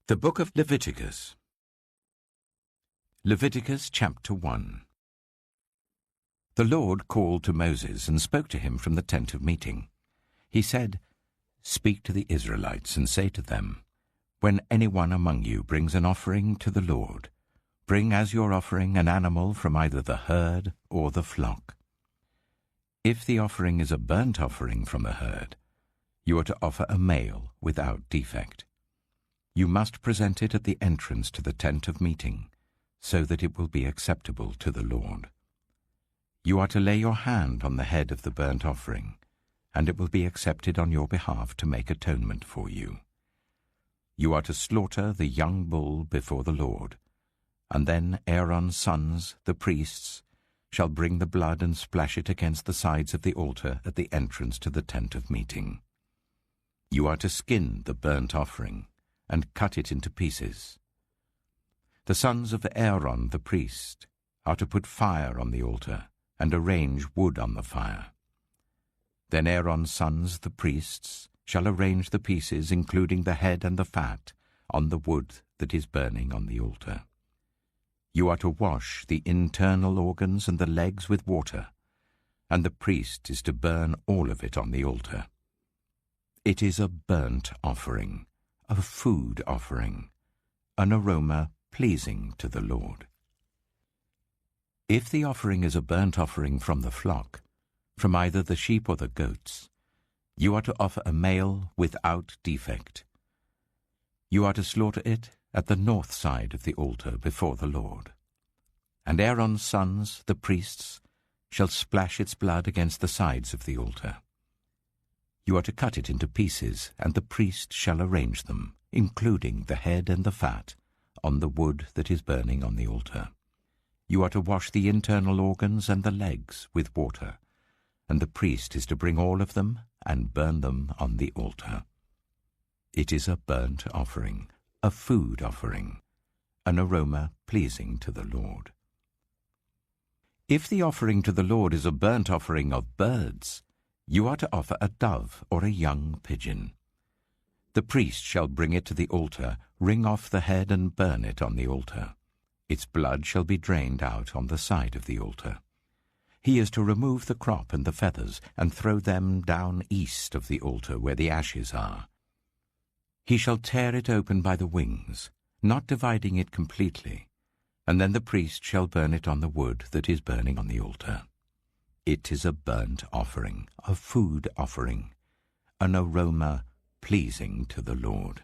The Book of Leviticus. Leviticus chapter 1. The Lord called to Moses and spoke to him from the tent of meeting. He said, "Speak to the Israelites and say to them, when anyone among you brings an offering to the Lord, bring as your offering an animal from either the herd or the flock. If the offering is a burnt offering from the herd, you are to offer a male without defect. You must present it at the entrance to the tent of meeting, so that it will be acceptable to the Lord. You are to lay your hand on the head of the burnt offering, and it will be accepted on your behalf to make atonement for you. You are to slaughter the young bull before the Lord, and then Aaron's sons, the priests, shall bring the blood and splash it against the sides of the altar at the entrance to the tent of meeting. You are to skin the burnt offering and cut it into pieces. The sons of Aaron the priest are to put fire on the altar and arrange wood on the fire. Then Aaron's sons the priests shall arrange the pieces, including the head and the fat, on the wood that is burning on the altar. You are to wash the internal organs and the legs with water, and the priest is to burn all of it on the altar. It is a burnt offering, a food offering, an aroma pleasing to the Lord. If the offering is a burnt offering from the flock, from either the sheep or the goats, you are to offer a male without defect. You are to slaughter it at the north side of the altar before the Lord. And Aaron's sons, the priests, shall splash its blood against the sides of the altar. You are to cut it into pieces, and the priest shall arrange them, including the head and the fat, on the wood that is burning on the altar. You are to wash the internal organs and the legs with water, and the priest is to bring all of them and burn them on the altar. It is a burnt offering, a food offering, an aroma pleasing to the Lord. If the offering to the Lord is a burnt offering of birds, you are to offer a dove or a young pigeon. The priest shall bring it to the altar, wring off the head and burn it on the altar. Its blood shall be drained out on the side of the altar. He is to remove the crop and the feathers and throw them down east of the altar where the ashes are. He shall tear it open by the wings, not dividing it completely, and then the priest shall burn it on the wood that is burning on the altar. It is a burnt offering, a food offering, an aroma pleasing to the Lord.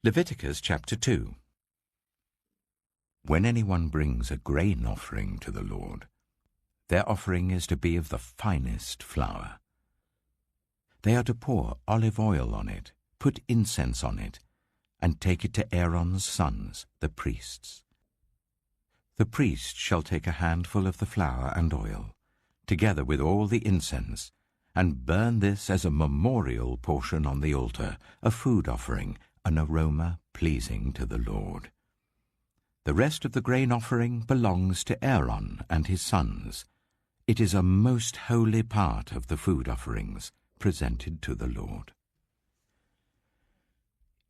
Leviticus chapter 2. When anyone brings a grain offering to the Lord, their offering is to be of the finest flour. They are to pour olive oil on it, put incense on it, and take it to Aaron's sons, the priests. The priest shall take a handful of the flour and oil, together with all the incense, and burn this as a memorial portion on the altar, a food offering, an aroma pleasing to the Lord. The rest of the grain offering belongs to Aaron and his sons. It is a most holy part of the food offerings presented to the Lord.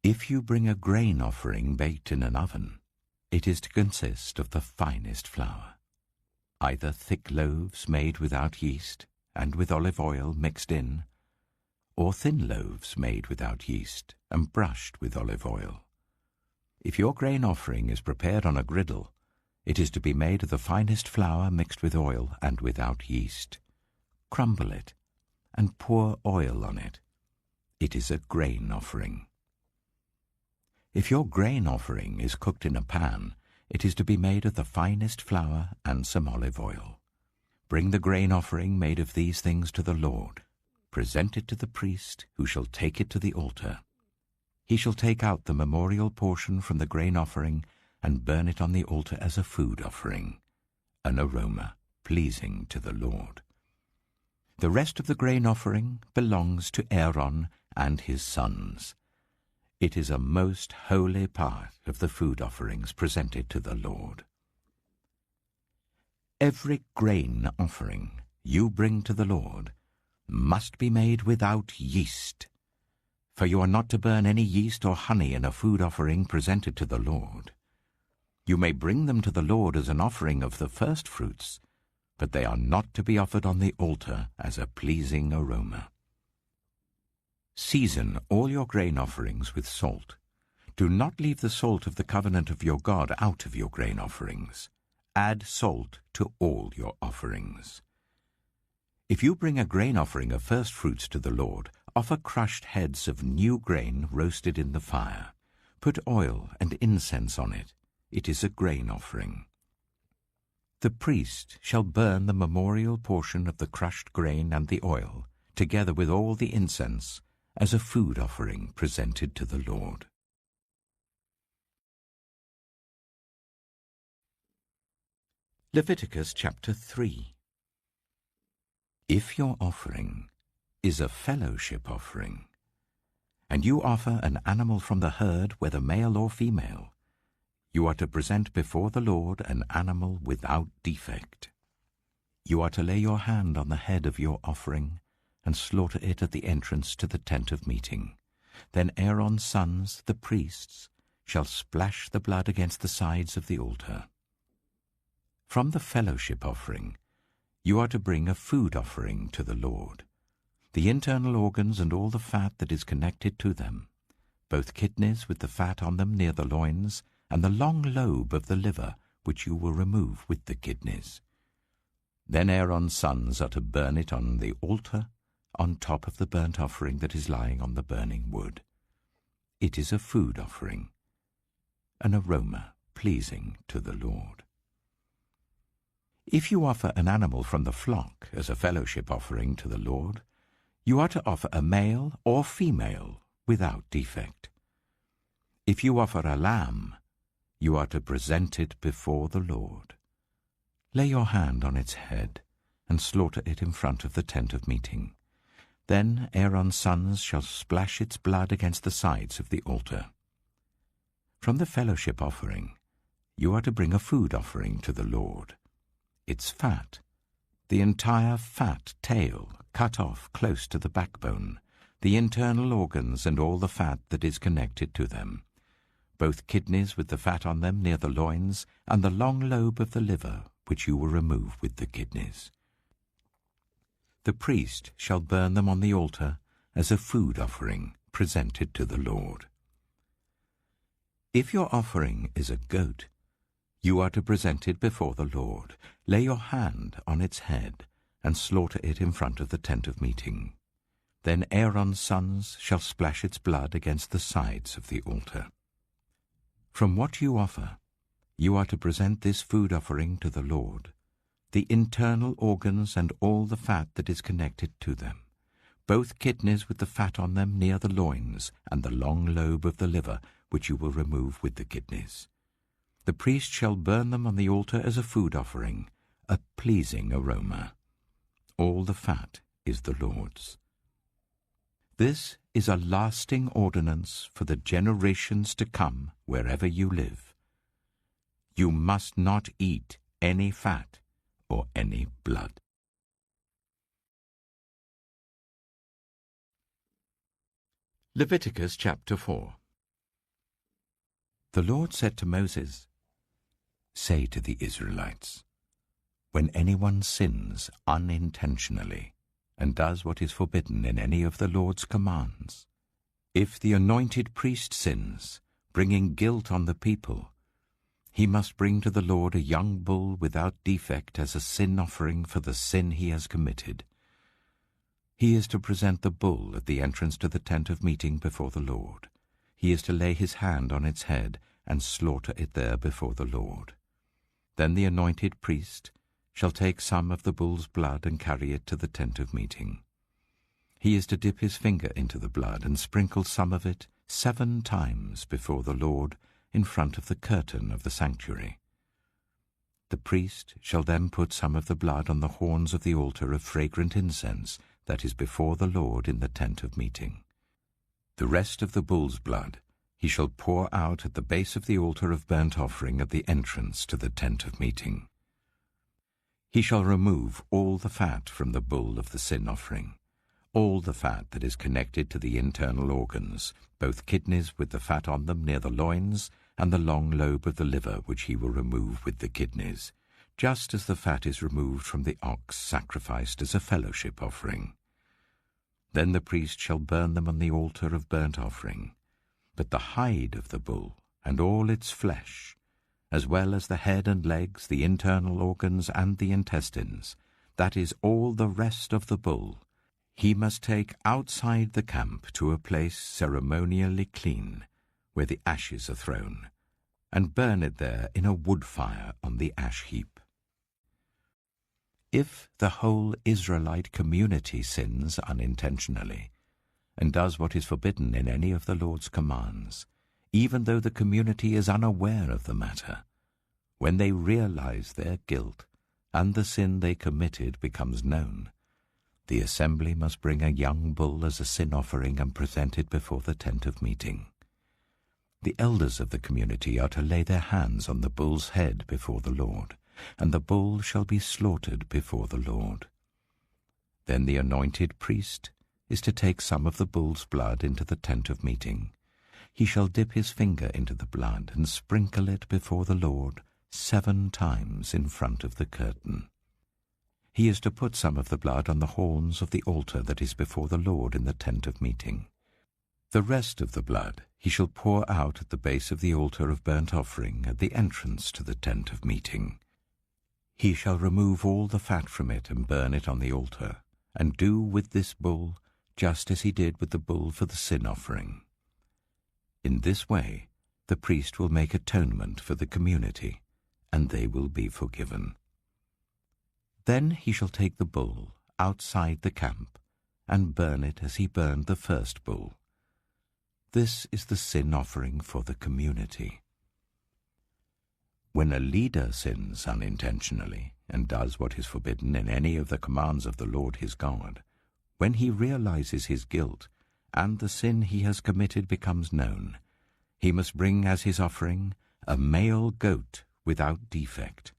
If you bring a grain offering baked in an oven, it is to consist of the finest flour, either thick loaves made without yeast and with olive oil mixed in, or thin loaves made without yeast and brushed with olive oil. If your grain offering is prepared on a griddle, it is to be made of the finest flour mixed with oil and without yeast. Crumble it and pour oil on it. It is a grain offering. If your grain offering is cooked in a pan, it is to be made of the finest flour and some olive oil. Bring the grain offering made of these things to the Lord. Present it to the priest, who shall take it to the altar. He shall take out the memorial portion from the grain offering and burn it on the altar as a food offering, an aroma pleasing to the Lord. The rest of the grain offering belongs to Aaron and his sons. It is a most holy part of the food offerings presented to the Lord. Every grain offering you bring to the Lord must be made without yeast. For you are not to burn any yeast or honey in a food offering presented to the Lord. You may bring them to the Lord as an offering of the first fruits, but they are not to be offered on the altar as a pleasing aroma. Season all your grain offerings with salt. Do not leave the salt of the covenant of your God out of your grain offerings. Add salt to all your offerings. If you bring a grain offering of first fruits to the Lord, offer crushed heads of new grain roasted in the fire. Put oil and incense on it. It is a grain offering. The priest shall burn the memorial portion of the crushed grain and the oil, together with all the incense, as a food offering presented to the Lord. Leviticus chapter 3. If your offering is a fellowship offering, and you offer an animal from the herd, whether male or female, you are to present before the Lord an animal without defect. You are to lay your hand on the head of your offering and slaughter it at the entrance to the tent of meeting. Then Aaron's sons, the priests, shall splash the blood against the sides of the altar. From the fellowship offering, you are to bring a food offering to the Lord, the internal organs and all the fat that is connected to them, both kidneys with the fat on them near the loins, and the long lobe of the liver, which you will remove with the kidneys. Then Aaron's sons are to burn it on the altar, on top of the burnt offering that is lying on the burning wood. It is a food offering, an aroma pleasing to the Lord. If you offer an animal from the flock as a fellowship offering to the Lord, you are to offer a male or female without defect. If you offer a lamb, you are to present it before the Lord. Lay your hand on its head and slaughter it in front of the tent of meeting. Then Aaron's sons shall splash its blood against the sides of the altar. From the fellowship offering, you are to bring a food offering to the Lord. Its fat, the entire fat tail cut off close to the backbone, the internal organs and all the fat that is connected to them, both kidneys with the fat on them near the loins, and the long lobe of the liver, which you will remove with the kidneys. The priest shall burn them on the altar as a food offering presented to the Lord. If your offering is a goat, you are to present it before the Lord. Lay your hand on its head and slaughter it in front of the tent of meeting. Then Aaron's sons shall splash its blood against the sides of the altar. From what you offer, you are to present this food offering to the Lord, the internal organs and all the fat that is connected to them, both kidneys with the fat on them near the loins, and the long lobe of the liver, which you will remove with the kidneys. The priest shall burn them on the altar as a food offering, a pleasing aroma. All the fat is the Lord's. This is a lasting ordinance for the generations to come wherever you live. You must not eat any fat or any blood. Leviticus chapter 4. The Lord said to Moses, "Say to the Israelites, when anyone sins unintentionally and does what is forbidden in any of the Lord's commands, if the anointed priest sins, bringing guilt on the people, he must bring to the Lord a young bull without defect as a sin offering for the sin he has committed. He is to present the bull at the entrance to the tent of meeting before the Lord. He is to lay his hand on its head and slaughter it there before the Lord. Then the anointed priest shall take some of the bull's blood and carry it to the tent of meeting. He is to dip his finger into the blood and sprinkle some of it 7 times before the Lord in front of the curtain of the sanctuary. The priest shall then put some of the blood on the horns of the altar of fragrant incense that is before the Lord in the tent of meeting. The rest of the bull's blood he shall pour out at the base of the altar of burnt offering at the entrance to the tent of meeting. He shall remove all the fat from the bull of the sin offering, all the fat that is connected to the internal organs, both kidneys with the fat on them near the loins, and the long lobe of the liver which he will remove with the kidneys, just as the fat is removed from the ox sacrificed as a fellowship offering. Then the priest shall burn them on the altar of burnt offering, but the hide of the bull and all its flesh, as well as the head and legs, the internal organs and the intestines, that is, all the rest of the bull, he must take outside the camp to a place ceremonially clean, where the ashes are thrown, and burn it there in a wood fire on the ash heap. If the whole Israelite community sins unintentionally, and does what is forbidden in any of the Lord's commands, even though the community is unaware of the matter, when they realize their guilt and the sin they committed becomes known, the assembly must bring a young bull as a sin offering and present it before the tent of meeting. The elders of the community are to lay their hands on the bull's head before the Lord, and the bull shall be slaughtered before the Lord. Then the anointed priest is to take some of the bull's blood into the tent of meeting. He shall dip his finger into the blood and sprinkle it before the Lord 7 times in front of the curtain. He is to put some of the blood on the horns of the altar that is before the Lord in the tent of meeting. The rest of the blood he shall pour out at the base of the altar of burnt offering at the entrance to the tent of meeting. He shall remove all the fat from it and burn it on the altar, and do with this bull just as he did with the bull for the sin offering. In this way the priest will make atonement for the community, and they will be forgiven. Then he shall take the bull outside the camp and burn it as he burned the first bull. This is the sin offering for the community. When a leader sins unintentionally and does what is forbidden in any of the commands of the Lord his God, when he realizes his guilt and the sin he has committed becomes known, he must bring as his offering a male goat without defect.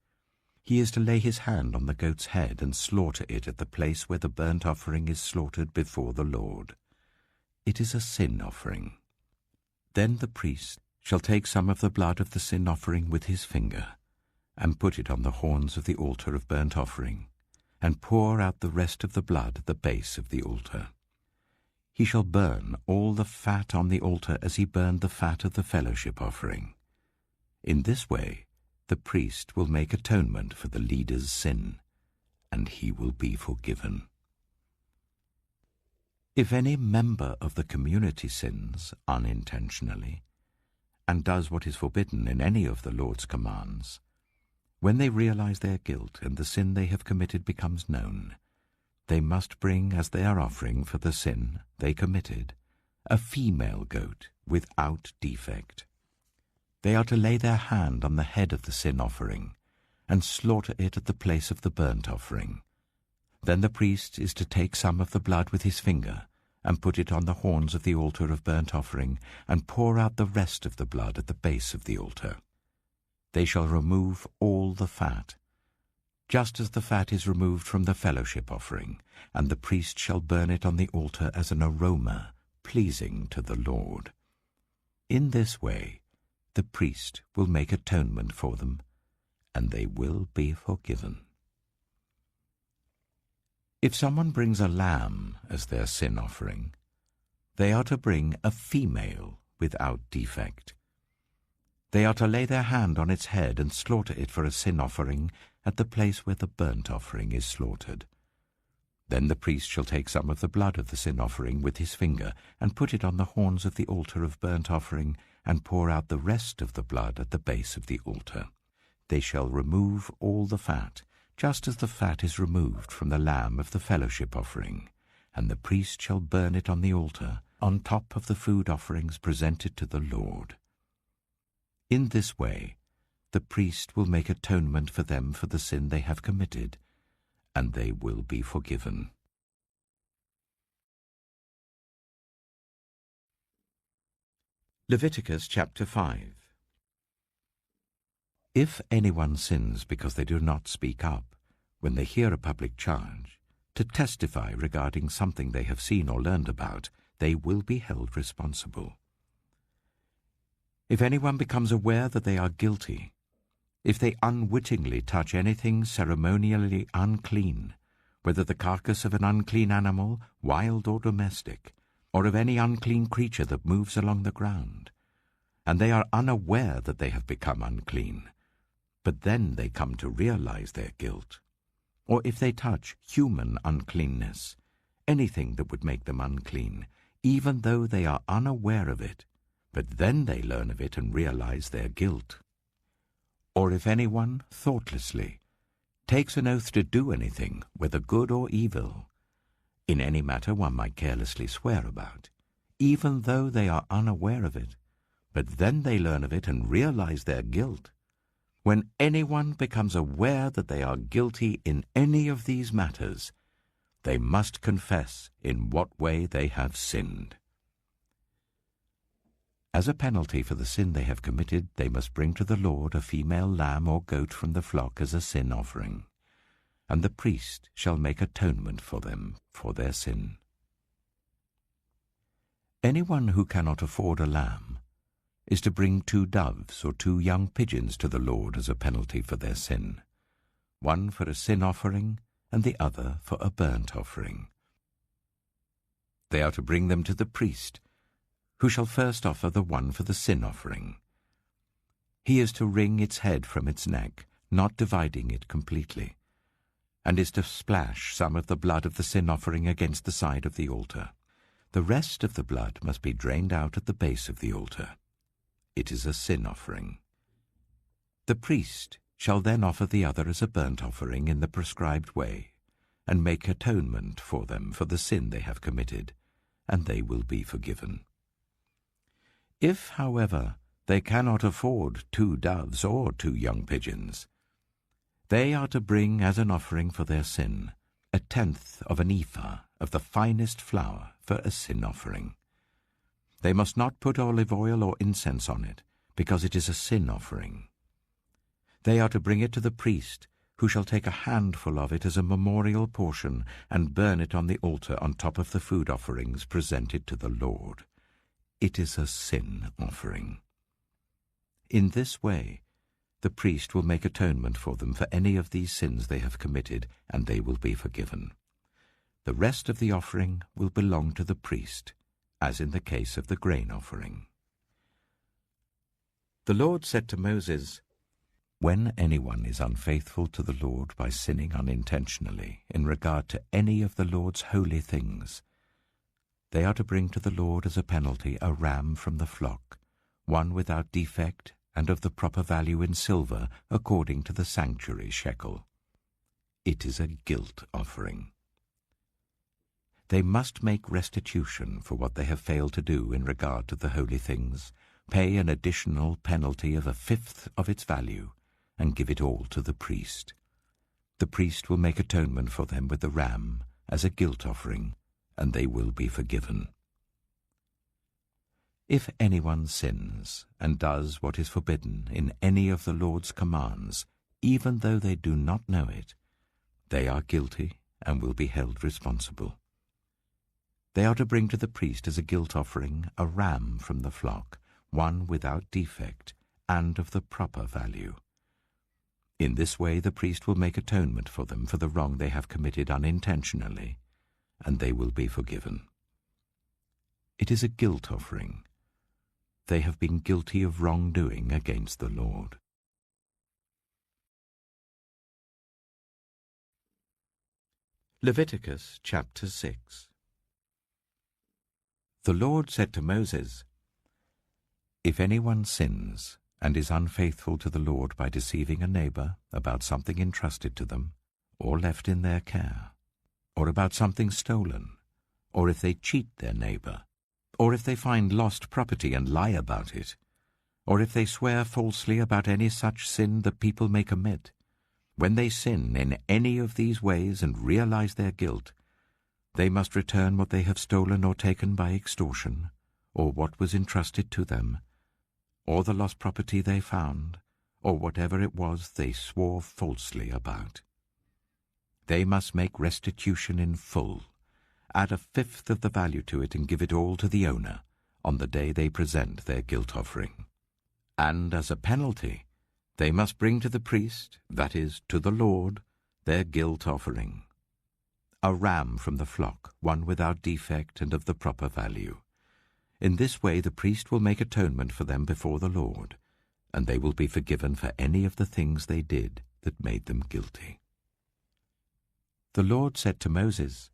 He is to lay his hand on the goat's head and slaughter it at the place where the burnt offering is slaughtered before the Lord. It is a sin offering. Then the priest shall take some of the blood of the sin offering with his finger, and put it on the horns of the altar of burnt offering, and pour out the rest of the blood at the base of the altar. He shall burn all the fat on the altar as he burned the fat of the fellowship offering. In this way the priest will make atonement for the leader's sin, and he will be forgiven. If any member of the community sins unintentionally, and does what is forbidden in any of the Lord's commands, when they realize their guilt and the sin they have committed becomes known, they must bring as their offering for the sin they committed a female goat without defect. They are to lay their hand on the head of the sin offering and slaughter it at the place of the burnt offering. Then the priest is to take some of the blood with his finger and put it on the horns of the altar of burnt offering and pour out the rest of the blood at the base of the altar. They shall remove all the fat, just as the fat is removed from the fellowship offering, and the priest shall burn it on the altar as an aroma pleasing to the Lord. In this way the priest will make atonement for them, and they will be forgiven. If someone brings a lamb as their sin offering, they are to bring a female without defect. They are to lay their hand on its head and slaughter it for a sin offering at the place where the burnt offering is slaughtered. Then the priest shall take some of the blood of the sin offering with his finger and put it on the horns of the altar of burnt offering and pour out the rest of the blood at the base of the altar. They shall remove all the fat, just as the fat is removed from the lamb of the fellowship offering, and the priest shall burn it on the altar, on top of the food offerings presented to the Lord. In this way the priest will make atonement for them for the sin they have committed, and they will be forgiven. Leviticus chapter 5. If anyone sins because they do not speak up when they hear a public charge, to testify regarding something they have seen or learned about, they will be held responsible. If anyone becomes aware that they are guilty, if they unwittingly touch anything ceremonially unclean, whether the carcass of an unclean animal, wild or domestic, or of any unclean creature that moves along the ground, and they are unaware that they have become unclean, but then they come to realize their guilt, or if they touch human uncleanness, anything that would make them unclean, even though they are unaware of it, but then they learn of it and realize their guilt. Or if anyone, thoughtlessly, takes an oath to do anything, whether good or evil, in any matter one might carelessly swear about, even though they are unaware of it, but then they learn of it and realize their guilt. When anyone becomes aware that they are guilty in any of these matters, they must confess in what way they have sinned. As a penalty for the sin they have committed, they must bring to the Lord a female lamb or goat from the flock as a sin offering, and the priest shall make atonement for them for their sin. Anyone who cannot afford a lamb is to bring 2 doves or 2 young pigeons to the Lord as a penalty for their sin, one for a sin offering and the other for a burnt offering. They are to bring them to the priest, who shall first offer the one for the sin offering. He is to wring its head from its neck, not dividing it completely, and is to splash some of the blood of the sin offering against the side of the altar. The rest of the blood must be drained out at the base of the altar. It is a sin offering. The priest shall then offer the other as a burnt offering in the prescribed way, and make atonement for them for the sin they have committed, and they will be forgiven. If, however, they cannot afford 2 doves or 2 young pigeons, they are to bring as an offering for their sin 1/10 of an ephah of the finest flour for a sin offering. They must not put olive oil or incense on it, because it is a sin offering. They are to bring it to the priest, who shall take a handful of it as a memorial portion and burn it on the altar on top of the food offerings presented to the Lord. It is a sin offering. In this way, the priest will make atonement for them for any of these sins they have committed, and they will be forgiven. The rest of the offering will belong to the priest, as in the case of the grain offering. The Lord said to Moses, "When anyone is unfaithful to the Lord by sinning unintentionally in regard to any of the Lord's holy things, they are to bring to the Lord as a penalty a ram from the flock, one without defect and of the proper value in silver according to the sanctuary shekel. It is a guilt offering. They must make restitution for what they have failed to do in regard to the holy things, pay an additional penalty of 1/5 of its value, and give it all to the priest. The priest will make atonement for them with the ram as a guilt offering, and they will be forgiven. If anyone sins and does what is forbidden in any of the Lord's commands, even though they do not know it, they are guilty and will be held responsible. They are to bring to the priest as a guilt offering a ram from the flock, one without defect and of the proper value. In this way the priest will make atonement for them for the wrong they have committed unintentionally, and they will be forgiven. It is a guilt offering. They have been guilty of wrongdoing against the Lord. Leviticus chapter 6. The Lord said to Moses, "If anyone sins and is unfaithful to the Lord by deceiving a neighbor about something entrusted to them, or left in their care, or about something stolen, or if they cheat their neighbor, or if they find lost property and lie about it, or if they swear falsely about any such sin that people may commit, when they sin in any of these ways and realize their guilt, they must return what they have stolen or taken by extortion, or what was entrusted to them, or the lost property they found, or whatever it was they swore falsely about. They must make restitution in full, add a fifth of the value to it and give it all to the owner on the day they present their guilt offering. And as a penalty, they must bring to the priest, that is, to the Lord, their guilt offering. A ram from the flock, one without defect and of the proper value. In this way the priest will make atonement for them before the Lord, and they will be forgiven for any of the things they did that made them guilty. The Lord said to Moses,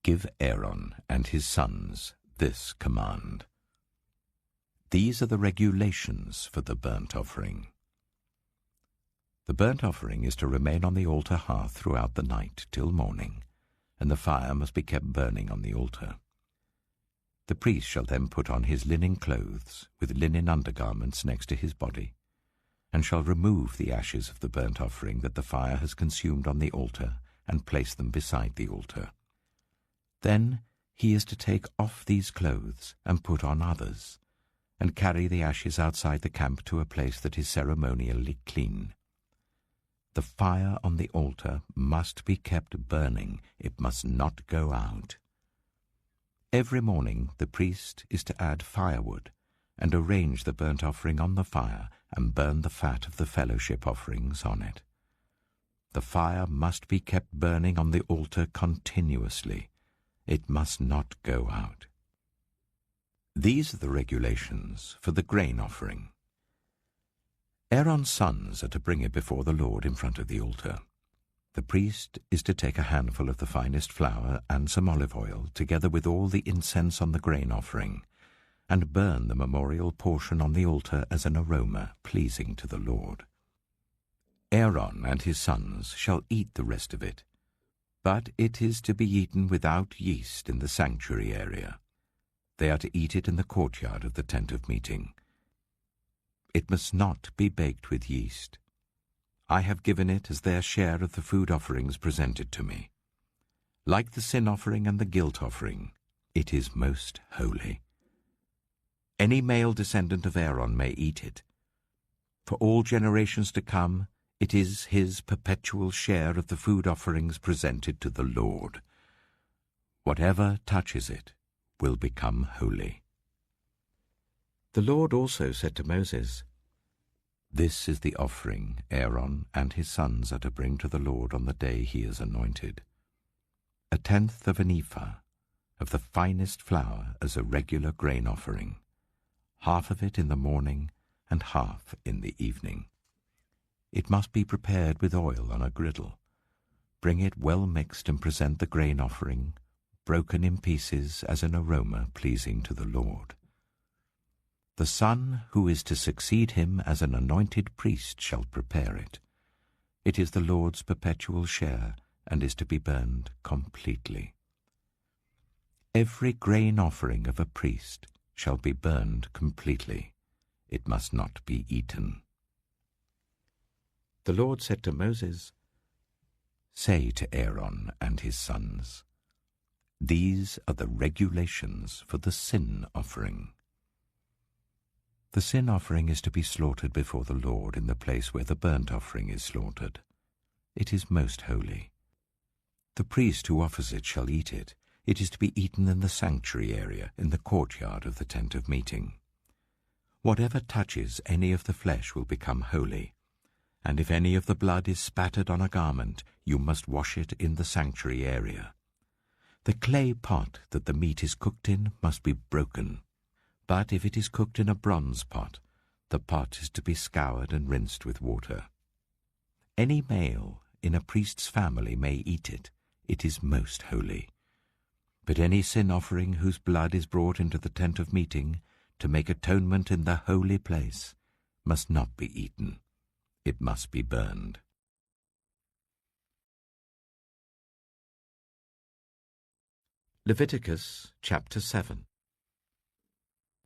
"Give Aaron and his sons this command. These are the regulations for the burnt offering. The burnt offering is to remain on the altar hearth throughout the night till morning, and the fire must be kept burning on the altar. The priest shall then put on his linen clothes with linen undergarments next to his body, and shall remove the ashes of the burnt offering that the fire has consumed on the altar and place them beside the altar. Then he is to take off these clothes and put on others, and carry the ashes outside the camp to a place that is ceremonially clean. The fire on the altar must be kept burning. It must not go out. Every morning the priest is to add firewood and arrange the burnt offering on the fire and burn the fat of the fellowship offerings on it. The fire must be kept burning on the altar continuously. It must not go out. These are the regulations for the grain offering. Aaron's sons are to bring it before the Lord in front of the altar. The priest is to take a handful of the finest flour and some olive oil, together with all the incense on the grain offering, and burn the memorial portion on the altar as an aroma pleasing to the Lord. Aaron and his sons shall eat the rest of it, but it is to be eaten without yeast in the sanctuary area. They are to eat it in the courtyard of the tent of meeting. It must not be baked with yeast. I have given it as their share of the food offerings presented to me. Like the sin offering and the guilt offering, it is most holy. Any male descendant of Aaron may eat it. For all generations to come, it is his perpetual share of the food offerings presented to the Lord. Whatever touches it will become holy. The Lord also said to Moses, "This is the offering Aaron and his sons are to bring to the Lord on the day he is anointed: 1/10 of an ephah of the finest flour as a regular grain offering, half of it in the morning and half in the evening. It must be prepared with oil on a griddle. Bring it well mixed and present the grain offering, broken in pieces as an aroma pleasing to the Lord. The son who is to succeed him as an anointed priest shall prepare it. It is the Lord's perpetual share and is to be burned completely. Every grain offering of a priest shall be burned completely. It must not be eaten." The Lord said to Moses, "Say to Aaron and his sons, these are the regulations for the sin offering. The sin offering is to be slaughtered before the Lord in the place where the burnt offering is slaughtered. It is most holy. The priest who offers it shall eat it. It is to be eaten in the sanctuary area, in the courtyard of the tent of meeting. Whatever touches any of the flesh will become holy, and if any of the blood is spattered on a garment, you must wash it in the sanctuary area. The clay pot that the meat is cooked in must be broken, but if it is cooked in a bronze pot, the pot is to be scoured and rinsed with water. Any male in a priest's family may eat it. It is most holy. But any sin offering whose blood is brought into the tent of meeting to make atonement in the holy place must not be eaten. It must be burned." Leviticus chapter 7.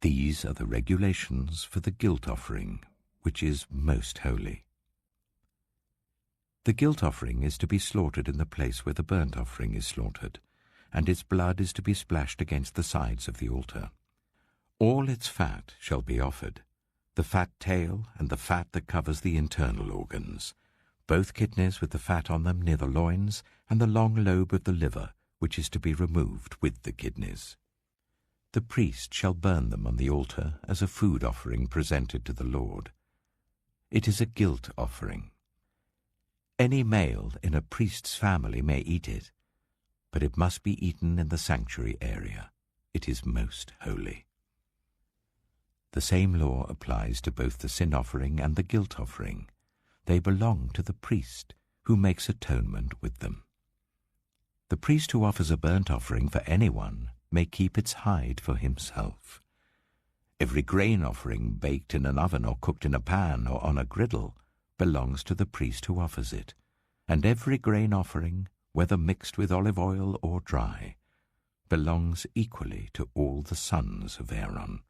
These are the regulations for the guilt offering, which is most holy. The guilt offering is to be slaughtered in the place where the burnt offering is slaughtered, and its blood is to be splashed against the sides of the altar. All its fat shall be offered, the fat tail and the fat that covers the internal organs, both kidneys with the fat on them near the loins, and the long lobe of the liver, which is to be removed with the kidneys. The priest shall burn them on the altar as a food offering presented to the Lord. It is a guilt offering. Any male in a priest's family may eat it, but it must be eaten in the sanctuary area. It is most holy. The same law applies to both the sin offering and the guilt offering. They belong to the priest, who makes atonement with them. The priest who offers a burnt offering for anyone may keep its hide for himself. Every grain offering baked in an oven or cooked in a pan or on a griddle belongs to the priest who offers it, and every grain offering, whether mixed with olive oil or dry, belongs equally to all the sons of Aaron.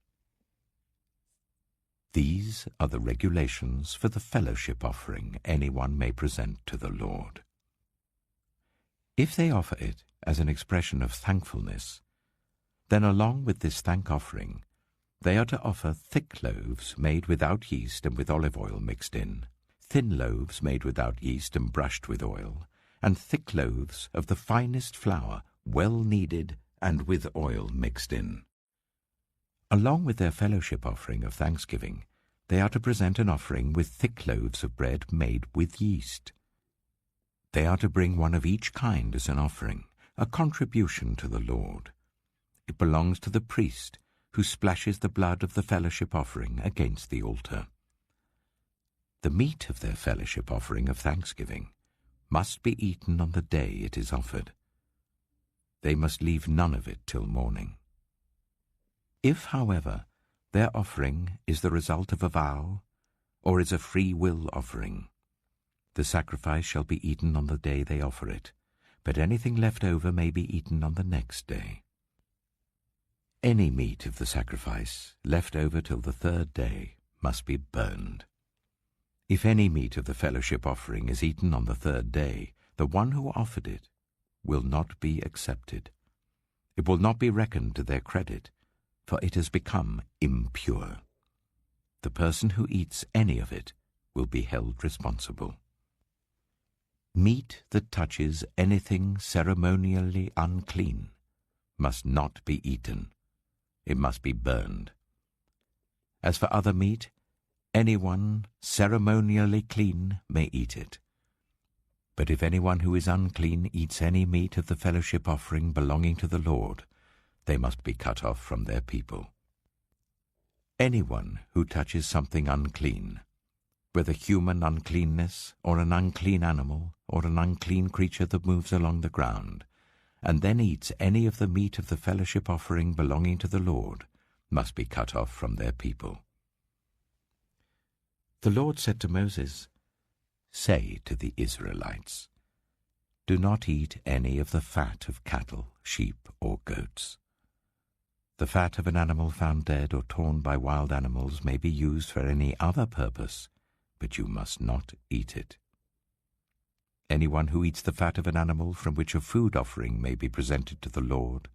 These are the regulations for the fellowship offering anyone may present to the Lord. If they offer it as an expression of thankfulness, then along with this thank offering, they are to offer thick loaves made without yeast and with olive oil mixed in, thin loaves made without yeast and brushed with oil, and thick loaves of the finest flour, well kneaded and with oil mixed in. Along with their fellowship offering of thanksgiving, they are to present an offering with thick loaves of bread made with yeast. They are to bring one of each kind as an offering, a contribution to the Lord. It belongs to the priest, who splashes the blood of the fellowship offering against the altar. The meat of their fellowship offering of thanksgiving must be eaten on the day it is offered. They must leave none of it till morning. If, however, their offering is the result of a vow, or is a free will offering, the sacrifice shall be eaten on the day they offer it, but anything left over may be eaten on the next day. Any meat of the sacrifice left over till the third day must be burned. If any meat of the fellowship offering is eaten on the third day, the one who offered it will not be accepted. It will not be reckoned to their credit, for it has become impure. The person who eats any of it will be held responsible. Meat that touches anything ceremonially unclean must not be eaten. It must be burned. As for other meat, anyone ceremonially clean may eat it. But if anyone who is unclean eats any meat of the fellowship offering belonging to the Lord, they must be cut off from their people. Anyone who touches something unclean, whether human uncleanness or an unclean animal or an unclean creature that moves along the ground, and then eats any of the meat of the fellowship offering belonging to the Lord, must be cut off from their people. The Lord said to Moses, "Say to the Israelites, do not eat any of the fat of cattle, sheep, or goats. The fat of an animal found dead or torn by wild animals may be used for any other purpose, but you must not eat it. Anyone who eats the fat of an animal from which a food offering may be presented to the Lord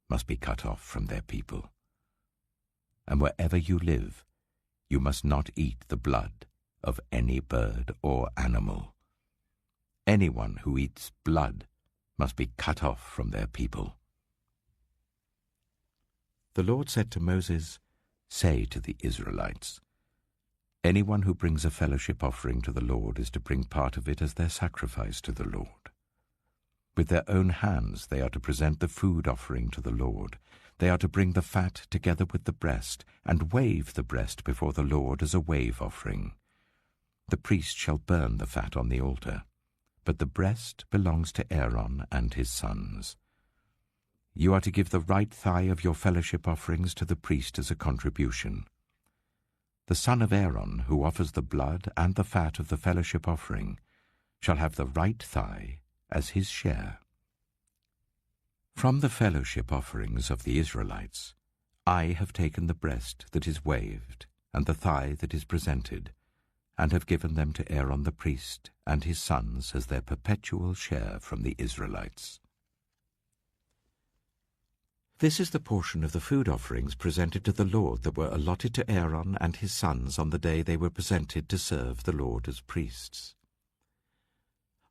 must be cut off from their people. And wherever you live, you must not eat the blood of any bird or animal. Anyone who eats blood must be cut off from their people." The Lord said to Moses, "Say to the Israelites, anyone who brings a fellowship offering to the Lord is to bring part of it as their sacrifice to the Lord. With their own hands they are to present the food offering to the Lord. They are to bring the fat together with the breast, and wave the breast before the Lord as a wave offering. The priest shall burn the fat on the altar, but the breast belongs to Aaron and his sons. You are to give the right thigh of your fellowship offerings to the priest as a contribution. The son of Aaron, who offers the blood and the fat of the fellowship offering, shall have the right thigh as his share. From the fellowship offerings of the Israelites, I have taken the breast that is waved and the thigh that is presented, and have given them to Aaron the priest and his sons as their perpetual share from the Israelites. This is the portion of the food offerings presented to the Lord that were allotted to Aaron and his sons on the day they were presented to serve the Lord as priests.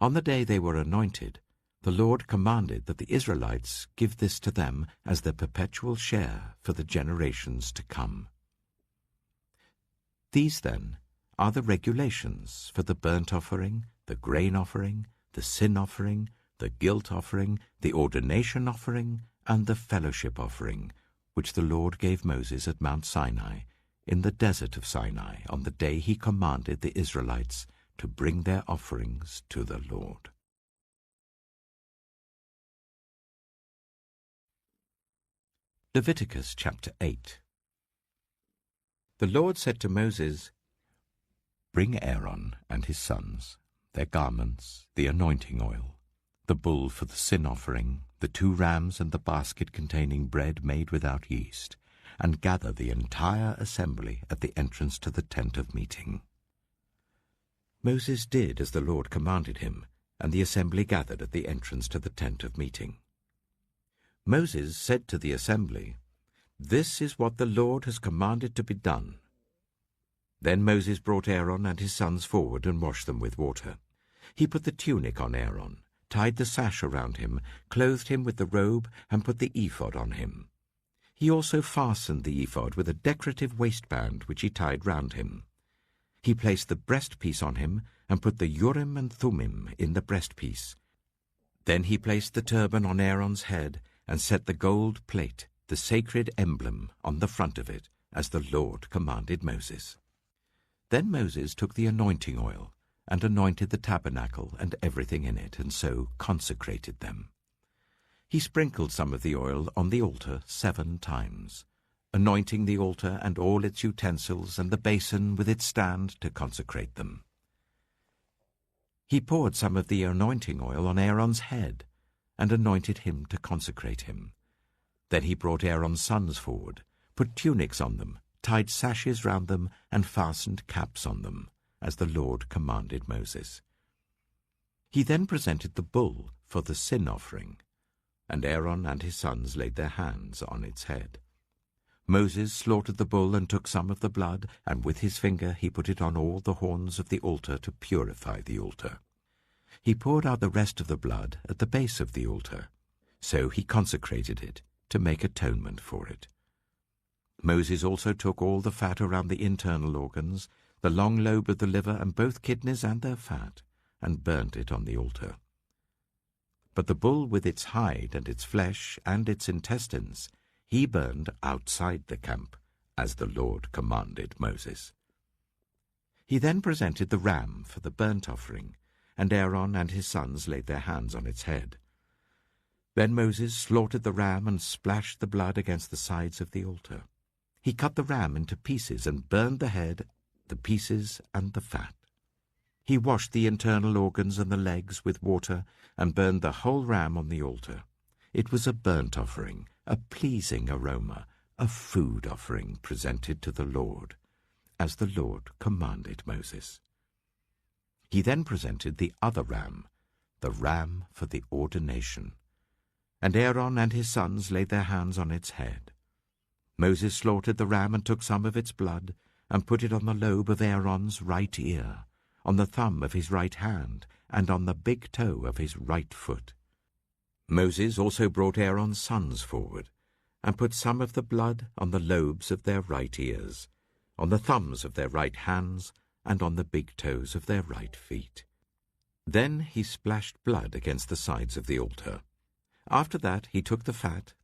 On the day they were anointed, the Lord commanded that the Israelites give this to them as their perpetual share for the generations to come. These, then, are the regulations for the burnt offering, the grain offering, the sin offering, the guilt offering, the ordination offering, and the fellowship offering, which the Lord gave Moses at Mount Sinai, in the desert of Sinai, on the day he commanded the Israelites to bring their offerings to the Lord. Leviticus chapter 8. The Lord said to Moses, "Bring Aaron and his sons, their garments, the anointing oil, the bull for the sin offering, the 2 rams and the basket containing bread made without yeast, and gather the entire assembly at the entrance to the tent of meeting." Moses did as the Lord commanded him, and the assembly gathered at the entrance to the tent of meeting. Moses said to the assembly, "This is what the Lord has commanded to be done." Then Moses brought Aaron and his sons forward and washed them with water. He put the tunic on Aaron, tied the sash around him, clothed him with the robe, and put the ephod on him. He also fastened the ephod with a decorative waistband which he tied round him. He placed the breastpiece on him and put the Urim and Thummim in the breastpiece. Then he placed the turban on Aaron's head and set the gold plate, the sacred emblem, on the front of it, as the Lord commanded Moses. Then Moses took the anointing oil and anointed the tabernacle and everything in it, and so consecrated them. He sprinkled some of the oil on the altar 7 times, anointing the altar and all its utensils and the basin with its stand to consecrate them. He poured some of the anointing oil on Aaron's head and anointed him to consecrate him. Then he brought Aaron's sons forward, put tunics on them, tied sashes round them, and fastened caps on them, as the Lord commanded Moses. He then presented the bull for the sin offering, and Aaron and his sons laid their hands on its head. Moses slaughtered the bull and took some of the blood, and with his finger he put it on all the horns of the altar to purify the altar. He poured out the rest of the blood at the base of the altar. So he consecrated it to make atonement for it. Moses also took all the fat around the internal organs, the long lobe of the liver and both kidneys and their fat, and burnt it on the altar. But the bull with its hide and its flesh and its intestines he burned outside the camp, as the Lord commanded Moses. He then presented the ram for the burnt offering, and Aaron and his sons laid their hands on its head. Then Moses slaughtered the ram and splashed the blood against the sides of the altar. He cut the ram into pieces and burned the head, the pieces, and the fat. He washed the internal organs and the legs with water and burned the whole ram on the altar. It was a burnt offering, a pleasing aroma, a food offering presented to the Lord, as the Lord commanded Moses. He then presented the other ram, the ram for the ordination, and Aaron and his sons laid their hands on its head. Moses slaughtered the ram and took some of its blood and put it on the lobe of Aaron's right ear, on the thumb of his right hand, and on the big toe of his right foot. Moses also brought Aaron's sons forward and put some of the blood on the lobes of their right ears, on the thumbs of their right hands, and on the big toes of their right feet. Then he splashed blood against the sides of the altar. After that he took the fat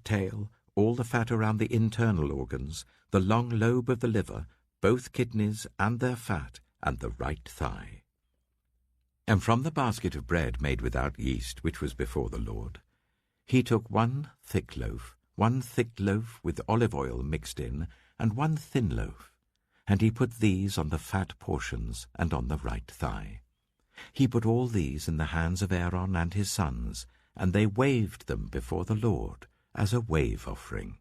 tail, all the fat around the internal organs, the long lobe of the liver, both kidneys and their fat, and the right thigh. And from the basket of bread made without yeast, which was before the Lord, he took 1 thick loaf, 1 thick loaf with olive oil mixed in, and 1 thin loaf, and he put these on the fat portions and on the right thigh. He put all these in the hands of Aaron and his sons, and they waved them before the Lord as a wave offering.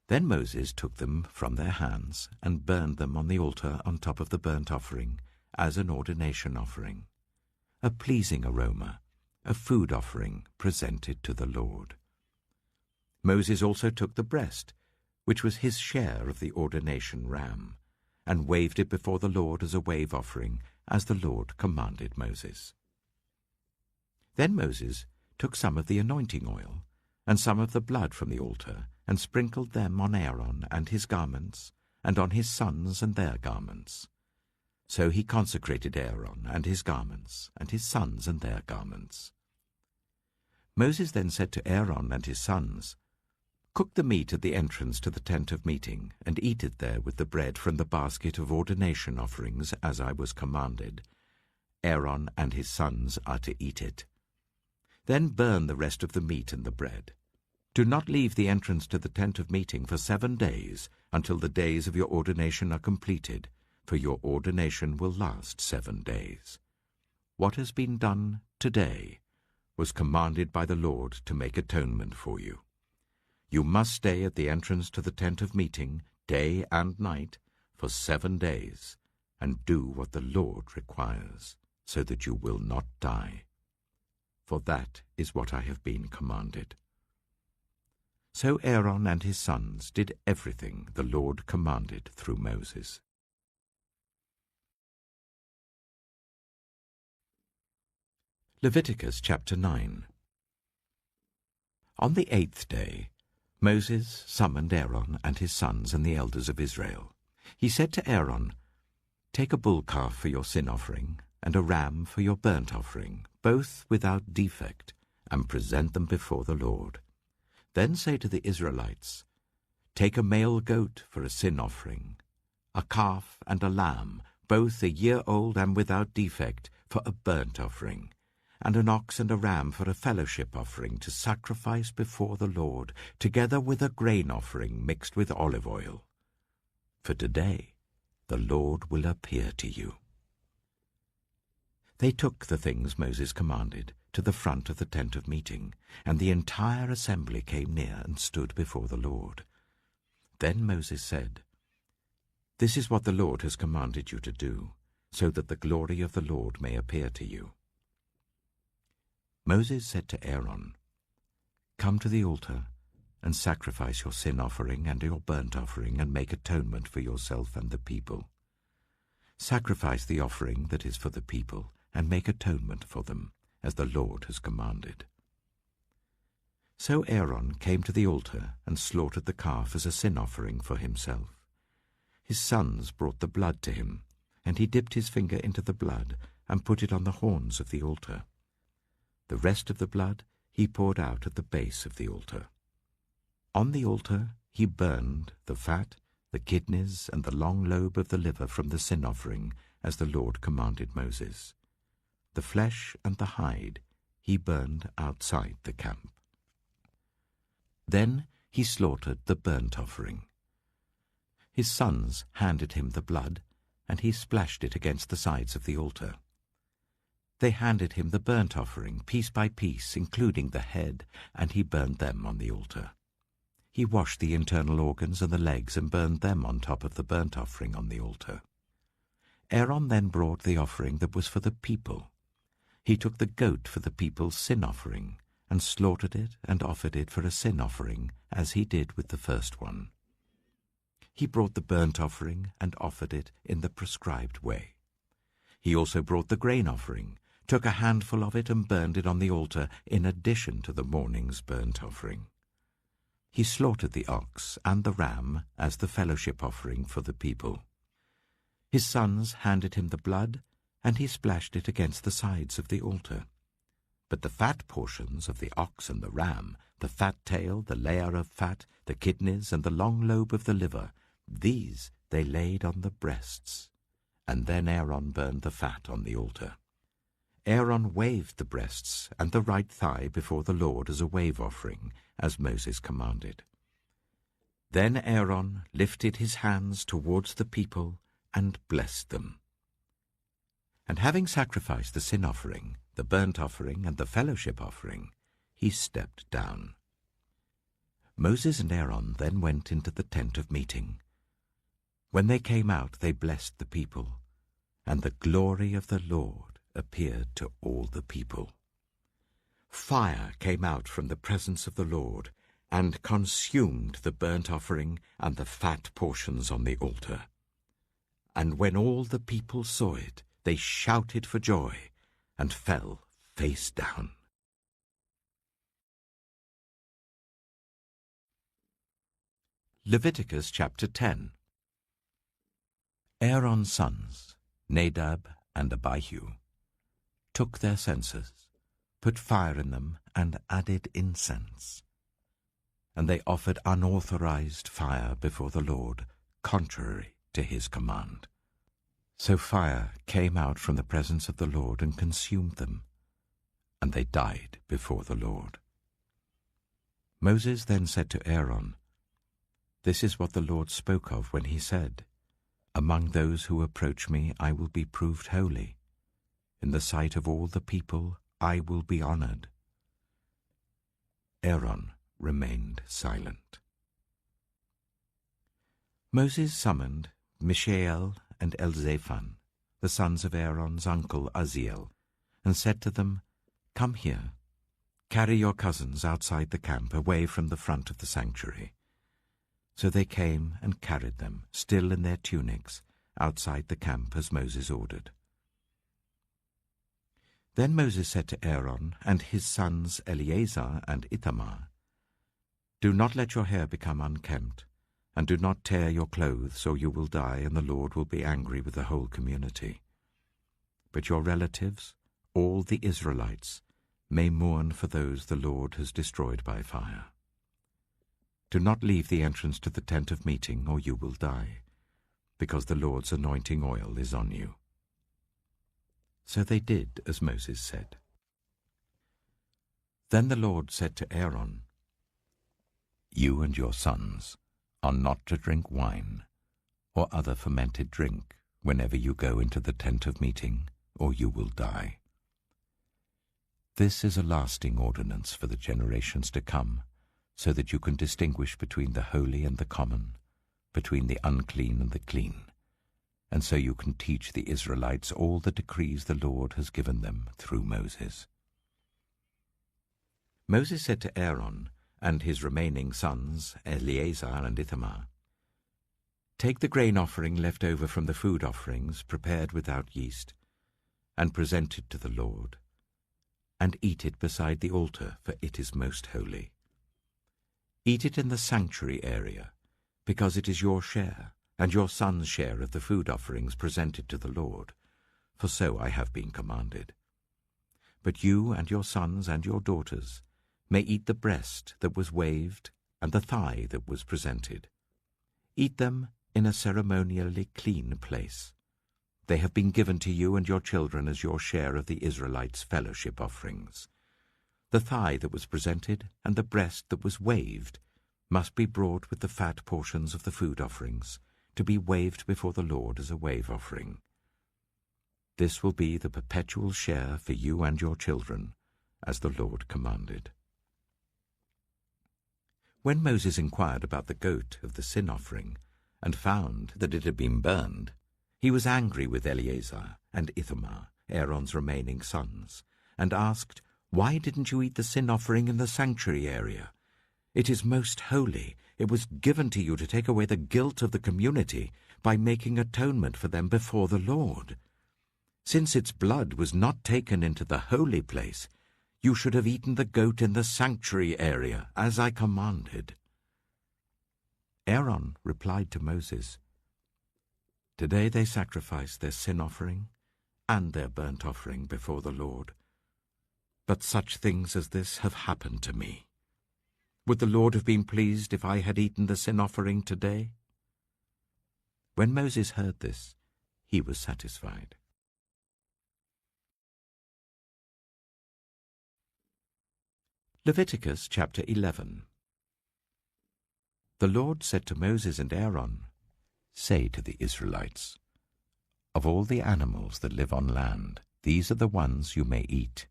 Then Moses took them from their hands and burned them on the altar on top of the burnt offering as an ordination offering, a pleasing aroma, a food offering presented to the Lord. Moses also took the breast, which was his share of the ordination ram, and waved it before the Lord as a wave offering, as the Lord commanded Moses. Then Moses took some of the anointing oil and some of the blood from the altar and sprinkled them on Aaron and his garments and on his sons and their garments. So he consecrated Aaron and his garments and his sons and their garments. Moses then said to Aaron and his sons, "Cook the meat at the entrance to the tent of meeting, and eat it there with the bread from the basket of ordination offerings, as I was commanded. Aaron and his sons are to eat it. Then burn the rest of the meat and the bread. Do not leave the entrance to the tent of meeting for 7 days, until the days of your ordination are completed, for your ordination will last 7 days. What has been done today was commanded by the Lord to make atonement for you. You must stay at the entrance to the tent of meeting, day and night, for 7 days, and do what the Lord requires, so that you will not die. For that is what I have been commanded." So Aaron and his sons did everything the Lord commanded through Moses. Leviticus chapter 9. On the 8th day, Moses summoned Aaron and his sons and the elders of Israel. He said to Aaron, "Take a bull calf for your sin offering and a ram for your burnt offering, both without defect, and present them before the Lord. Then say to the Israelites, 'Take a male goat for a sin offering, a calf and a lamb, both a year old and without defect, for a burnt offering, and an ox and a ram for a fellowship offering to sacrifice before the Lord, together with a grain offering mixed with olive oil. For today the Lord will appear to you.'" They took the things Moses commanded to the front of the tent of meeting, and the entire assembly came near and stood before the Lord. Then Moses said, "This is what the Lord has commanded you to do, so that the glory of the Lord may appear to you." Moses said to Aaron, "Come to the altar and sacrifice your sin offering and your burnt offering, and make atonement for yourself and the people. Sacrifice the offering that is for the people, and make atonement for them, as the Lord has commanded." So Aaron came to the altar and slaughtered the calf as a sin offering for himself. His sons brought the blood to him, and he dipped his finger into the blood and put it on the horns of the altar. The rest of the blood he poured out at the base of the altar. On the altar he burned the fat, the kidneys, and the long lobe of the liver from the sin offering, as the Lord commanded Moses. The flesh and the hide he burned outside the camp. Then he slaughtered the burnt offering. His sons handed him the blood, and he splashed it against the sides of the altar. They handed him the burnt offering, piece by piece, including the head, and he burned them on the altar. He washed the internal organs and the legs and burned them on top of the burnt offering on the altar. Aaron then brought the offering that was for the people. He took the goat for the people's sin offering, and slaughtered it and offered it for a sin offering, as he did with the first one. He brought the burnt offering and offered it in the prescribed way. He also brought the grain offering, took a handful of it and burned it on the altar in addition to the morning's burnt offering. He slaughtered the ox and the ram as the fellowship offering for the people. His sons handed him the blood, and he splashed it against the sides of the altar. But the fat portions of the ox and the ram, the fat tail, the layer of fat, the kidneys, and the long lobe of the liver, these they laid on the breasts. And then Aaron burned the fat on the altar. Aaron waved the breasts and the right thigh before the Lord as a wave offering, as Moses commanded. Then Aaron lifted his hands towards the people and blessed them. And having sacrificed the sin offering, the burnt offering, and the fellowship offering, he stepped down. Moses and Aaron then went into the tent of meeting. When they came out, they blessed the people, and the glory of the Lord appeared to all the people. Fire came out from the presence of the Lord and consumed the burnt offering and the fat portions on the altar. And when all the people saw it, they shouted for joy and fell face down. Leviticus chapter 10. Aaron's sons, Nadab and Abihu, took their censers, put fire in them, and added incense. And they offered unauthorized fire before the Lord, contrary to his command. So fire came out from the presence of the Lord and consumed them, and they died before the Lord. Moses then said to Aaron, "This is what the Lord spoke of when he said, 'Among those who approach me I will be proved holy. In the sight of all the people I will be honored.'" Aaron remained silent. Moses summoned Mishael and Elzaphan, the sons of Aaron's uncle Uzziel, and said to them, "Come here, carry your cousins outside the camp, away from the front of the sanctuary." So they came and carried them, still in their tunics, outside the camp as Moses ordered. Then Moses said to Aaron and his sons Eleazar and Ithamar, "Do not let your hair become unkempt, and do not tear your clothes, or you will die, and the Lord will be angry with the whole community. But your relatives, all the Israelites, may mourn for those the Lord has destroyed by fire. Do not leave the entrance to the tent of meeting, or you will die, because the Lord's anointing oil is on you." So they did as Moses said. Then the Lord said to Aaron, "You and your sons are not to drink wine or other fermented drink whenever you go into the tent of meeting, or you will die. This is a lasting ordinance for the generations to come, so that you can distinguish between the holy and the common, between the unclean and the clean, and so you can teach the Israelites all the decrees the Lord has given them through Moses." Moses said to Aaron and his remaining sons, Eleazar and Ithamar, "Take the grain offering left over from the food offerings prepared without yeast, and present it to the Lord, and eat it beside the altar, for it is most holy. Eat it in the sanctuary area, because it is your share and your son's share of the food offerings presented to the Lord, for so I have been commanded. But you and your sons and your daughters may eat the breast that was waved and the thigh that was presented. Eat them in a ceremonially clean place. They have been given to you and your children as your share of the Israelites' fellowship offerings. The thigh that was presented and the breast that was waved must be brought with the fat portions of the food offerings, to be waved before the Lord as a wave offering. This will be the perpetual share for you and your children, as the Lord commanded." When Moses inquired about the goat of the sin offering, and found that it had been burned, he was angry with Eleazar and Ithamar, Aaron's remaining sons, and asked, "Why didn't you eat the sin offering in the sanctuary area? It is most holy. It was given to you to take away the guilt of the community by making atonement for them before the Lord. Since its blood was not taken into the holy place, you should have eaten the goat in the sanctuary area, as I commanded." Aaron replied to Moses, "Today they sacrifice their sin offering and their burnt offering before the Lord. But such things as this have happened to me. Would the Lord have been pleased if I had eaten the sin offering today?" When Moses heard this, he was satisfied. Leviticus chapter 11. The Lord said to Moses and Aaron, "Say to the Israelites, of all the animals that live on land, these are the ones you may eat.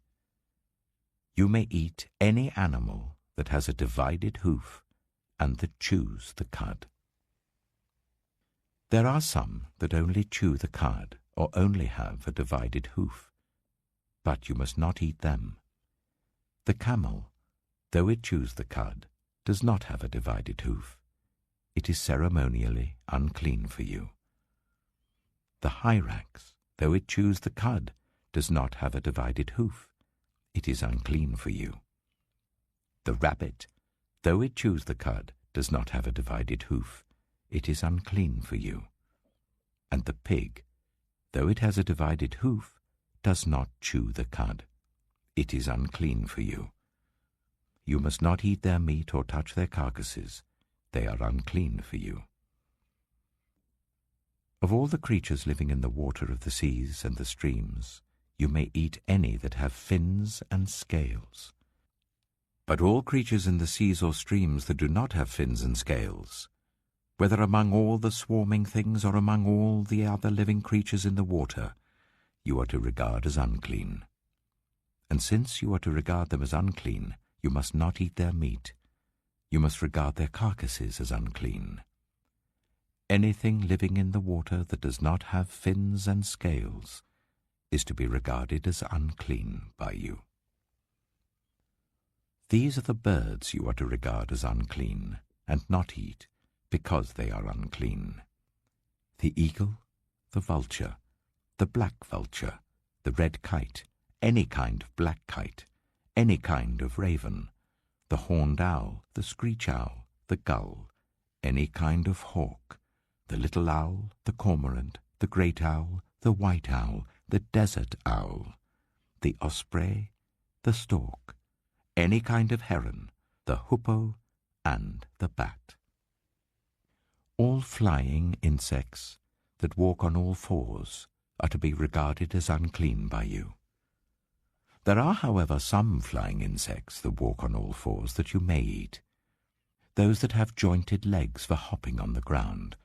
You may eat any animal that has a divided hoof and that chews the cud. There are some that only chew the cud or only have a divided hoof, but you must not eat them. The camel, though it chews the cud, does not have a divided hoof. It is ceremonially unclean for you. The hyrax, though it chews the cud, does not have a divided hoof, it is unclean for you. The rabbit, though it chews the cud, does not have a divided hoof, it is unclean for you. And the pig, though it has a divided hoof, does not chew the cud, it is unclean for you. You must not eat their meat or touch their carcasses, they are unclean for you. Of all the creatures living in the water of the seas and the streams, you may eat any that have fins and scales. But all creatures in the seas or streams that do not have fins and scales, whether among all the swarming things or among all the other living creatures in the water, you are to regard as unclean. And since you are to regard them as unclean, you must not eat their meat. You must regard their carcasses as unclean. Anything living in the water that does not have fins and scales is to be regarded as unclean by you. These are the birds you are to regard as unclean, and not eat, because they are unclean: the eagle, the vulture, the black vulture, the red kite, any kind of black kite, any kind of raven, the horned owl, the screech owl, the gull, any kind of hawk, the little owl, the cormorant, the great owl, the white owl, the desert owl, the osprey, the stork, any kind of heron, the hoopoe, and the bat. All flying insects that walk on all fours are to be regarded as unclean by you. There are, however, some flying insects that walk on all fours that you may eat, those that have jointed legs for hopping on the ground.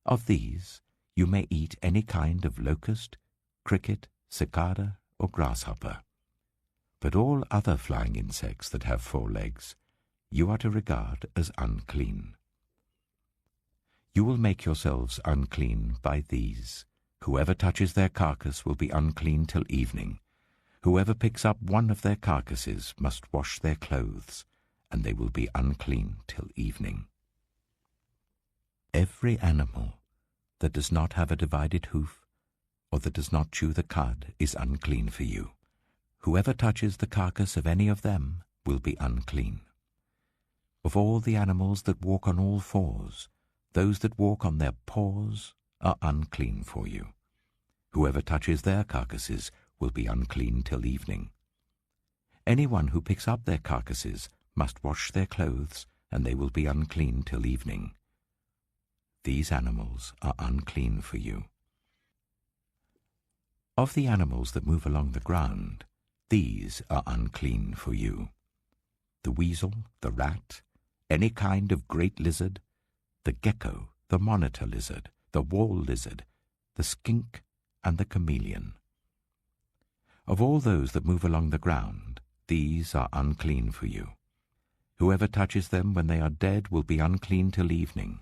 Of these you may eat any kind of locust, cricket, cicada, or grasshopper. But all other flying insects that have 4 legs you are to regard as unclean. You will make yourselves unclean by these. Whoever touches their carcass will be unclean till evening. Whoever picks up one of their carcasses must wash their clothes, and they will be unclean till evening. Every animal that does not have a divided hoof, or that does not chew the cud, is unclean for you. Whoever touches the carcass of any of them will be unclean. Of all the animals that walk on all fours, those that walk on their paws are unclean for you. Whoever touches their carcasses will be unclean till evening. Anyone who picks up their carcasses must wash their clothes, and they will be unclean till evening. These animals are unclean for you. Of the animals that move along the ground, these are unclean for you: the weasel, the rat, any kind of great lizard, the gecko, the monitor lizard, the wall lizard, the skink, and the chameleon. Of all those that move along the ground, these are unclean for you. Whoever touches them when they are dead will be unclean till evening.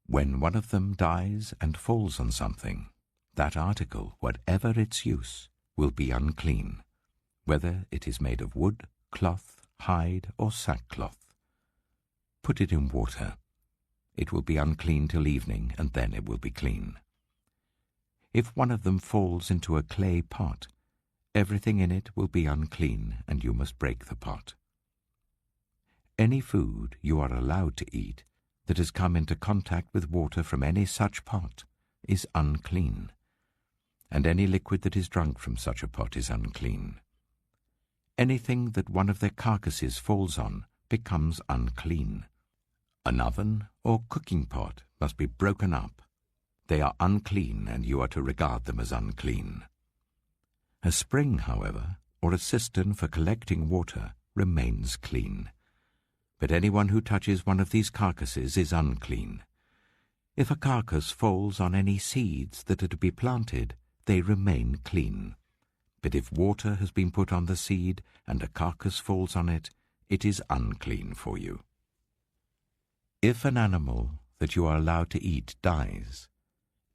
When one of them dies and falls on something, that article, whatever its use, will be unclean, whether it is made of wood, cloth, hide, or sackcloth. Put it in water. It will be unclean till evening, and then it will be clean. If one of them falls into a clay pot, everything in it will be unclean, and you must break the pot. Any food you are allowed to eat that has come into contact with water from any such pot is unclean, and any liquid that is drunk from such a pot is unclean. Anything that one of their carcasses falls on becomes unclean. An oven or cooking pot must be broken up. They are unclean, and you are to regard them as unclean. A spring, however, or a cistern for collecting water remains clean. But anyone who touches one of these carcasses is unclean. If a carcass falls on any seeds that are to be planted, they remain clean. But if water has been put on the seed and a carcass falls on it, it is unclean for you. If an animal that you are allowed to eat dies,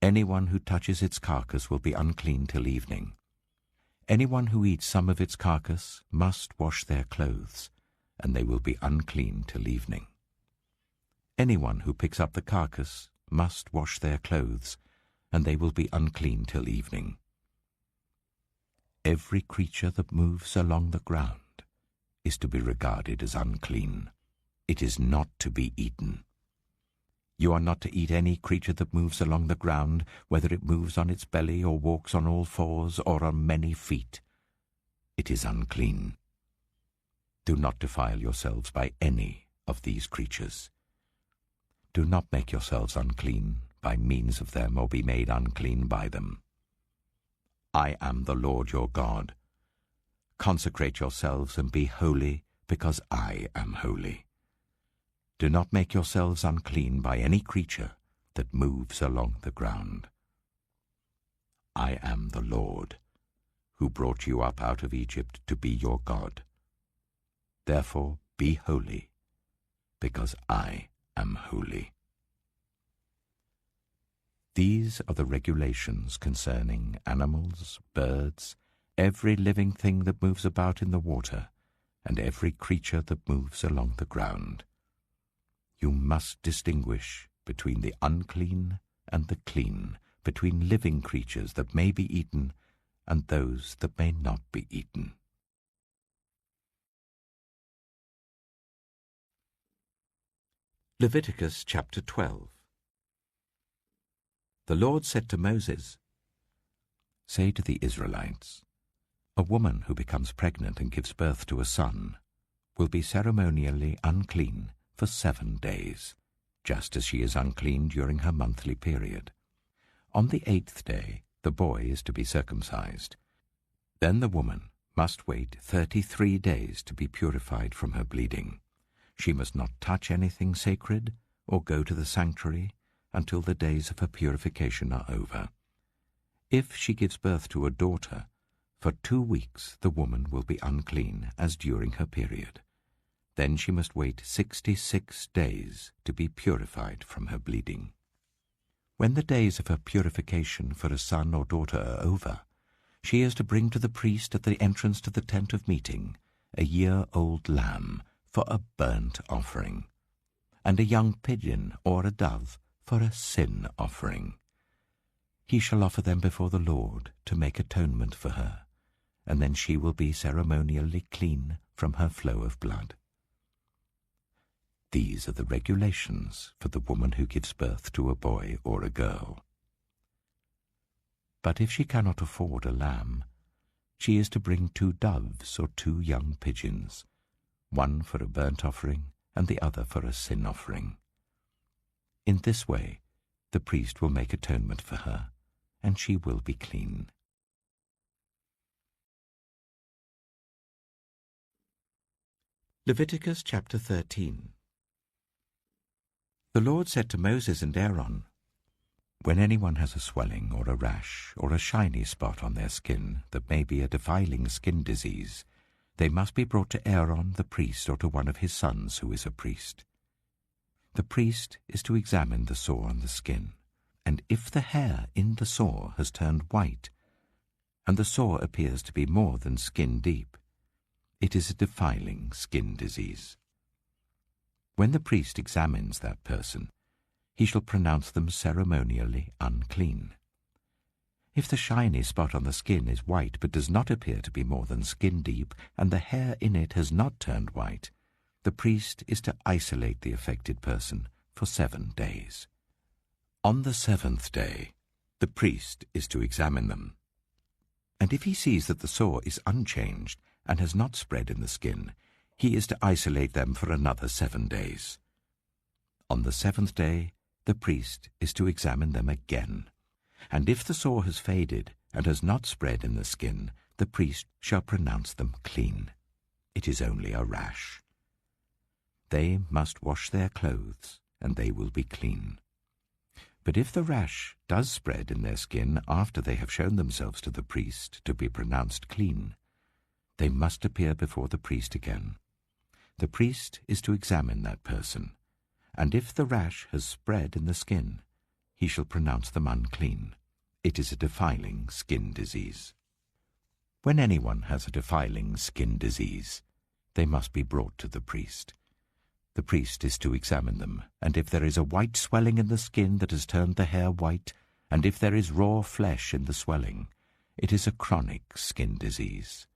anyone who touches its carcass will be unclean till evening. Anyone who eats some of its carcass must wash their clothes, and they will be unclean till evening. Anyone who picks up the carcass must wash their clothes, and they will be unclean till evening. every creature that moves along the ground is to be regarded as unclean. It is not to be eaten. You are not to eat any creature that moves along the ground, whether it moves on its belly or walks on all fours or on many feet. It is unclean. Do not defile yourselves by any of these creatures. Do not make yourselves unclean by means of them or be made unclean by them. I am the Lord your God. Consecrate yourselves and be holy, because I am holy. Do not make yourselves unclean by any creature that moves along the ground. I am the Lord, who brought you up out of Egypt to be your God. Therefore be holy, because I am holy. These are the regulations concerning animals, birds, every living thing that moves about in the water, and every creature that moves along the ground. You must distinguish between the unclean and the clean, between living creatures that may be eaten and those that may not be eaten. Leviticus chapter 12. The Lord said to Moses, "Say to the Israelites, a woman who becomes pregnant and gives birth to a son will be ceremonially unclean for 7 days, just as she is unclean during her monthly period. On the 8th day, the boy is to be circumcised. Then the woman must wait 33 days to be purified from her bleeding. She must not touch anything sacred or go to the sanctuary until the days of her purification are over. If she gives birth to a daughter, for 2 weeks the woman will be unclean as during her period. Then she must wait 66 days to be purified from her bleeding. When the days of her purification for a son or daughter are over, she is to bring to the priest at the entrance to the tent of meeting a year-old lamb for a burnt offering, and a young pigeon or a dove for a sin offering. He shall offer them before the Lord to make atonement for her, and then she will be ceremonially clean from her flow of blood. These are the regulations for the woman who gives birth to a boy or a girl. But if she cannot afford a lamb, she is to bring 2 doves or 2 young pigeons, one for a burnt offering and the other for a sin offering. In this way, the priest will make atonement for her, and she will be clean. Leviticus chapter 13. The Lord said to Moses and Aaron, "When anyone has a swelling or a rash or a shiny spot on their skin that may be a defiling skin disease, they must be brought to Aaron the priest or to one of his sons who is a priest. The priest is to examine the sore on the skin, and if the hair in the sore has turned white, and the sore appears to be more than skin deep, it is a defiling skin disease. When the priest examines that person, he shall pronounce them ceremonially unclean. If the shiny spot on the skin is white but does not appear to be more than skin deep, and the hair in it has not turned white, the priest is to isolate the affected person for 7 days. On the 7th day, the priest is to examine them. And if he sees that the sore is unchanged and has not spread in the skin, he is to isolate them for another 7 days. On the 7th day, the priest is to examine them again. And if the sore has faded and has not spread in the skin, the priest shall pronounce them clean. It is only a rash. They must wash their clothes, and they will be clean. But if the rash does spread in their skin after they have shown themselves to the priest to be pronounced clean, they must appear before the priest again. The priest is to examine that person, and if the rash has spread in the skin, he shall pronounce them unclean. It is a defiling skin disease. When anyone has a defiling skin disease, they must be brought to the priest. The priest is to examine them, and if there is a white swelling in the skin that has turned the hair white, and if there is raw flesh in the swelling, It is a chronic skin disease,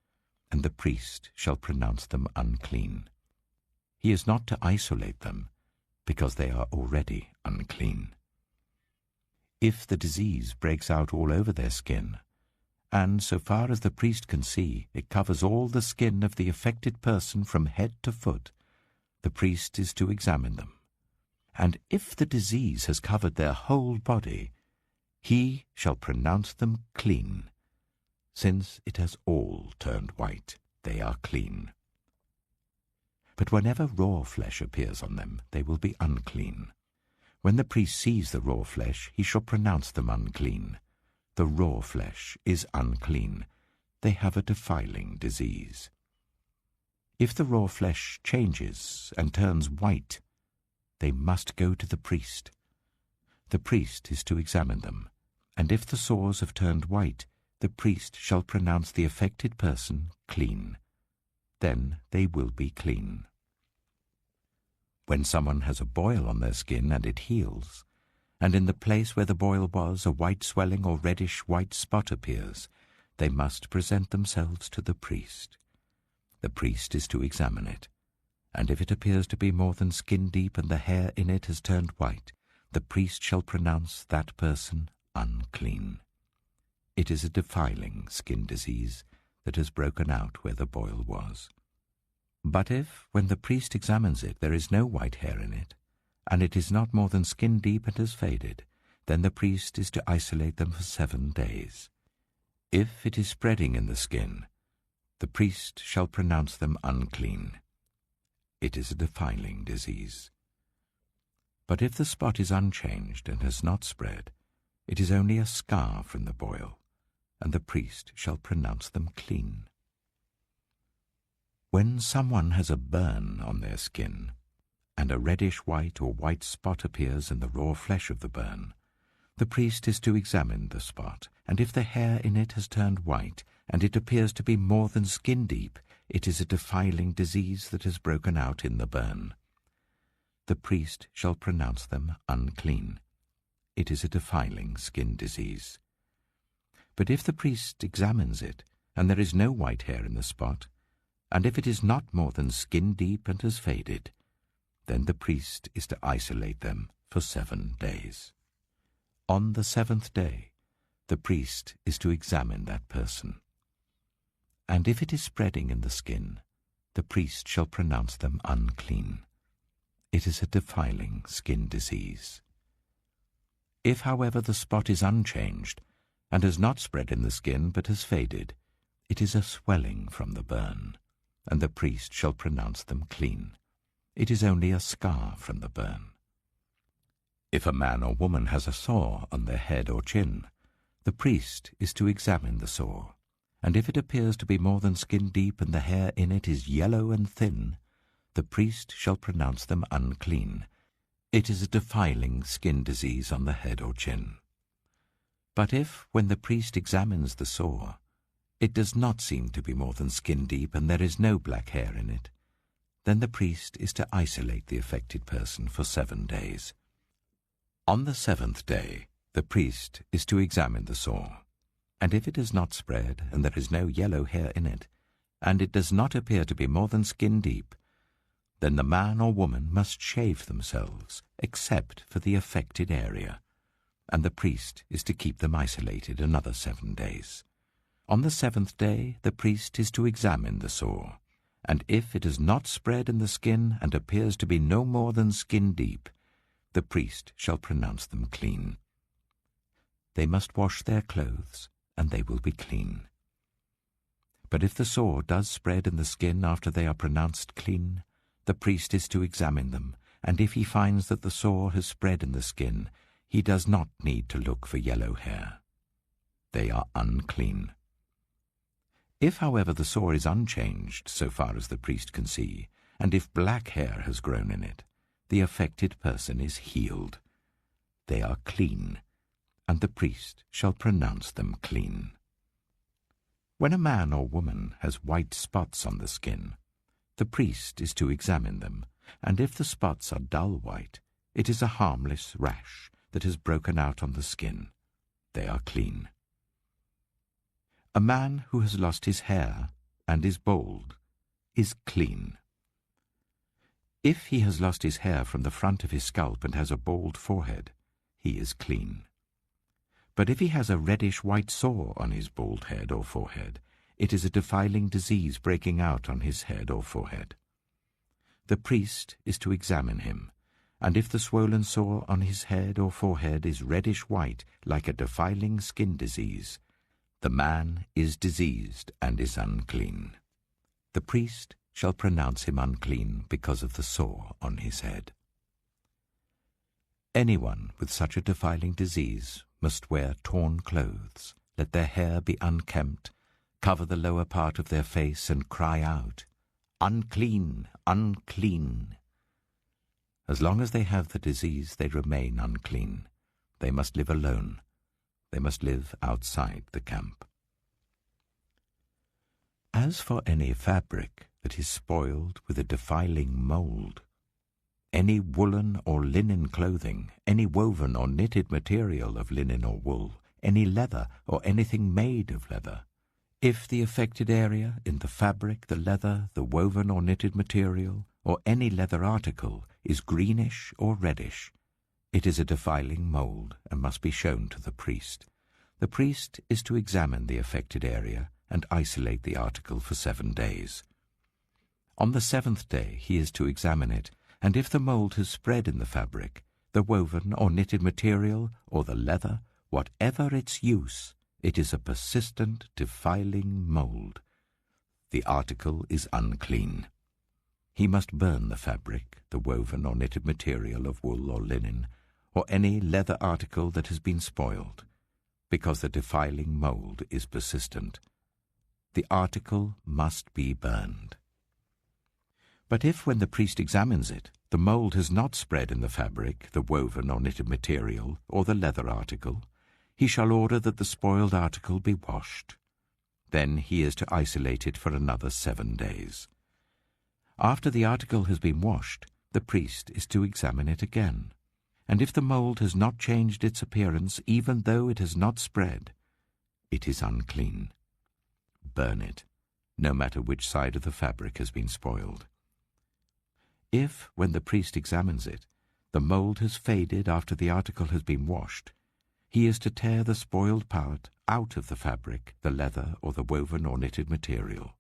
and the priest shall pronounce them unclean. He is not to isolate them, because they are already unclean. If the disease breaks out all over their skin, and so far as the priest can see, it covers all the skin of the affected person from head to foot, the priest is to examine them. And if the disease has covered their whole body, he shall pronounce them clean. Since it has all turned white, they are clean. But whenever raw flesh appears on them, they will be unclean. When the priest sees the raw flesh, he shall pronounce them unclean. The raw flesh is unclean. They have a defiling disease. If the raw flesh changes and turns white, they must go to the priest. The priest is to examine them, and if the sores have turned white, the priest shall pronounce the affected person clean. Then they will be clean. When someone has a boil on their skin and it heals, and in the place where the boil was a white swelling or reddish white spot appears, they must present themselves to the priest. The priest is to examine it, and if it appears to be more than skin deep and the hair in it has turned white, the priest shall pronounce that person unclean. It is a defiling skin disease that has broken out where the boil was. But if, when the priest examines it, there is no white hair in it, and it is not more than skin deep and has faded, then the priest is to isolate them for 7 days. If it is spreading in the skin, the priest shall pronounce them unclean. It is a defiling disease. But if the spot is unchanged and has not spread, it is only a scar from the boil, and the priest shall pronounce them clean. When someone has a burn on their skin, and a reddish-white or white spot appears in the raw flesh of the burn, the priest is to examine the spot, and if the hair in it has turned white, and it appears to be more than skin deep, it is a defiling disease that has broken out in the burn. The priest shall pronounce them unclean. It is a defiling skin disease. But if the priest examines it, and there is no white hair in the spot, and if it is not more than skin deep and has faded, then the priest is to isolate them for 7 days. On the 7th day, the priest is to examine that person. And if it is spreading in the skin, the priest shall pronounce them unclean. It is a defiling skin disease. If, however, the spot is unchanged, and has not spread in the skin but has faded, it is a swelling from the burn, and the priest shall pronounce them clean. It is only a scar from the burn. If a man or woman has a sore on their head or chin, the priest is to examine the sore, and if it appears to be more than skin deep and the hair in it is yellow and thin, the priest shall pronounce them unclean. It is a defiling skin disease on the head or chin. But if, when the priest examines the sore, it does not seem to be more than skin deep and there is no black hair in it, then the priest is to isolate the affected person for 7 days. On the 7th day, the priest is to examine the sore, and if it has not spread and there is no yellow hair in it, and it does not appear to be more than skin deep, then the man or woman must shave themselves, except for the affected area, and the priest is to keep them isolated another 7 days. On the 7th day, the priest is to examine the sore, and if it has not spread in the skin and appears to be no more than skin deep, the priest shall pronounce them clean. They must wash their clothes, and they will be clean. But if the sore does spread in the skin after they are pronounced clean, the priest is to examine them, and if he finds that the sore has spread in the skin, he does not need to look for yellow hair. They are unclean. If, however, the sore is unchanged so far as the priest can see, and if black hair has grown in it, the affected person is healed. They are clean, and the priest shall pronounce them clean. When a man or woman has white spots on the skin, the priest is to examine them, and if the spots are dull white, it is a harmless rash that has broken out on the skin. They are clean. A man who has lost his hair and is bald is clean. If he has lost his hair from the front of his scalp and has a bald forehead, he is clean. But if he has a reddish-white sore on his bald head or forehead, it is a defiling disease breaking out on his head or forehead. The priest is to examine him, and if the swollen sore on his head or forehead is reddish-white like a defiling skin disease, the man is diseased and is unclean. The priest shall pronounce him unclean because of the sore on his head. Anyone with such a defiling disease must wear torn clothes, let their hair be unkempt, cover the lower part of their face, and cry out, "Unclean, unclean!" As long as they have the disease, they remain unclean. They must live alone. They must live outside the camp. As for any fabric that is spoiled with a defiling mold, any woolen or linen clothing, any woven or knitted material of linen or wool, any leather or anything made of leather, if the affected area in the fabric, the leather, the woven or knitted material, or any leather article is greenish or reddish, it is a defiling mold and must be shown to the priest. The priest is to examine the affected area and isolate the article for 7 days. On the 7th day he is to examine it, and if the mold has spread in the fabric, the woven or knitted material, or the leather, whatever its use, it is a persistent, defiling mold. The article is unclean. He must burn the fabric, the woven or knitted material of wool or linen, or any leather article that has been spoiled, because the defiling mold is persistent. The article must be burned. But if, when the priest examines it, the mold has not spread in the fabric, the woven or knitted material, or the leather article, he shall order that the spoiled article be washed. Then he is to isolate it for another 7 days. After the article has been washed, the priest is to examine it again. And if the mold has not changed its appearance, even though it has not spread, it is unclean. Burn it, no matter which side of the fabric has been spoiled. If, when the priest examines it, the mold has faded after the article has been washed, he is to tear the spoiled part out of the fabric, the leather, or the woven or knitted material.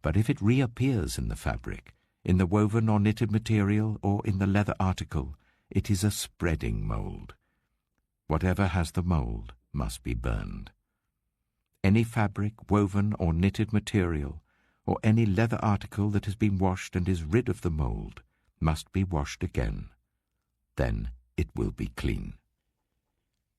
But if it reappears in the fabric, in the woven or knitted material, or in the leather article, it is a spreading mold. Whatever has the mold must be burned. Any fabric, woven or knitted material, or any leather article that has been washed and is rid of the mold, must be washed again. Then it will be clean.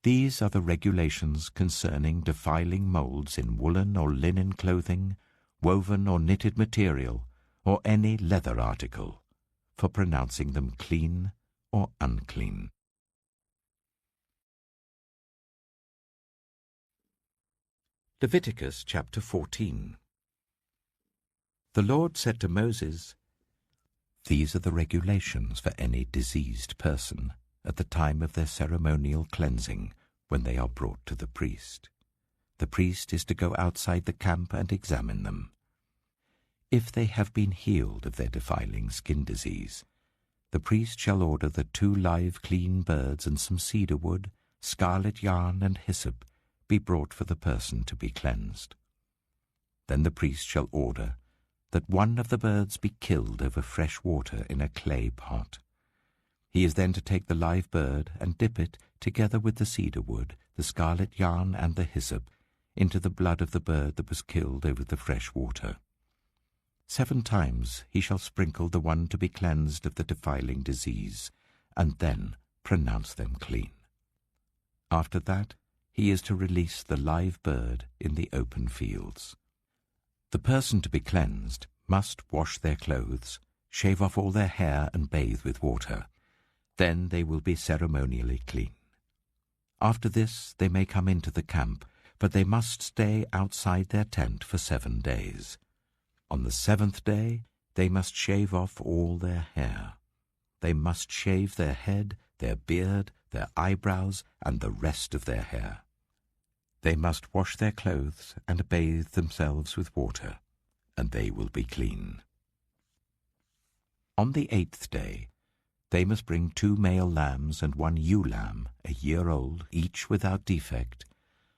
These are the regulations concerning defiling molds in woolen or linen clothing, woven or knitted material, or any leather article, for pronouncing them clean or unclean. Leviticus chapter 14. The Lord said to Moses, "These are the regulations for any diseased person at the time of their ceremonial cleansing when they are brought to the priest. The priest is to go outside the camp and examine them. If they have been healed of their defiling skin disease, the priest shall order that 2 live clean birds and some cedar wood, scarlet yarn and hyssop be brought for the person to be cleansed. Then the priest shall order that one of the birds be killed over fresh water in a clay pot. He is then to take the live bird and dip it, together with the cedar wood, the scarlet yarn and the hyssop, into the blood of the bird that was killed over the fresh water. 7 times he shall sprinkle the one to be cleansed of the defiling disease, and then pronounce them clean. After that, he is to release the live bird in the open fields. The person to be cleansed must wash their clothes, shave off all their hair, and bathe with water. Then they will be ceremonially clean. After this they may come into the camp, but they must stay outside their tent for 7 days. On the 7th day they must shave off all their hair. They must shave their head, their beard, their eyebrows, and the rest of their hair. They must wash their clothes and bathe themselves with water, and they will be clean. On the 8th day, they must bring 2 male lambs and 1 ewe lamb, a year old, each without defect,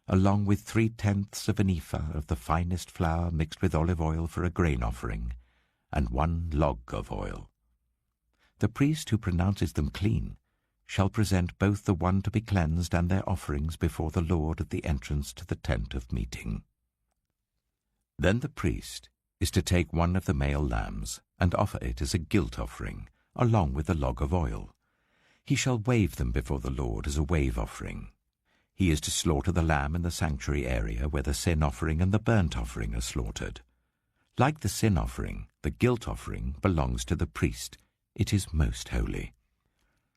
along with 3/10 of an ephah of the finest flour mixed with olive oil for a grain offering, and 1 log of oil. The priest who pronounces them clean shall present both the one to be cleansed and their offerings before the Lord at the entrance to the tent of meeting. Then the priest is to take 1 of the male lambs and offer it as a guilt offering, along with the log of oil. He shall wave them before the Lord as a wave offering. He is to slaughter the lamb in the sanctuary area where the sin offering and the burnt offering are slaughtered. Like the sin offering, the guilt offering belongs to the priest. It is most holy.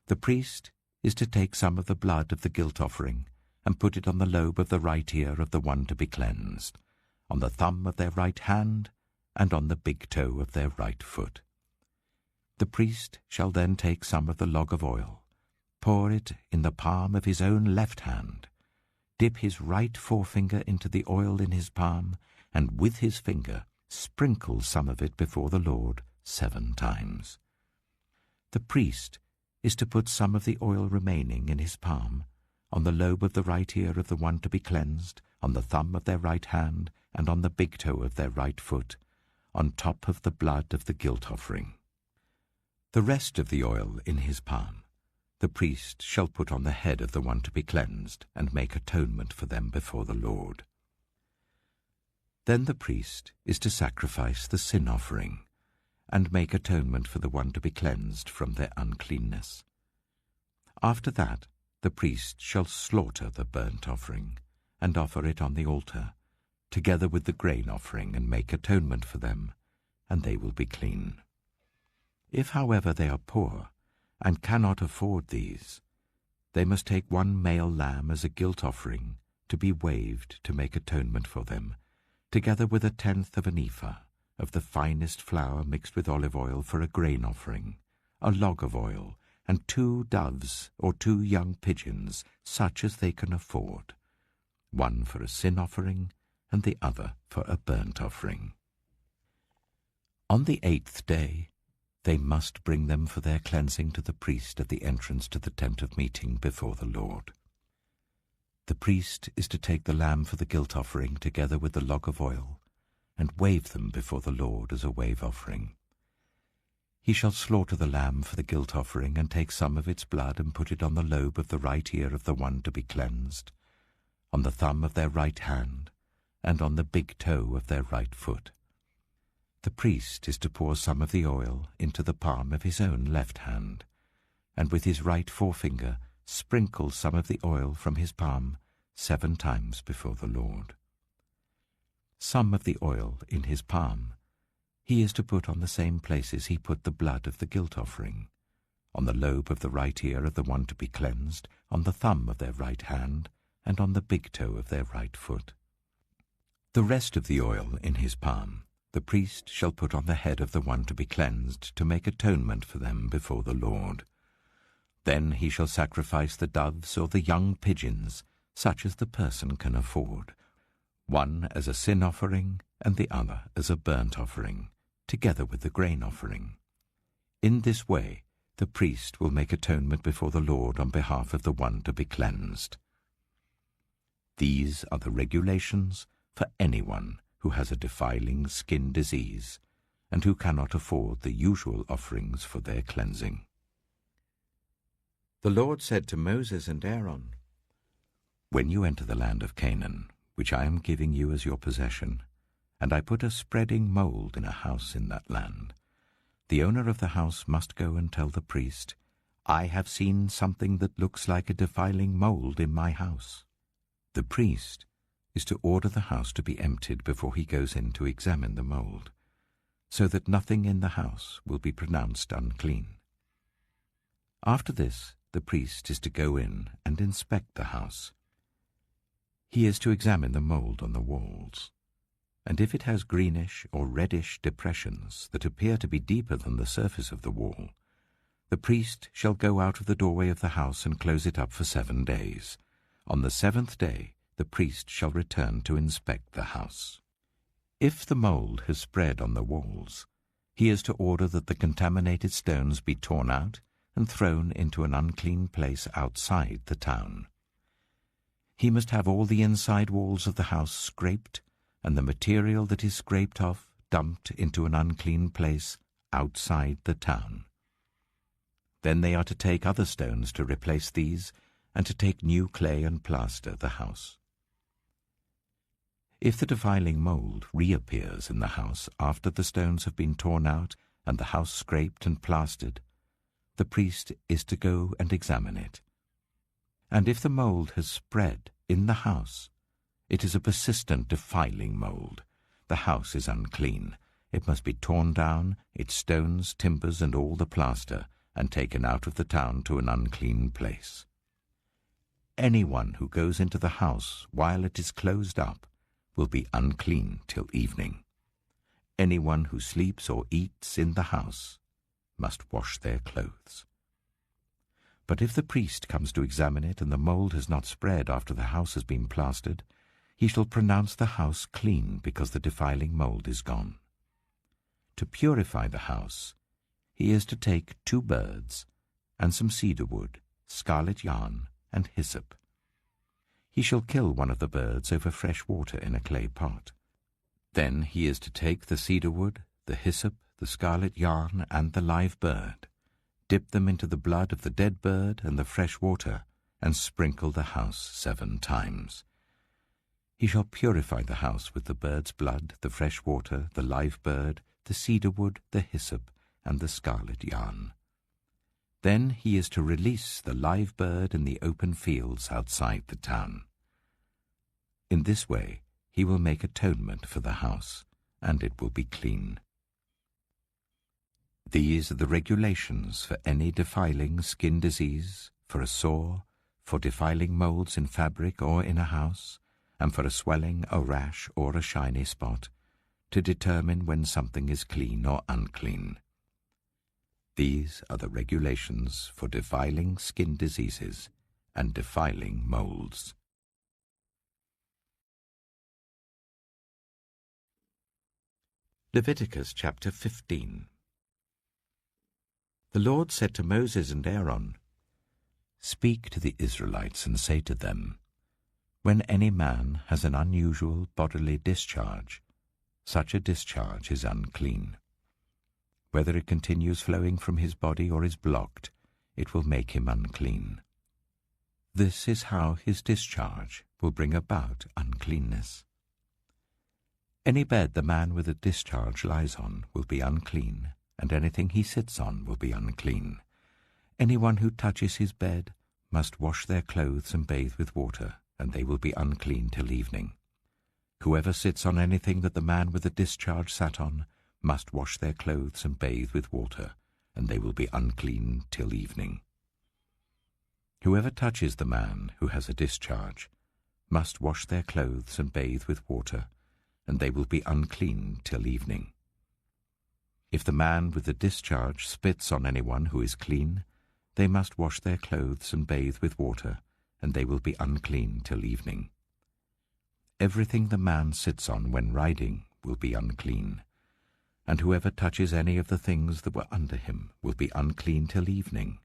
The priest is to take some of the blood of the guilt offering and put it on the lobe of the right ear of the one to be cleansed, on the thumb of their right hand, and on the big toe of their right foot. The priest shall then take some of the log of oil, pour it in the palm of his own left hand, dip his right forefinger into the oil in his palm, and with his finger sprinkle some of it before the Lord 7 times. The priest is to put some of the oil remaining in his palm, on the lobe of the right ear of the one to be cleansed, on the thumb of their right hand, and on the big toe of their right foot, on top of the blood of the guilt offering. The rest of the oil in his palm the priest shall put on the head of the one to be cleansed, and make atonement for them before the Lord. Then the priest is to sacrifice the sin offering, and make atonement for the one to be cleansed from their uncleanness. After that, the priest shall slaughter the burnt offering, and offer it on the altar, together with the grain offering, and make atonement for them, and they will be clean. If, however, they are poor, and cannot afford these, they must take 1 male lamb as a guilt offering to be waved to make atonement for them, together with 1/10 of an ephah of the finest flour mixed with olive oil for a grain offering, a log of oil, and 2 doves or 2 young pigeons, such as they can afford, 1 for a sin offering and the other for a burnt offering. On the 8th day, they must bring them for their cleansing to the priest at the entrance to the tent of meeting before the Lord. The priest is to take the lamb for the guilt offering together with the log of oil, and wave them before the Lord as a wave offering. He shall slaughter the lamb for the guilt offering, and take some of its blood and put it on the lobe of the right ear of the one to be cleansed, on the thumb of their right hand, and on the big toe of their right foot. The priest is to pour some of the oil into the palm of his own left hand, and with his right forefinger sprinkle some of the oil from his palm 7 times before the Lord. Some of the oil in his palm he is to put on the same places he put the blood of the guilt offering, on the lobe of the right ear of the one to be cleansed, on the thumb of their right hand, and on the big toe of their right foot. The rest of the oil in his palm the priest shall put on the head of the one to be cleansed, to make atonement for them before the Lord. Then he shall sacrifice the doves or the young pigeons, such as the person can afford, 1 as a sin offering and the other as a burnt offering, together with the grain offering. In this way the priest will make atonement before the Lord on behalf of the one to be cleansed. These are the regulations for anyone who has a defiling skin disease, and who cannot afford the usual offerings for their cleansing. The Lord said to Moses and Aaron, "When you enter the land of Canaan, which I am giving you as your possession, and I put a spreading mold in a house in that land, the owner of the house must go and tell the priest, 'I have seen something that looks like a defiling mold in my house.' The priest is to order the house to be emptied before he goes in to examine the mold, so that nothing in the house will be pronounced unclean. After this, the priest is to go in and inspect the house. He is to examine the mold on the walls, and if it has greenish or reddish depressions that appear to be deeper than the surface of the wall, the priest shall go out of the doorway of the house and close it up for 7 days. On the 7th day the priest shall return to inspect the house. If the mold has spread on the walls, he is to order that the contaminated stones be torn out and thrown into an unclean place outside the town. He must have all the inside walls of the house scraped, and the material that is scraped off dumped into an unclean place outside the town. Then they are to take other stones to replace these, and to take new clay and plaster the house. If the defiling mold reappears in the house after the stones have been torn out and the house scraped and plastered, the priest is to go and examine it. And if the mold has spread in the house, it is a persistent defiling mold. The house is unclean. It must be torn down, its stones, timbers, and all the plaster, and taken out of the town to an unclean place. Anyone who goes into the house while it is closed up will be unclean till evening. Anyone who sleeps or eats in the house must wash their clothes. But if the priest comes to examine it and the mold has not spread after the house has been plastered, he shall pronounce the house clean because the defiling mold is gone. To purify the house, he is to take 2 birds and some cedar wood, scarlet yarn, and hyssop. He shall kill one of the birds over fresh water in a clay pot. Then he is to take the cedar wood, the hyssop, the scarlet yarn, and the live bird, dip them into the blood of the dead bird and the fresh water, and sprinkle the house 7 times. He shall purify the house with the bird's blood, the fresh water, the live bird, the cedar wood, the hyssop, and the scarlet yarn. Then he is to release the live bird in the open fields outside the town. In this way he will make atonement for the house, and it will be clean. These are the regulations for any defiling skin disease, for a sore, for defiling molds in fabric or in a house, and for a swelling, a rash, or a shiny spot, to determine when something is clean or unclean. These are the regulations for defiling skin diseases and defiling molds. Leviticus chapter 15. The Lord said to Moses and Aaron, "Speak to the Israelites and say to them, when any man has an unusual bodily discharge, such a discharge is unclean. Whether it continues flowing from his body or is blocked, it will make him unclean. This is how his discharge will bring about uncleanness. Any bed the man with a discharge lies on will be unclean, and anything he sits on will be unclean. Anyone who touches his bed must wash their clothes and bathe with water, and they will be unclean till evening. Whoever sits on anything that the man with the discharge sat on must wash their clothes and bathe with water, and they will be unclean till evening. Whoever touches the man who has a discharge must wash their clothes and bathe with water, and they will be unclean till evening. If the man with the discharge spits on anyone who is clean, they must wash their clothes and bathe with water, and they will be unclean till evening. Everything the man sits on when riding will be unclean, and whoever touches any of the things that were under him will be unclean till evening.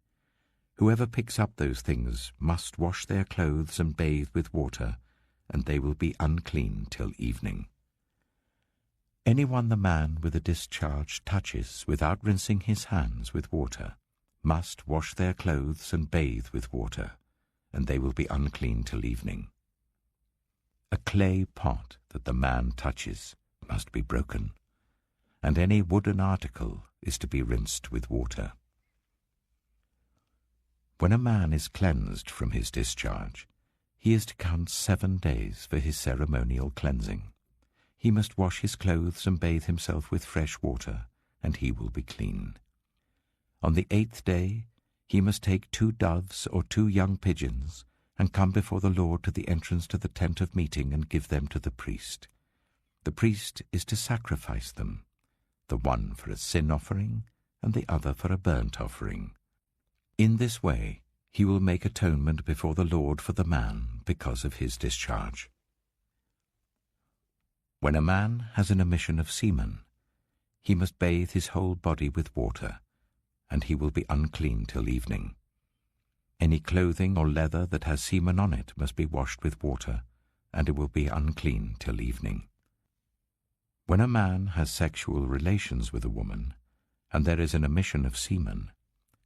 Whoever picks up those things must wash their clothes and bathe with water, and they will be unclean till evening. Anyone the man with a discharge touches without rinsing his hands with water must wash their clothes and bathe with water, and they will be unclean till evening. A clay pot that the man touches must be broken, and any wooden article is to be rinsed with water. When a man is cleansed from his discharge, he is to count 7 days for his ceremonial cleansing. He must wash his clothes and bathe himself with fresh water, and he will be clean. On the 8th day he must take 2 doves or 2 young pigeons, and come before the Lord to the entrance to the tent of meeting and give them to the priest. The priest is to sacrifice them, the one for a sin offering and the other for a burnt offering. In this way he will make atonement before the Lord for the man because of his discharge. When a man has an emission of semen, he must bathe his whole body with water, and he will be unclean till evening. Any clothing or leather that has semen on it must be washed with water, and it will be unclean till evening. When a man has sexual relations with a woman, and there is an emission of semen,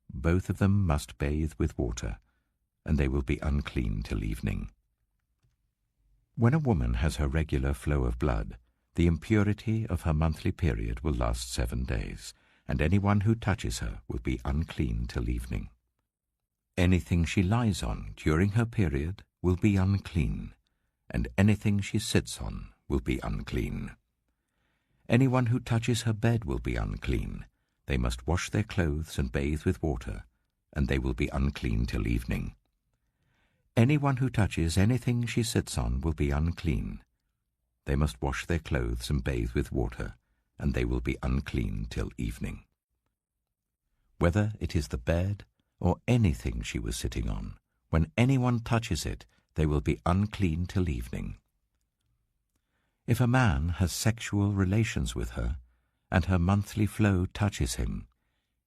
both of them must bathe with water, and they will be unclean till evening. When a woman has her regular flow of blood, the impurity of her monthly period will last 7 days, and anyone who touches her will be unclean till evening. Anything she lies on during her period will be unclean, and anything she sits on will be unclean. Anyone who touches her bed will be unclean. They must wash their clothes and bathe with water, and they will be unclean till evening. Anyone who touches anything she sits on will be unclean. They must wash their clothes and bathe with water, and they will be unclean till evening. Whether it is the bed or anything she was sitting on, when anyone touches it, they will be unclean till evening. If a man has sexual relations with her, and her monthly flow touches him,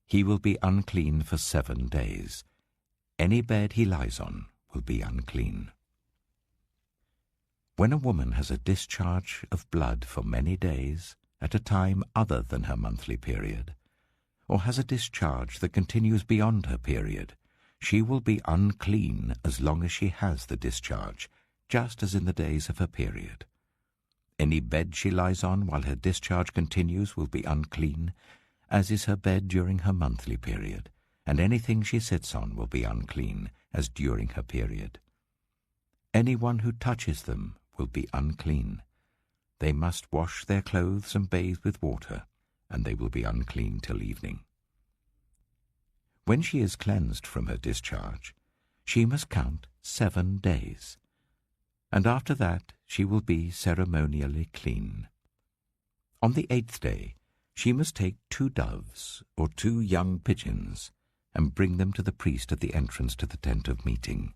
he will be unclean for 7 days. Any bed he lies on will be unclean. When a woman has a discharge of blood for many days at a time other than her monthly period, or has a discharge that continues beyond her period, she will be unclean as long as she has the discharge, just as in the days of her period. Any bed she lies on while her discharge continues will be unclean, as is her bed during her monthly period, and anything she sits on will be unclean, as during her period. Anyone who touches them will be unclean. They must wash their clothes and bathe with water, and they will be unclean till evening. When she is cleansed from her discharge, she must count 7 days, and after that she will be ceremonially clean. On the 8th day she must take 2 doves or 2 young pigeons and bring them to the priest at the entrance to the tent of meeting.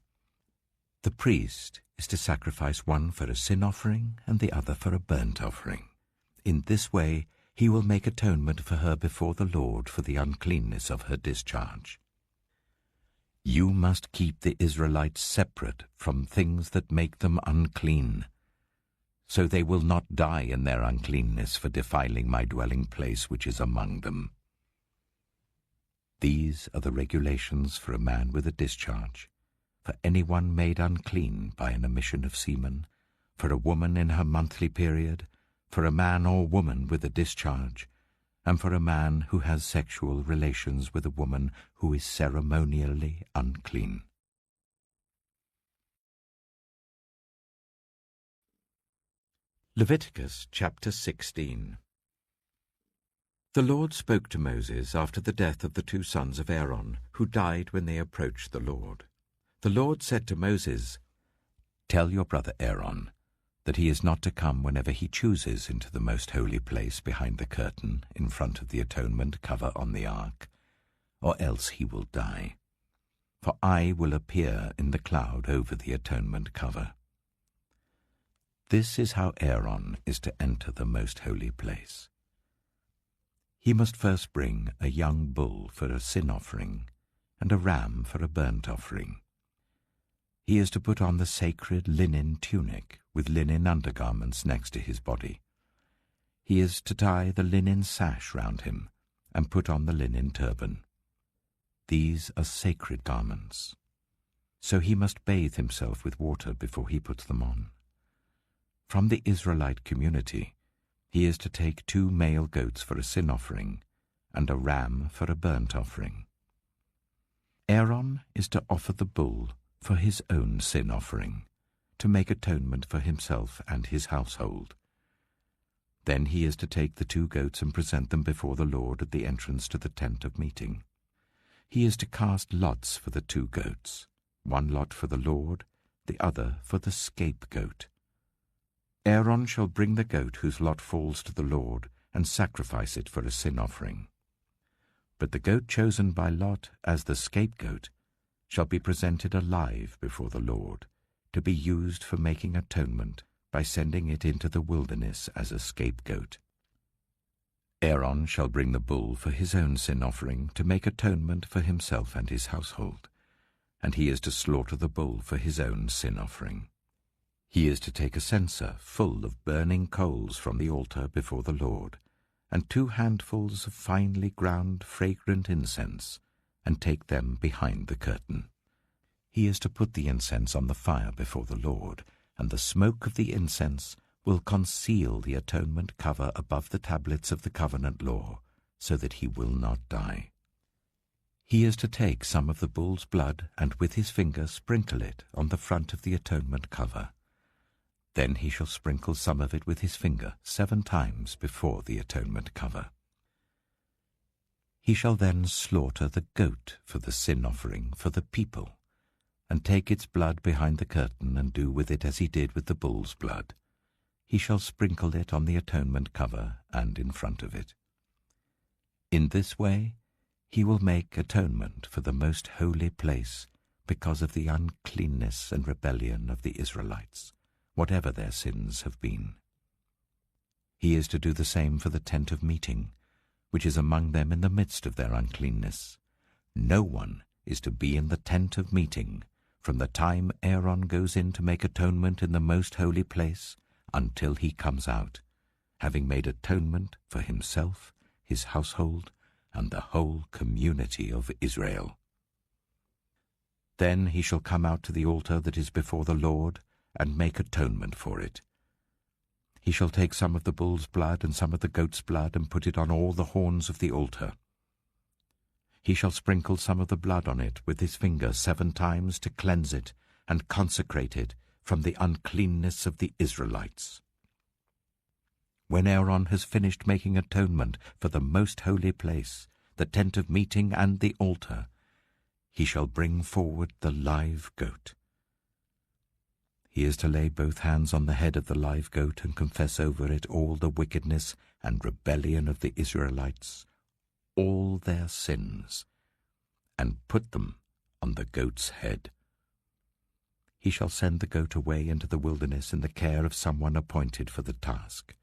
The priest is to sacrifice one for a sin offering and the other for a burnt offering. In this way he will make atonement for her before the Lord for the uncleanness of her discharge. You must keep the Israelites separate from things that make them unclean, so they will not die in their uncleanness for defiling my dwelling place which is among them. These are the regulations for a man with a discharge, for anyone made unclean by an emission of semen, for a woman in her monthly period, for a man or woman with a discharge, and for a man who has sexual relations with a woman who is ceremonially unclean. Leviticus chapter 16. The Lord spoke to Moses after the death of the 2 sons of Aaron, who died when they approached the Lord. The Lord said to Moses, "Tell your brother Aaron that he is not to come whenever he chooses into the most holy place behind the curtain in front of the atonement cover on the ark, or else he will die. For I will appear in the cloud over the atonement cover." This is how Aaron is to enter the most holy place. He must first bring a young bull for a sin offering and a ram for a burnt offering. He is to put on the sacred linen tunic with linen undergarments next to his body. He is to tie the linen sash round him and put on the linen turban. These are sacred garments, so he must bathe himself with water before he puts them on. From the Israelite community, he is to take 2 male goats for a sin offering and a ram for a burnt offering. Aaron is to offer the bull for his own sin offering, to make atonement for himself and his household. Then he is to take the 2 goats and present them before the Lord at the entrance to the tent of meeting. He is to cast lots for the 2 goats, 1 lot for the Lord, the other for the scapegoat. Aaron shall bring the goat whose lot falls to the Lord and sacrifice it for a sin offering. But the goat chosen by lot as the scapegoat shall be presented alive before the Lord, to be used for making atonement by sending it into the wilderness as a scapegoat. Aaron shall bring the bull for his own sin offering to make atonement for himself and his household, and he is to slaughter the bull for his own sin offering. He is to take a censer full of burning coals from the altar before the Lord, and 2 handfuls of finely ground fragrant incense, and take them behind the curtain. He is to put the incense on the fire before the Lord, and the smoke of the incense will conceal the atonement cover above the tablets of the covenant law, so that he will not die. He is to take some of the bull's blood and with his finger sprinkle it on the front of the atonement cover. Then he shall sprinkle some of it with his finger 7 times before the atonement cover. He shall then slaughter the goat for the sin offering for the people, and take its blood behind the curtain and do with it as he did with the bull's blood. He shall sprinkle it on the atonement cover and in front of it. In this way he will make atonement for the most holy place because of the uncleanness and rebellion of the Israelites, whatever their sins have been. He is to do the same for the tent of meeting, which is among them in the midst of their uncleanness. No one is to be in the tent of meeting from the time Aaron goes in to make atonement in the most holy place until he comes out, having made atonement for himself, his household, and the whole community of Israel. Then he shall come out to the altar that is before the Lord, and make atonement for it. He shall take some of the bull's blood and some of the goat's blood, and put it on all the horns of the altar. He shall sprinkle some of the blood on it with his finger 7 times to cleanse it and consecrate it from the uncleanness of the Israelites. When Aaron has finished making atonement for the most holy place, the tent of meeting and the altar, he shall bring forward the live goat. He is to lay both hands on the head of the live goat and confess over it all the wickedness and rebellion of the Israelites, all their sins, and put them on the goat's head. He shall send the goat away into the wilderness in the care of someone appointed for the task.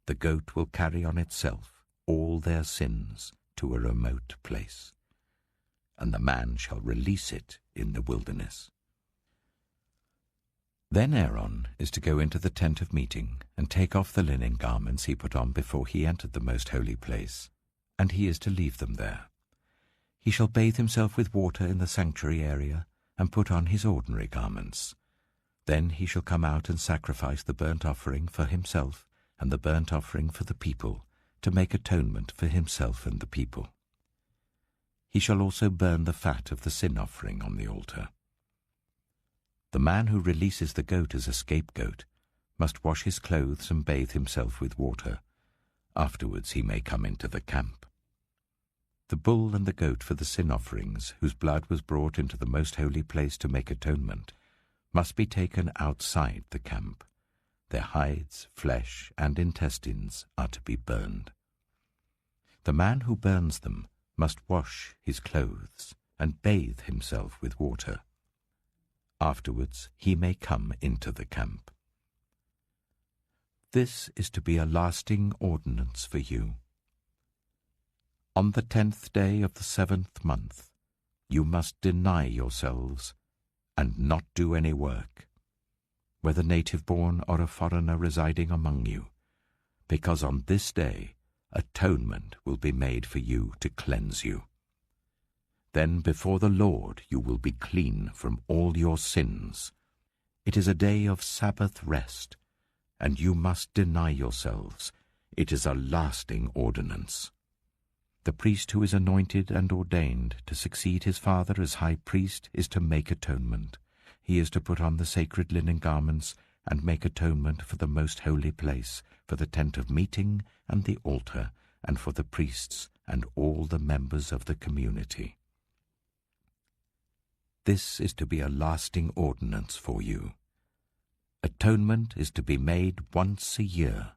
The goat will carry on itself all their sins to a remote place, and the man shall release it in the wilderness. Then Aaron is to go into the tent of meeting and take off the linen garments he put on before he entered the most holy place, and he is to leave them there. He shall bathe himself with water in the sanctuary area and put on his ordinary garments. Then he shall come out and sacrifice the burnt offering for himself and the burnt offering for the people, to make atonement for himself and the people. He shall also burn the fat of the sin offering on the altar. The man who releases the goat as a scapegoat must wash his clothes and bathe himself with water. Afterwards he may come into the camp. The bull and the goat for the sin offerings, whose blood was brought into the most holy place to make atonement, must be taken outside the camp. Their hides, flesh, and intestines are to be burned. The man who burns them must wash his clothes and bathe himself with water. Afterwards he may come into the camp. This is to be a lasting ordinance for you. On the 10th day of the 7th month you must deny yourselves and not do any work, whether native-born or a foreigner residing among you, because on this day atonement will be made for you to cleanse you. Then before the Lord you will be clean from all your sins. It is a day of Sabbath rest, and you must deny yourselves. It is a lasting ordinance. The priest who is anointed and ordained to succeed his father as high priest is to make atonement. He is to put on the sacred linen garments and make atonement for the most holy place, for the tent of meeting and the altar, and for the priests and all the members of the community. This is to be a lasting ordinance for you. Atonement is to be made once a year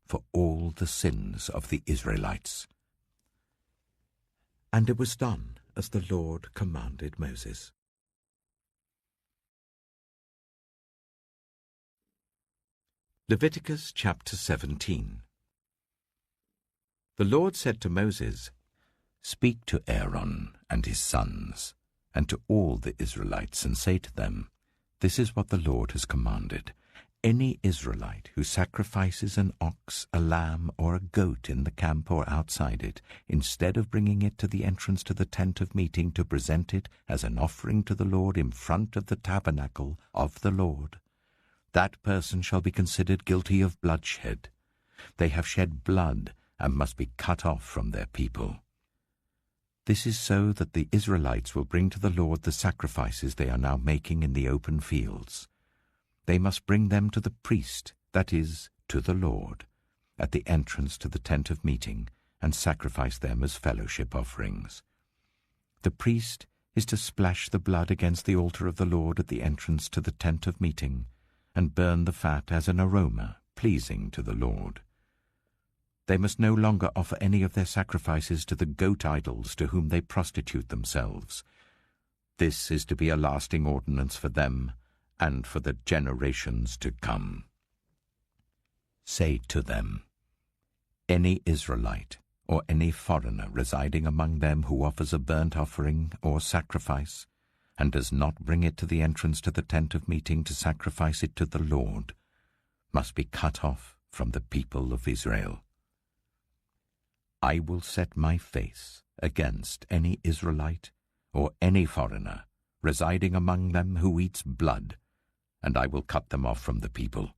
for all the sins of the Israelites. And it was done, as the Lord commanded Moses. Leviticus chapter 17. The Lord said to Moses, "Speak to Aaron and his sons, and to all the Israelites, and say to them, This is what the Lord has commanded. Any Israelite who sacrifices an ox, a lamb, or a goat in the camp or outside it, instead of bringing it to the entrance to the tent of meeting to present it as an offering to the Lord in front of the tabernacle of the Lord, that person shall be considered guilty of bloodshed. They have shed blood and must be cut off from their people. This is so that the Israelites will bring to the Lord the sacrifices they are now making in the open fields. They must bring them to the priest, that is, to the Lord, at the entrance to the tent of meeting, and sacrifice them as fellowship offerings. The priest is to splash the blood against the altar of the Lord at the entrance to the tent of meeting, and burn the fat as an aroma pleasing to the Lord. They must no longer offer any of their sacrifices to the goat idols to whom they prostitute themselves. This is to be a lasting ordinance for them and for the generations to come. Say to them, Any Israelite or any foreigner residing among them who offers a burnt offering or sacrifice, and does not bring it to the entrance to the tent of meeting to sacrifice it to the Lord, must be cut off from the people of Israel. I will set my face against any Israelite or any foreigner residing among them who eats blood, and I will cut them off from the people.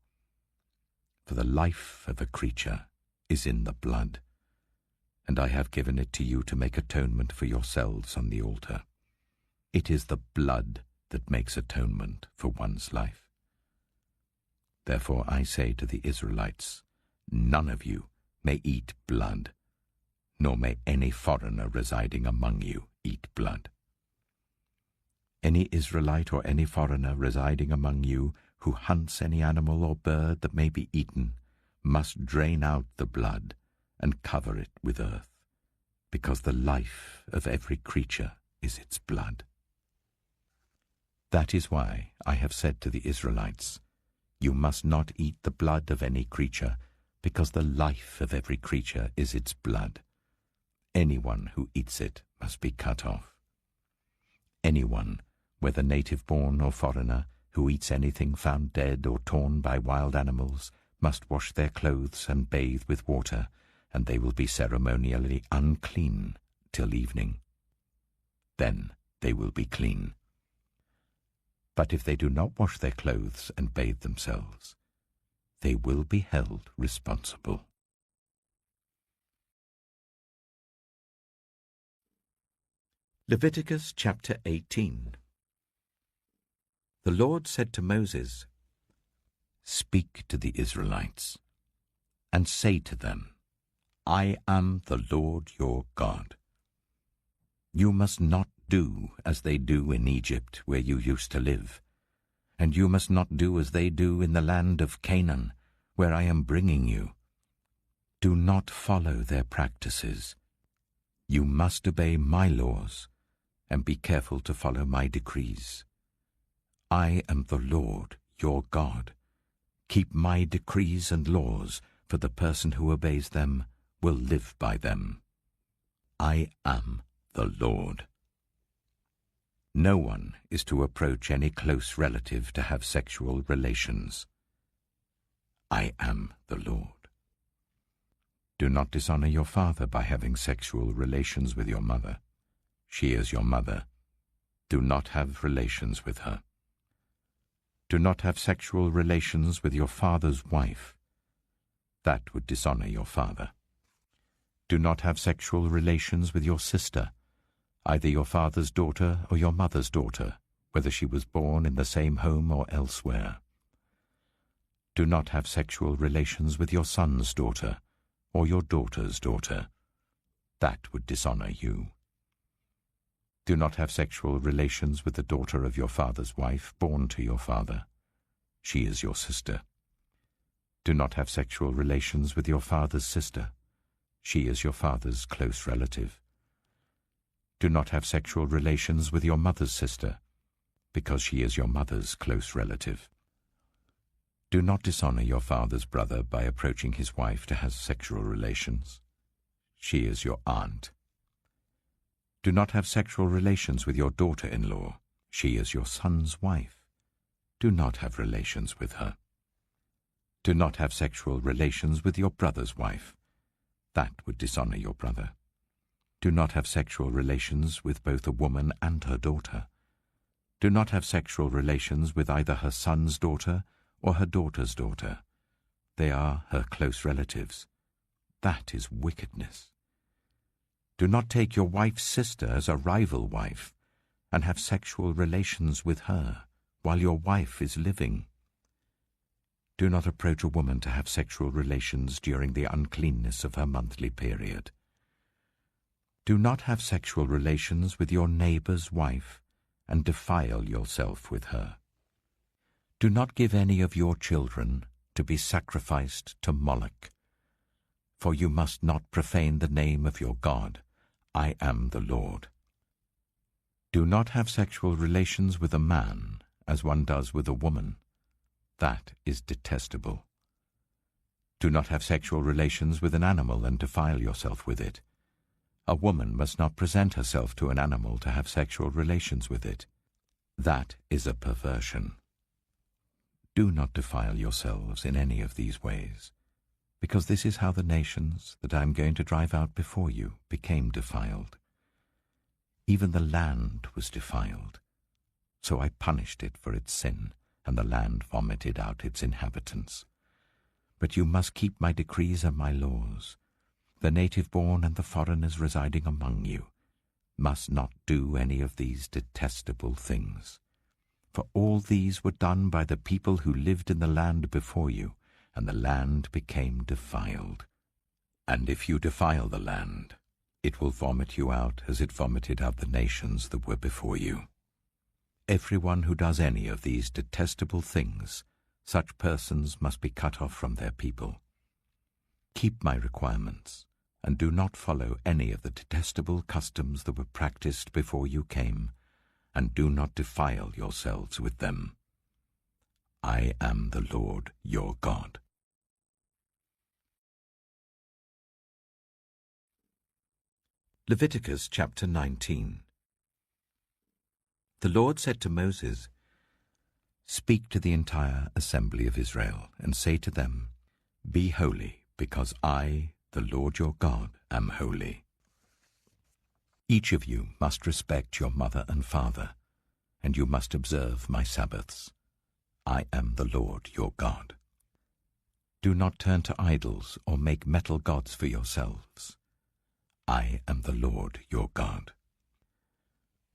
For the life of a creature is in the blood, and I have given it to you to make atonement for yourselves on the altar. It is the blood that makes atonement for one's life. Therefore I say to the Israelites, none of you may eat blood, nor may any foreigner residing among you eat blood. Any Israelite or any foreigner residing among you who hunts any animal or bird that may be eaten must drain out the blood and cover it with earth, because the life of every creature is its blood. That is why I have said to the Israelites, You must not eat the blood of any creature, because the life of every creature is its blood. Anyone who eats it must be cut off. Anyone, whether native-born or foreigner, who eats anything found dead or torn by wild animals, must wash their clothes and bathe with water, and they will be ceremonially unclean till evening. Then they will be clean. But if they do not wash their clothes and bathe themselves, they will be held responsible. Leviticus chapter 18. The Lord said to Moses, Speak to the Israelites, and say to them, I am the Lord your God. You must not do as they do in Egypt, where you used to live, and you must not do as they do in the land of Canaan, where I am bringing you. Do not follow their practices. You must obey my laws, and be careful to follow my decrees. I am the Lord your God. Keep my decrees and laws, for the person who obeys them will live by them. I am the Lord. No one is to approach any close relative to have sexual relations. I am the Lord. Do not dishonor your father by having sexual relations with your mother. She is your mother. Do not have relations with her. Do not have sexual relations with your father's wife. That would dishonor your father. Do not have sexual relations with your sister, either your father's daughter or your mother's daughter, whether she was born in the same home or elsewhere. Do not have sexual relations with your son's daughter or your daughter's daughter. That would dishonor you. Do not have sexual relations with the daughter of your father's wife born to your father. She is your sister. Do not have sexual relations with your father's sister. She is your father's close relative. Do not have sexual relations with your mother's sister, because she is your mother's close relative. Do not dishonor your father's brother by approaching his wife to have sexual relations. She is your aunt. Do not have sexual relations with your daughter-in-law. She is your son's wife. Do not have relations with her. Do not have sexual relations with your brother's wife. That would dishonor your brother. Do not have sexual relations with both a woman and her daughter. Do not have sexual relations with either her son's daughter or her daughter's daughter. They are her close relatives. That is wickedness. Do not take your wife's sister as a rival wife and have sexual relations with her while your wife is living. Do not approach a woman to have sexual relations during the uncleanness of her monthly period. Do not have sexual relations with your neighbor's wife and defile yourself with her. Do not give any of your children to be sacrificed to Moloch, for you must not profane the name of your God. I am the Lord. Do not have sexual relations with a man as one does with a woman. That is detestable. Do not have sexual relations with an animal and defile yourself with it. A woman must not present herself to an animal to have sexual relations with it. That is a perversion. Do not defile yourselves in any of these ways, because this is how the nations that I am going to drive out before you became defiled. Even the land was defiled, so I punished it for its sin, and the land vomited out its inhabitants. But you must keep my decrees and my laws. The native-born and the foreigners residing among you must not do any of these detestable things. For all these were done by the people who lived in the land before you, and the land became defiled. And if you defile the land, it will vomit you out as it vomited out the nations that were before you. Everyone who does any of these detestable things, such persons must be cut off from their people. Keep my requirements, and do not follow any of the detestable customs that were practiced before you came, and do not defile yourselves with them. I am the Lord your God. Leviticus chapter 19. The Lord said to Moses, "Speak to the entire assembly of Israel, and say to them, Be holy, because I, the Lord your God, am holy. Each of you must respect your mother and father, and you must observe my Sabbaths. I am the Lord your God. Do not turn to idols or make metal gods for yourselves. I am the Lord your God.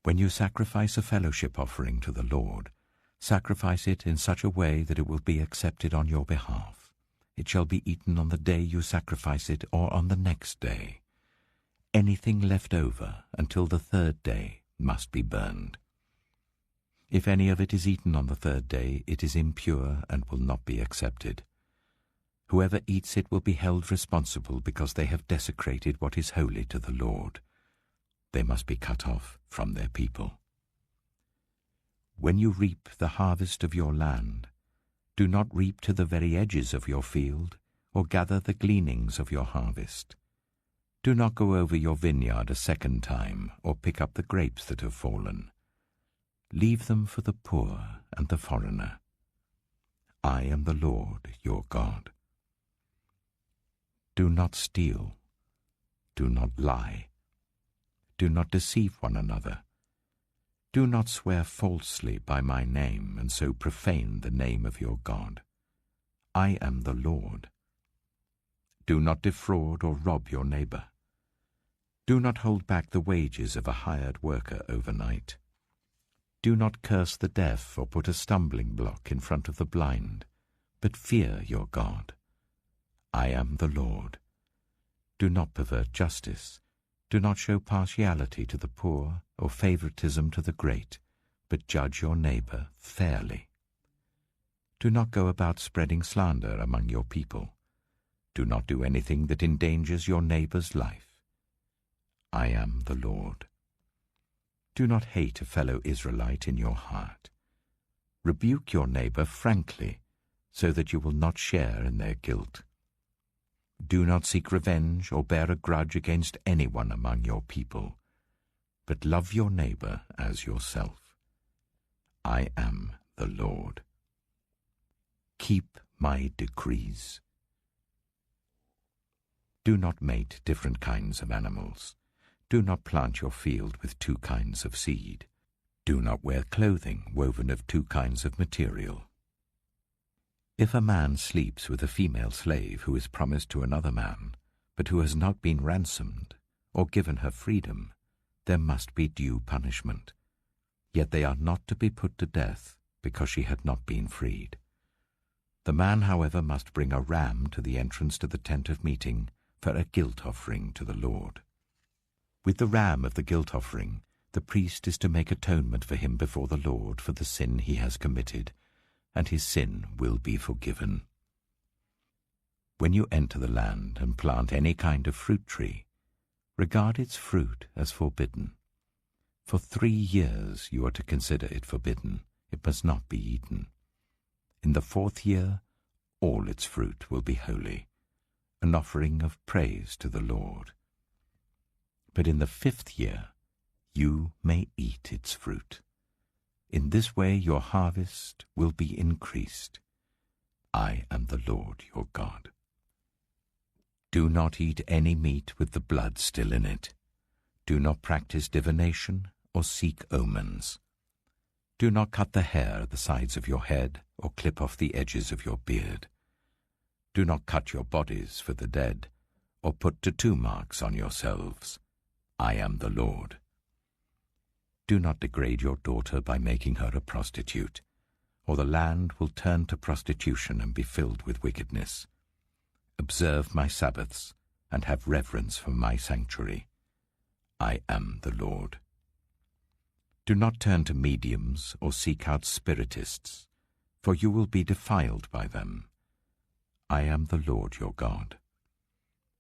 When you sacrifice a fellowship offering to the Lord, sacrifice it in such a way that it will be accepted on your behalf. It shall be eaten on the day you sacrifice it or on the next day. Anything left over until the third day must be burned. If any of it is eaten on the third day, it is impure and will not be accepted. Whoever eats it will be held responsible because they have desecrated what is holy to the Lord. They must be cut off from their people. When you reap the harvest of your land, do not reap to the very edges of your field, or gather the gleanings of your harvest. Do not go over your vineyard a second time, or pick up the grapes that have fallen. Leave them for the poor and the foreigner. I am the Lord your God. Do not steal. Do not lie. Do not deceive one another. Do not swear falsely by my name and so profane the name of your God. I am the Lord. Do not defraud or rob your neighbor. Do not hold back the wages of a hired worker overnight. Do not curse the deaf or put a stumbling block in front of the blind, but fear your God. I am the Lord. Do not pervert justice. Do not show partiality to the poor or favoritism to the great, but judge your neighbor fairly. Do not go about spreading slander among your people. Do not do anything that endangers your neighbor's life. I am the Lord. Do not hate a fellow Israelite in your heart. Rebuke your neighbor frankly, so that you will not share in their guilt. Do not seek revenge or bear a grudge against anyone among your people, but love your neighbor as yourself. I am the Lord. Keep my decrees. Do not mate different kinds of animals. Do not plant your field with two kinds of seed. Do not wear clothing woven of two kinds of material. If a man sleeps with a female slave who is promised to another man, but who has not been ransomed or given her freedom, there must be due punishment. Yet they are not to be put to death because she had not been freed. The man, however, must bring a ram to the entrance to the tent of meeting for a guilt offering to the Lord. With the ram of the guilt offering, the priest is to make atonement for him before the Lord for the sin he has committed, and his sin will be forgiven. When you enter the land and plant any kind of fruit tree, regard its fruit as forbidden. For 3 years you are to consider it forbidden. It must not be eaten. In the 4th year, all its fruit will be holy, an offering of praise to the Lord. But in the 5th year, you may eat its fruit. In this way your harvest will be increased. I am the Lord your God. Do not eat any meat with the blood still in it. Do not practice divination or seek omens. Do not cut the hair at the sides of your head or clip off the edges of your beard. Do not cut your bodies for the dead or put tattoo marks on yourselves. I am the Lord. Do not degrade your daughter by making her a prostitute, or the land will turn to prostitution and be filled with wickedness. Observe my Sabbaths and have reverence for my sanctuary. I am the Lord. Do not turn to mediums or seek out spiritists, for you will be defiled by them. I am the Lord your God.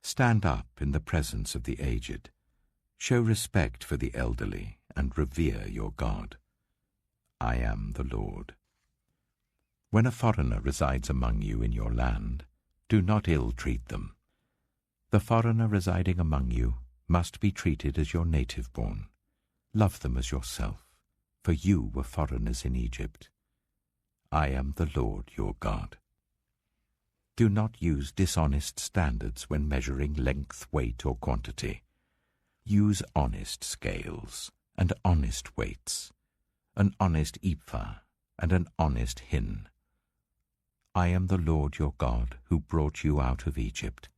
Stand up in the presence of the aged. Show respect for the elderly and revere your God. I am the Lord. When a foreigner resides among you in your land, do not ill-treat them. The foreigner residing among you must be treated as your native-born. Love them as yourself, for you were foreigners in Egypt. I am the Lord your God. Do not use dishonest standards when measuring length, weight, or quantity. Use honest scales and honest weights, an honest ephah and an honest hin. I am the Lord your God who brought you out of Egypt.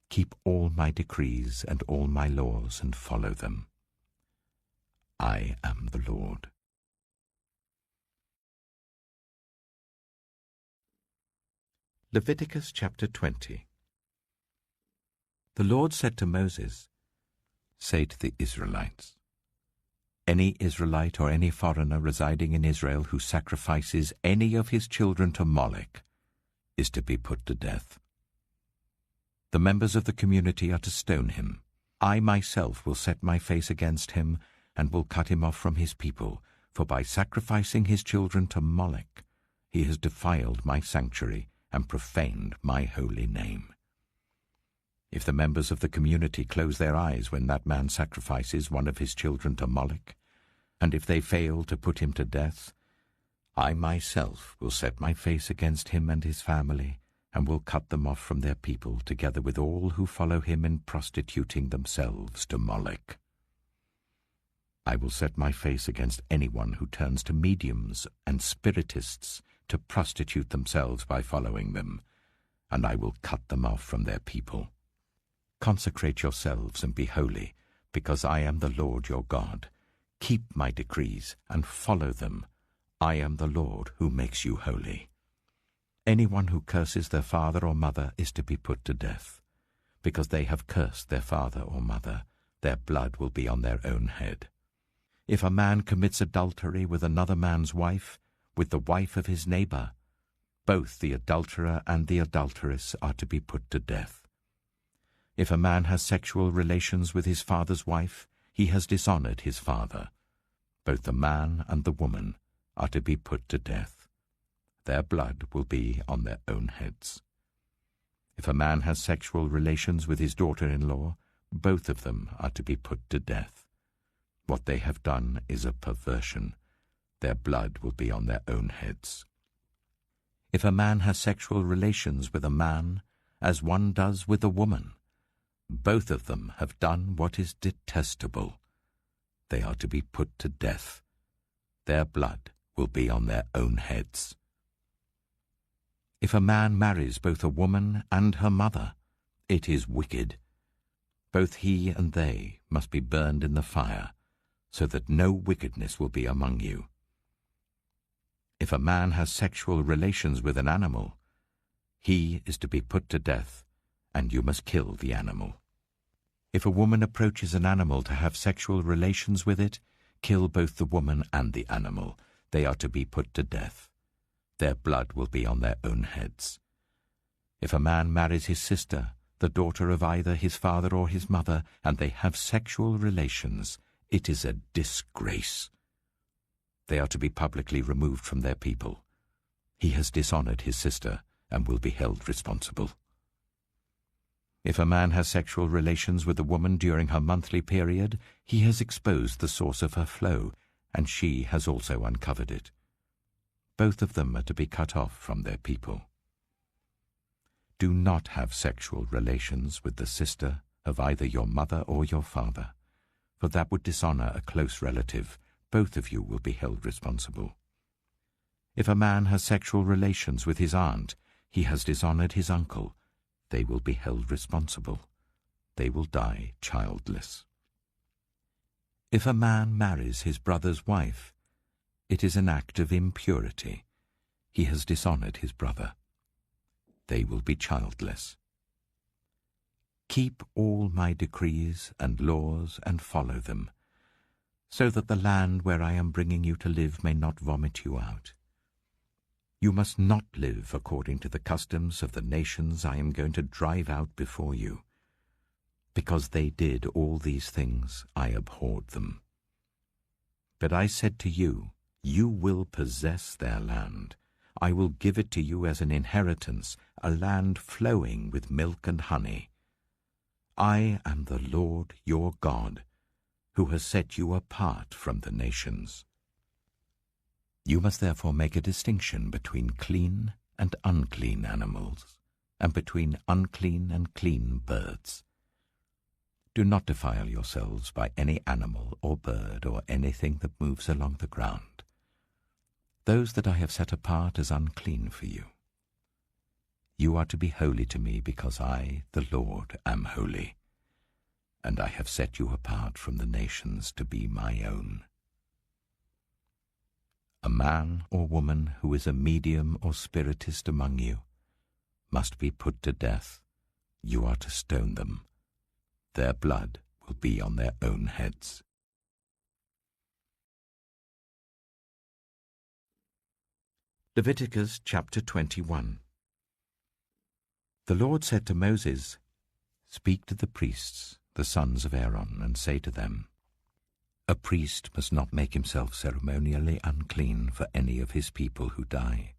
Keep all my decrees and all my laws and follow them. I am the Lord. Leviticus chapter 20. The Lord said to Moses, Say to the Israelites, any Israelite or any foreigner residing in Israel who sacrifices any of his children to Moloch is to be put to death. The members of the community are to stone him. I myself will set my face against him and will cut him off from his people, for by sacrificing his children to Moloch he has defiled my sanctuary and profaned my holy name. If the members of the community close their eyes when that man sacrifices one of his children to Moloch, and if they fail to put him to death, I myself will set my face against him and his family, and will cut them off from their people, together with all who follow him in prostituting themselves to Moloch. I will set my face against anyone who turns to mediums and spiritists to prostitute themselves by following them, and I will cut them off from their people. Consecrate yourselves and be holy, because I am the Lord your God. Keep my decrees and follow them. I am the Lord who makes you holy. Anyone who curses their father or mother is to be put to death. Because they have cursed their father or mother, their blood will be on their own head. If a man commits adultery with another man's wife, with the wife of his neighbor, both the adulterer and the adulteress are to be put to death. If a man has sexual relations with his father's wife, he has dishonored his father. Both the man and the woman are to be put to death. Their blood will be on their own heads. If a man has sexual relations with his daughter-in-law, both of them are to be put to death. What they have done is a perversion. Their blood will be on their own heads. If a man has sexual relations with a man, as one does with a woman, both of them have done what is detestable. They are to be put to death. Their blood will be on their own heads. If a man marries both a woman and her mother, it is wicked. Both he and they must be burned in the fire, so that no wickedness will be among you. If a man has sexual relations with an animal, he is to be put to death, and you must kill the animal. If a woman approaches an animal to have sexual relations with it, kill both the woman and the animal. They are to be put to death. Their blood will be on their own heads. If a man marries his sister, the daughter of either his father or his mother, and they have sexual relations, it is a disgrace. They are to be publicly removed from their people. He has dishonored his sister and will be held responsible. If a man has sexual relations with a woman during her monthly period, he has exposed the source of her flow, and she has also uncovered it. Both of them are to be cut off from their people. Do not have sexual relations with the sister of either your mother or your father, for that would dishonor a close relative. Both of you will be held responsible. If a man has sexual relations with his aunt, he has dishonored his uncle. They will be held responsible. They will die childless. If a man marries his brother's wife, it is an act of impurity. He has dishonored his brother. They will be childless. Keep all my decrees and laws and follow them, so that the land where I am bringing you to live may not vomit you out. You must not live according to the customs of the nations I am going to drive out before you. Because they did all these things, I abhorred them. But I said to you, you will possess their land. I will give it to you as an inheritance, a land flowing with milk and honey. I am the Lord your God, who has set you apart from the nations. You must therefore make a distinction between clean and unclean animals, and between unclean and clean birds. Do not defile yourselves by any animal or bird or anything that moves along the ground. Those that I have set apart as unclean for you. You are to be holy to me because I, the Lord, am holy, and I have set you apart from the nations to be my own. A man or woman who is a medium or spiritist among you must be put to death. You are to stone them. Their blood will be on their own heads. Leviticus chapter 21. The Lord said to Moses, "Speak to the priests, the sons of Aaron, and say to them, a priest must not make himself ceremonially unclean for any of his people who die,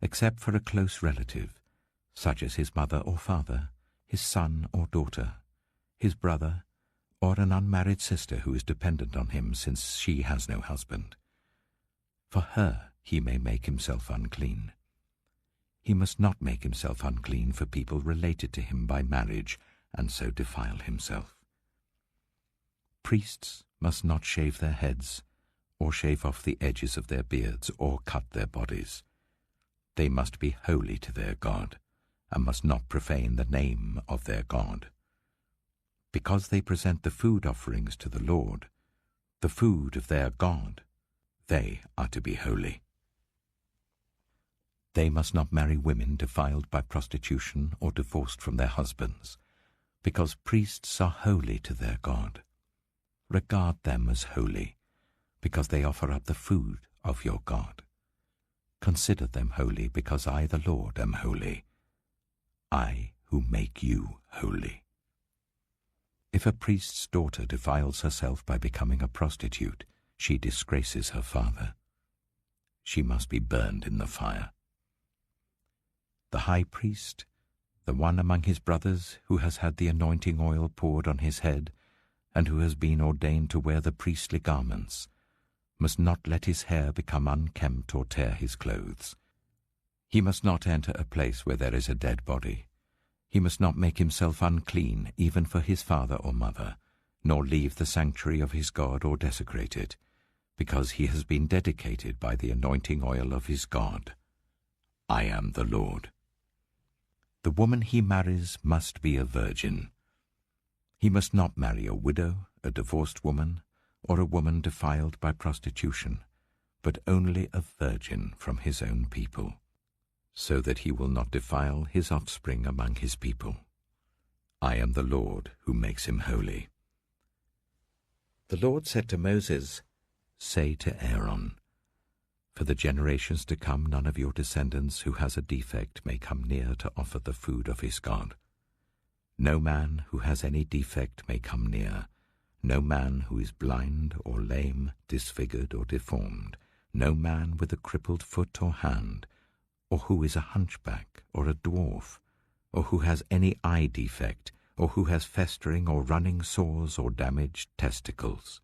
except for a close relative, such as his mother or father, his son or daughter, his brother, or an unmarried sister who is dependent on him since she has no husband. For her he may make himself unclean. He must not make himself unclean for people related to him by marriage, and so defile himself. Priests must not shave their heads, or shave off the edges of their beards, or cut their bodies. They must be holy to their God, and must not profane the name of their God. Because they present the food offerings to the Lord, the food of their God, they are to be holy. They must not marry women defiled by prostitution or divorced from their husbands, because priests are holy to their God. Regard them as holy, because they offer up the food of your God. Consider them holy, because I, the Lord, am holy, I who make you holy. If a priest's daughter defiles herself by becoming a prostitute, she disgraces her father. She must be burned in the fire. The high priest, the one among his brothers who has had the anointing oil poured on his head and who has been ordained to wear the priestly garments, must not let his hair become unkempt or tear his clothes. He must not enter a place where there is a dead body. He must not make himself unclean even for his father or mother, nor leave the sanctuary of his God or desecrate it, because he has been dedicated by the anointing oil of his God. I am the Lord. The woman he marries must be a virgin. He must not marry a widow, a divorced woman, or a woman defiled by prostitution, but only a virgin from his own people, so that he will not defile his offspring among his people. I am the Lord who makes him holy. The Lord said to Moses, Say to Aaron, For the generations to come none of your descendants who has a defect may come near to offer the food of his God. No man who has any defect may come near, no man who is blind or lame, disfigured or deformed, no man with a crippled foot or hand, or who is a hunchback or a dwarf, or who has any eye defect, or who has festering or running sores or damaged testicles.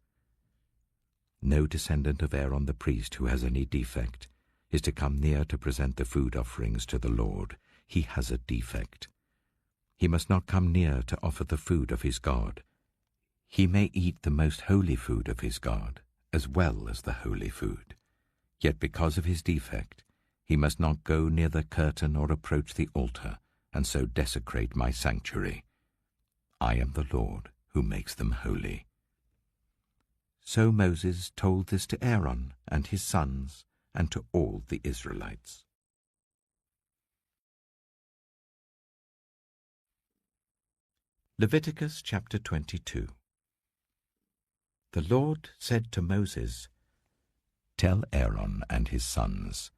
No descendant of Aaron the priest who has any defect is to come near to present the food offerings to the Lord. He has a defect. He must not come near to offer the food of his God. He may eat the most holy food of his God, as well as the holy food. Yet because of his defect, he must not go near the curtain or approach the altar, and so desecrate my sanctuary. I am the Lord who makes them holy. So Moses told this to Aaron and his sons and to all the Israelites. Leviticus chapter 22. The Lord said to Moses, Tell Aaron and his sons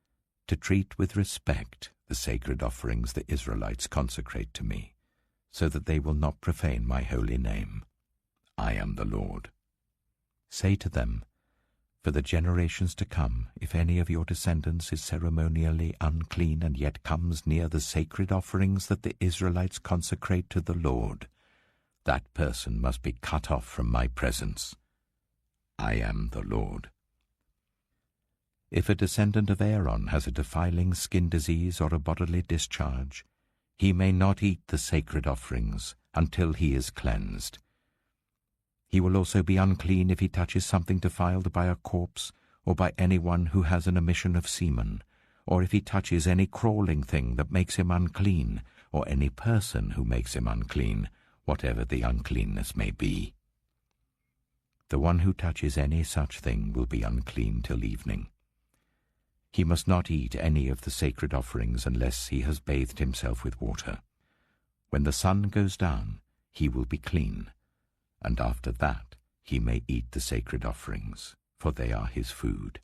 to treat with respect the sacred offerings the Israelites consecrate to me, so that they will not profane my holy name. I am the Lord. Say to them, For the generations to come, if any of your descendants is ceremonially unclean and yet comes near the sacred offerings that the Israelites consecrate to the Lord, that person must be cut off from my presence. I am the Lord. If a descendant of Aaron has a defiling skin disease or a bodily discharge, he may not eat the sacred offerings until he is cleansed. He will also be unclean if he touches something defiled by a corpse or by anyone who has an emission of semen, or if he touches any crawling thing that makes him unclean, or any person who makes him unclean, whatever the uncleanness may be. The one who touches any such thing will be unclean till evening. He must not eat any of the sacred offerings unless he has bathed himself with water. When the sun goes down, he will be clean, and after that he may eat the sacred offerings, for they are his food.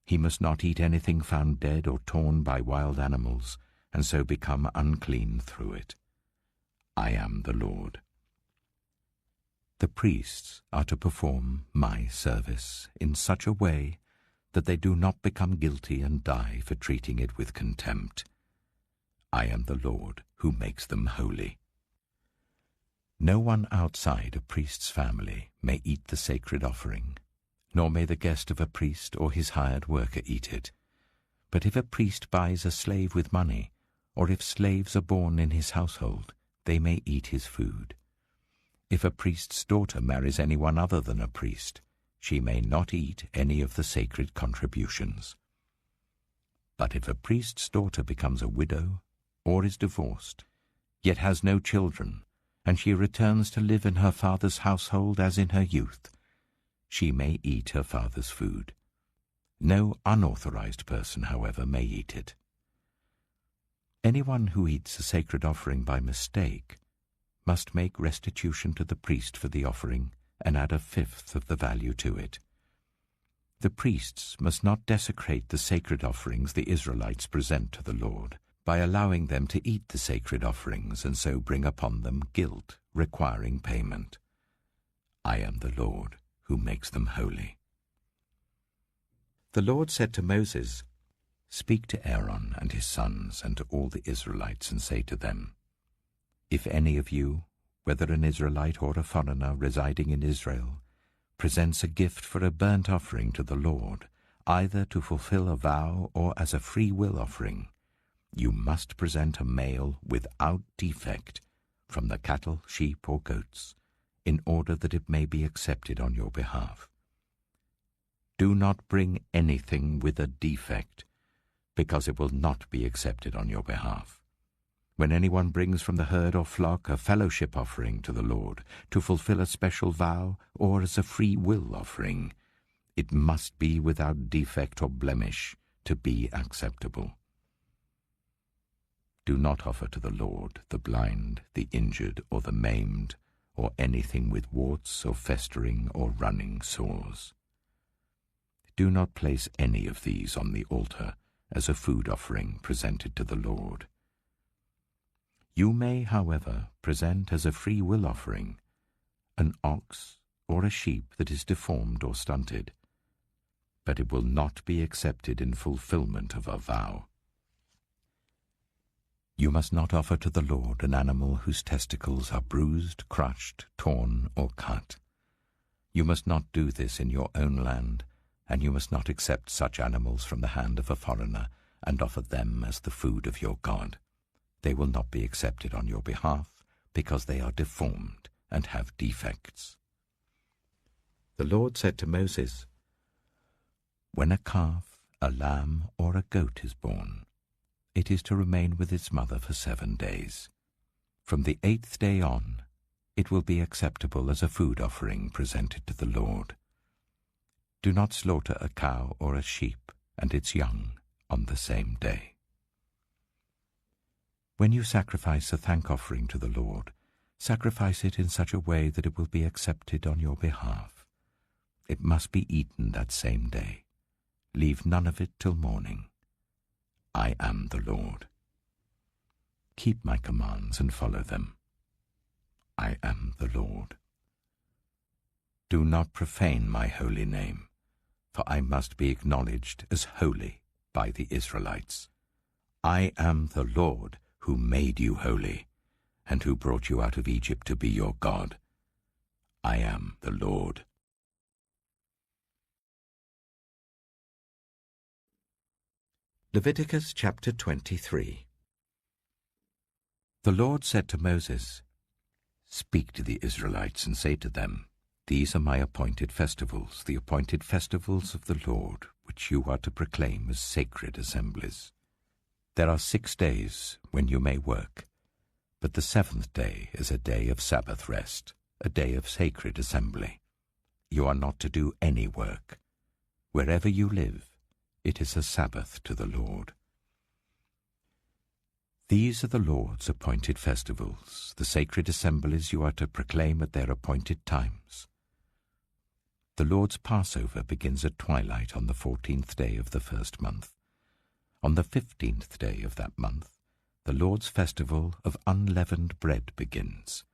He must not eat anything found dead or torn by wild animals, and so become unclean through it. I am the Lord. The priests are to perform my service in such a way that they do not become guilty and die for treating it with contempt. I am the Lord who makes them holy. No one outside a priest's family may eat the sacred offering, nor may the guest of a priest or his hired worker eat it. But if a priest buys a slave with money, or if slaves are born in his household, they may eat his food. If a priest's daughter marries anyone other than a priest, she may not eat any of the sacred contributions. But if a priest's daughter becomes a widow or is divorced, yet has no children, and she returns to live in her father's household as in her youth, she may eat her father's food. No unauthorized person, however, may eat it. Anyone who eats a sacred offering by mistake must make restitution to the priest for the offering and add 1/5 of the value to it. The priests must not desecrate the sacred offerings the Israelites present to the Lord by allowing them to eat the sacred offerings and so bring upon them guilt requiring payment. I am the Lord who makes them holy. The Lord said to Moses, Speak to Aaron and his sons and to all the Israelites, and say to them, If any of you, whether an Israelite or a foreigner residing in Israel, presents a gift for a burnt offering to the Lord, either to fulfill a vow or as a free will offering, you must present a male without defect from the cattle, sheep, or goats, in order that it may be accepted on your behalf. Do not bring anything with a defect, because it will not be accepted on your behalf. When anyone brings from the herd or flock a fellowship offering to the Lord, to fulfill a special vow or as a free will offering, it must be without defect or blemish to be acceptable. Do not offer to the Lord the blind, the injured, or the maimed, or anything with warts or festering or running sores. Do not place any of these on the altar as a food offering presented to the Lord. You may, however, present as a free will offering an ox or a sheep that is deformed or stunted, but it will not be accepted in fulfillment of a vow. You must not offer to the Lord an animal whose testicles are bruised, crushed, torn, or cut. You must not do this in your own land, and you must not accept such animals from the hand of a foreigner and offer them as the food of your God. They will not be accepted on your behalf, because they are deformed and have defects. The Lord said to Moses, When a calf, a lamb, or a goat is born, it is to remain with its mother for 7 days. From the 8th day on, it will be acceptable as a food offering presented to the Lord. Do not slaughter a cow or a sheep and its young on the same day. When you sacrifice a thank offering to the Lord, sacrifice it in such a way that it will be accepted on your behalf. It must be eaten that same day. Leave none of it till morning. I am the Lord. Keep my commands and follow them. I am the Lord. Do not profane my holy name, for I must be acknowledged as holy by the Israelites. I am the Lord who made you holy, and who brought you out of Egypt to be your God. I am the Lord. Leviticus chapter 23. The Lord said to Moses, Speak to the Israelites and say to them, These are my appointed festivals, the appointed festivals of the Lord, which you are to proclaim as sacred assemblies. There are 6 days when you may work, but the 7th day is a day of Sabbath rest, a day of sacred assembly. You are not to do any work. Wherever you live, it is a Sabbath to the Lord. These are the Lord's appointed festivals, the sacred assemblies you are to proclaim at their appointed times. The Lord's Passover begins at twilight on the 14th day of the first month. On the 15th day of that month, the Lord's festival of unleavened bread begins.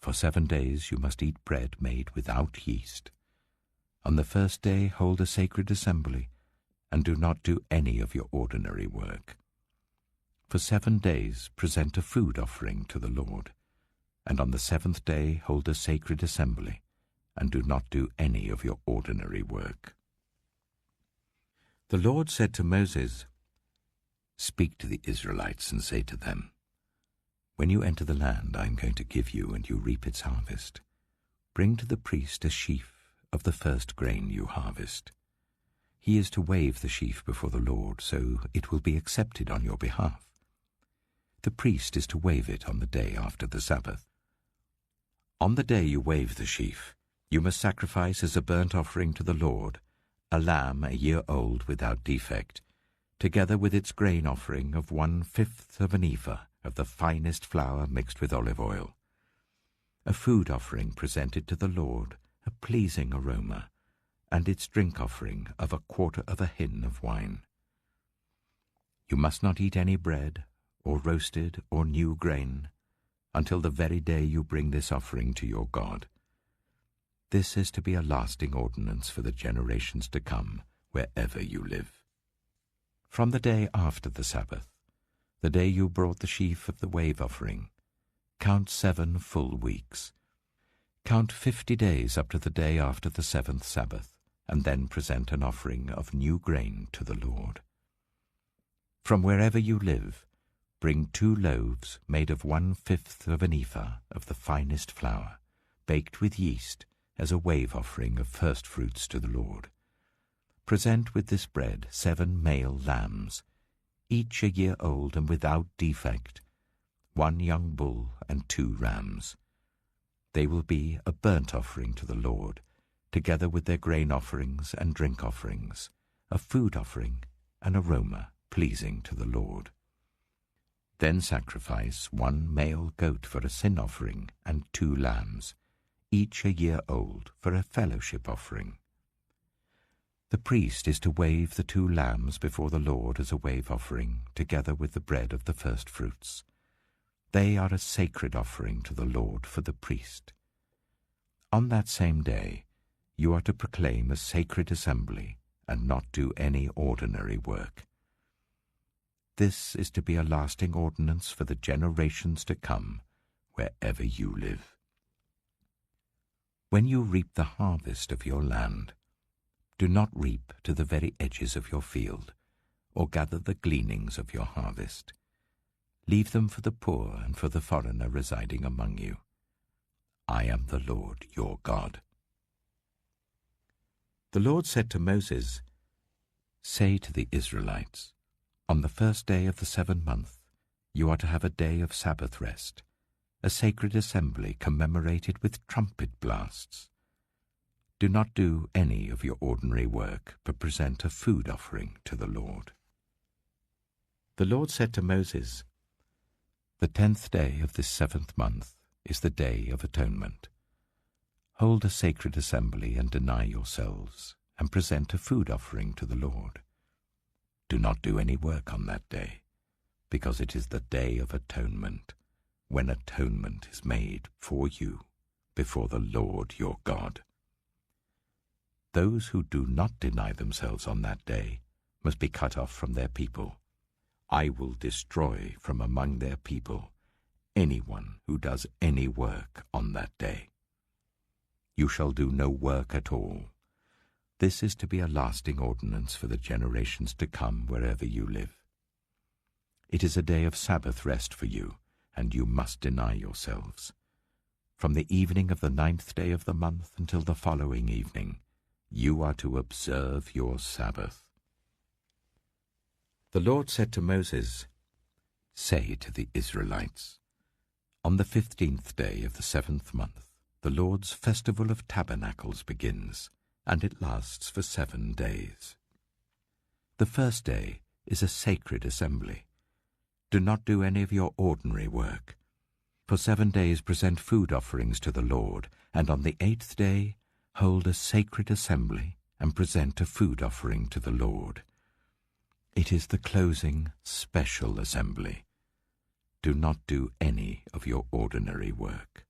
For 7 days you must eat bread made without yeast. On the first day hold a sacred assembly, and do not do any of your ordinary work. For 7 days present a food offering to the Lord, and on the 7th day hold a sacred assembly, and do not do any of your ordinary work. The Lord said to Moses, Speak to the Israelites and say to them, When you enter the land I am going to give you and you reap its harvest, bring to the priest a sheaf of the first grain you harvest. He is to wave the sheaf before the Lord, so it will be accepted on your behalf. The priest is to wave it on the day after the Sabbath. On the day you wave the sheaf, you must sacrifice as a burnt offering to the Lord a lamb a year old without defect, together with its grain offering of 1/5 of an ephah of the finest flour mixed with olive oil. A food offering presented to the Lord, a pleasing aroma, and its drink offering of 1/4 of a hin of wine. You must not eat any bread, or roasted or new grain, until the very day you bring this offering to your God. This is to be a lasting ordinance for the generations to come, wherever you live. From the day after the Sabbath, the day you brought the sheaf of the wave offering, count 7 full weeks. Count 50 days up to the day after the 7th Sabbath, and then present an offering of new grain to the Lord. From wherever you live, bring 2 loaves made of 1/5 of an ephah of the finest flour, baked with yeast, as a wave offering of first fruits to the Lord. Present with this bread 7 male lambs, each a year old and without defect, 1 young bull and 2 rams. They will be a burnt offering to the Lord, together with their grain offerings and drink offerings, a food offering, an aroma pleasing to the Lord. Then sacrifice 1 male goat for a sin offering and 2 lambs, each a year old, for a fellowship offering. The priest is to wave the 2 lambs before the Lord as a wave offering, together with the bread of the first fruits. They are a sacred offering to the Lord for the priest. On that same day, you are to proclaim a sacred assembly and not do any ordinary work. This is to be a lasting ordinance for the generations to come, wherever you live. When you reap the harvest of your land, do not reap to the very edges of your field, or gather the gleanings of your harvest. Leave them for the poor and for the foreigner residing among you. I am the Lord your God. The Lord said to Moses, "Say to the Israelites, on the first day of the 7th month, you are to have a day of Sabbath rest, a sacred assembly commemorated with trumpet blasts. Do not do any of your ordinary work, but present a food offering to the Lord." The Lord said to Moses, "The 10th day of this 7th month is the Day of Atonement. Hold a sacred assembly and deny yourselves, and present a food offering to the Lord. Do not do any work on that day, because it is the Day of Atonement, when atonement is made for you before the Lord your God. Those who do not deny themselves on that day must be cut off from their people. I will destroy from among their people anyone who does any work on that day. You shall do no work at all. This is to be a lasting ordinance for the generations to come wherever you live. It is a day of Sabbath rest for you, and you must deny yourselves. From the evening of the 9th day of the month until the following evening, you are to observe your Sabbath." The Lord said to Moses, "Say to the Israelites, on the 15th day of the 7th month, the Lord's festival of tabernacles begins, and it lasts for 7 days. The first day is a sacred assembly. Do not do any of your ordinary work. For 7 days present food offerings to the Lord, and on the 8th day hold a sacred assembly and present a food offering to the Lord. It is the closing special assembly. Do not do any of your ordinary work."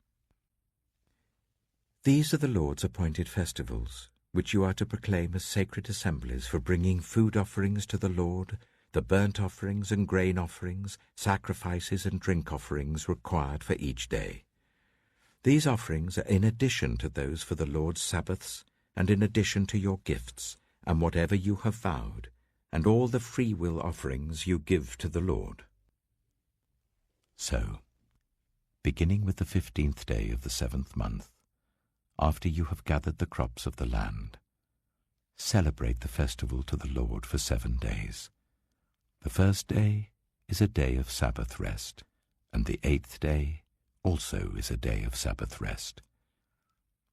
These are the Lord's appointed festivals, which you are to proclaim as sacred assemblies for bringing food offerings to the Lord, the burnt offerings and grain offerings, sacrifices and drink offerings required for each day. These offerings are in addition to those for the Lord's Sabbaths, and in addition to your gifts, and whatever you have vowed, and all the freewill offerings you give to the Lord. So, beginning with the 15th day of the 7th month, after you have gathered the crops of the land, celebrate the festival to the Lord for 7 days. The first day is a day of Sabbath rest, and the 8th day also is a day of Sabbath rest.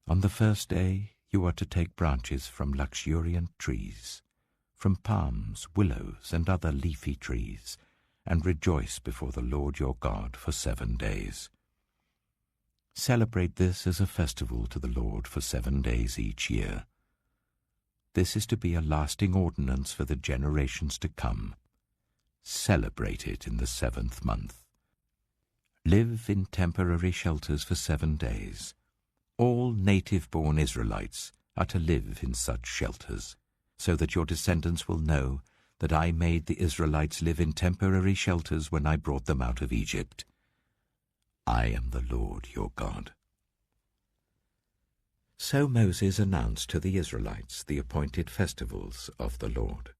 On the first day you are to take branches from luxuriant trees, from palms, willows, and other leafy trees, and rejoice before the Lord your God for 7 days. Celebrate this as a festival to the Lord for 7 days each year. This is to be a lasting ordinance for the generations to come. Celebrate it in the 7th month. Live in temporary shelters for 7 days. All native-born Israelites are to live in such shelters, so that your descendants will know that I made the Israelites live in temporary shelters when I brought them out of Egypt. I am the Lord your God. So Moses announced to the Israelites the appointed festivals of the Lord.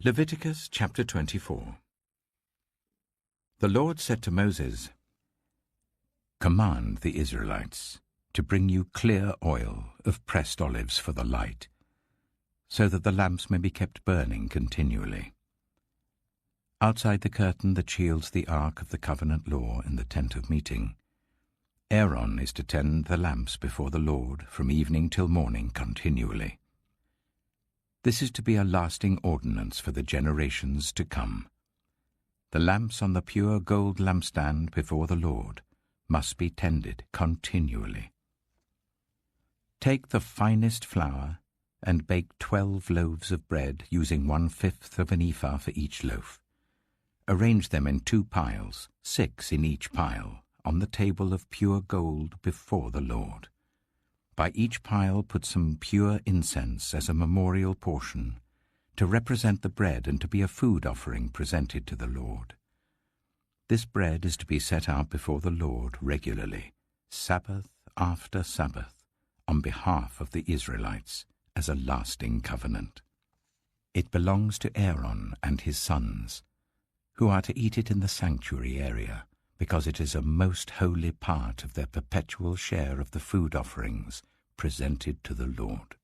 Leviticus chapter 24. The Lord said to Moses, "Command the Israelites to bring you clear oil of pressed olives for the light, so that the lamps may be kept burning continually. Outside the curtain that shields the ark of the covenant law in the tent of meeting, Aaron is to tend the lamps before the Lord from evening till morning continually. This is to be a lasting ordinance for the generations to come. The lamps on the pure gold lampstand before the Lord must be tended continually. Take the finest flour and bake 12 loaves of bread using 1/5 of an ephah for each loaf. Arrange them in 2 piles, 6 in each pile, on the table of pure gold before the Lord. By each pile put some pure incense as a memorial portion, to represent the bread and to be a food offering presented to the Lord. This bread is to be set out before the Lord regularly, Sabbath after Sabbath, on behalf of the Israelites, as a lasting covenant. It belongs to Aaron and his sons, who are to eat it in the sanctuary area, because it is a most holy part of their perpetual share of the food offerings presented to the Lord."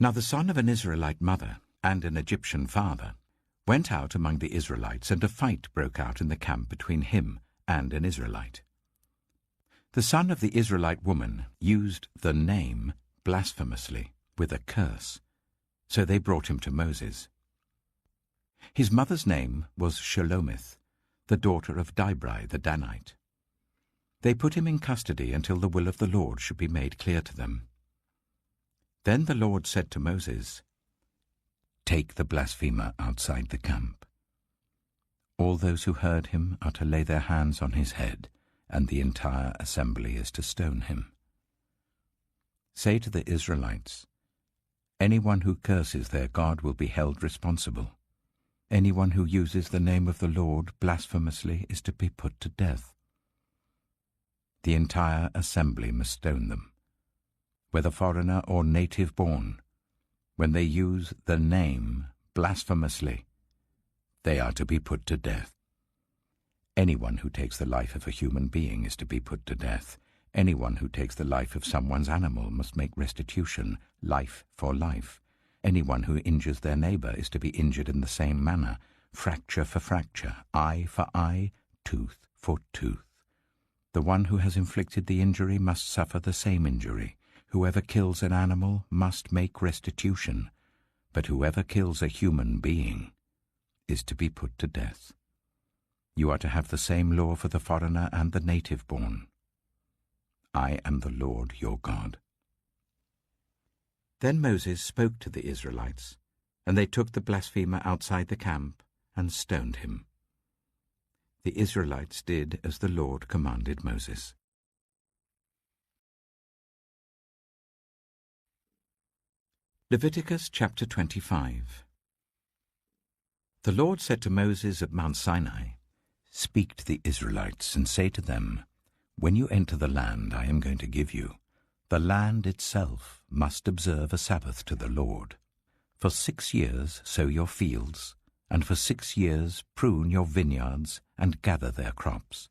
Now the son of an Israelite mother and an Egyptian father went out among the Israelites, and a fight broke out in the camp between him and an Israelite. The son of the Israelite woman used the name blasphemously with a curse, so they brought him to Moses. His mother's name was Shelomith, the daughter of Dibri the Danite. They put him in custody until the will of the Lord should be made clear to them. Then the Lord said to Moses, "Take the blasphemer outside the camp. All those who heard him are to lay their hands on his head, and the entire assembly is to stone him. Say to the Israelites, anyone who curses their God will be held responsible. Anyone who uses the name of the Lord blasphemously is to be put to death. The entire assembly must stone them, whether foreigner or native born. When they use the name blasphemously, they are to be put to death. Anyone who takes the life of a human being is to be put to death. Anyone who takes the life of someone's animal must make restitution, life for life. Anyone who injures their neighbor is to be injured in the same manner, fracture for fracture, eye for eye, tooth for tooth. The one who has inflicted the injury must suffer the same injury. Whoever kills an animal must make restitution, but whoever kills a human being is to be put to death. You are to have the same law for the foreigner and the native born. I am the Lord your God." Then Moses spoke to the Israelites, and they took the blasphemer outside the camp and stoned him. The Israelites did as the Lord commanded Moses. Leviticus chapter 25. The Lord said to Moses at Mount Sinai, "Speak to the Israelites and say to them, when you enter the land I am going to give you, the land itself must observe a Sabbath to the Lord. For 6 years sow your fields, and for 6 years prune your vineyards and gather their crops.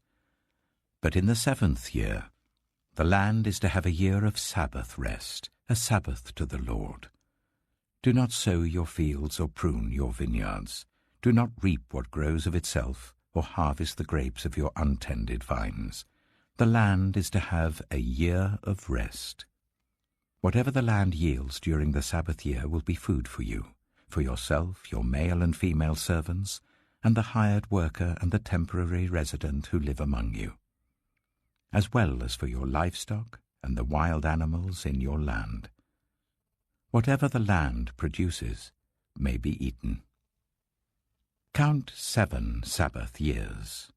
But in the 7th year the land is to have a year of Sabbath rest, a Sabbath to the Lord. Do not sow your fields or prune your vineyards. Do not reap what grows of itself, or harvest the grapes of your untended vines. The land is to have a year of rest. Whatever the land yields during the Sabbath year will be food for you, for yourself, your male and female servants, and the hired worker and the temporary resident who live among you, as well as for your livestock and the wild animals in your land. Whatever the land produces, may be eaten. Count 7 Sabbath years,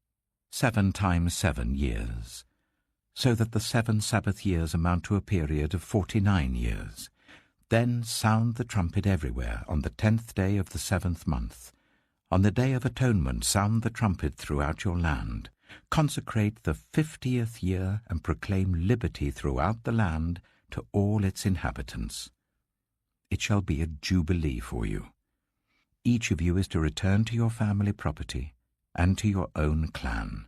7 times 7 years, so that the 7 Sabbath years amount to a period of 49 years. Then sound the trumpet everywhere on the 10th day of the 7th month. On the Day of Atonement sound the trumpet throughout your land. Consecrate the 50th year and proclaim liberty throughout the land to all its inhabitants. It shall be a jubilee for you. Each of you is to return to your family property and to your own clan.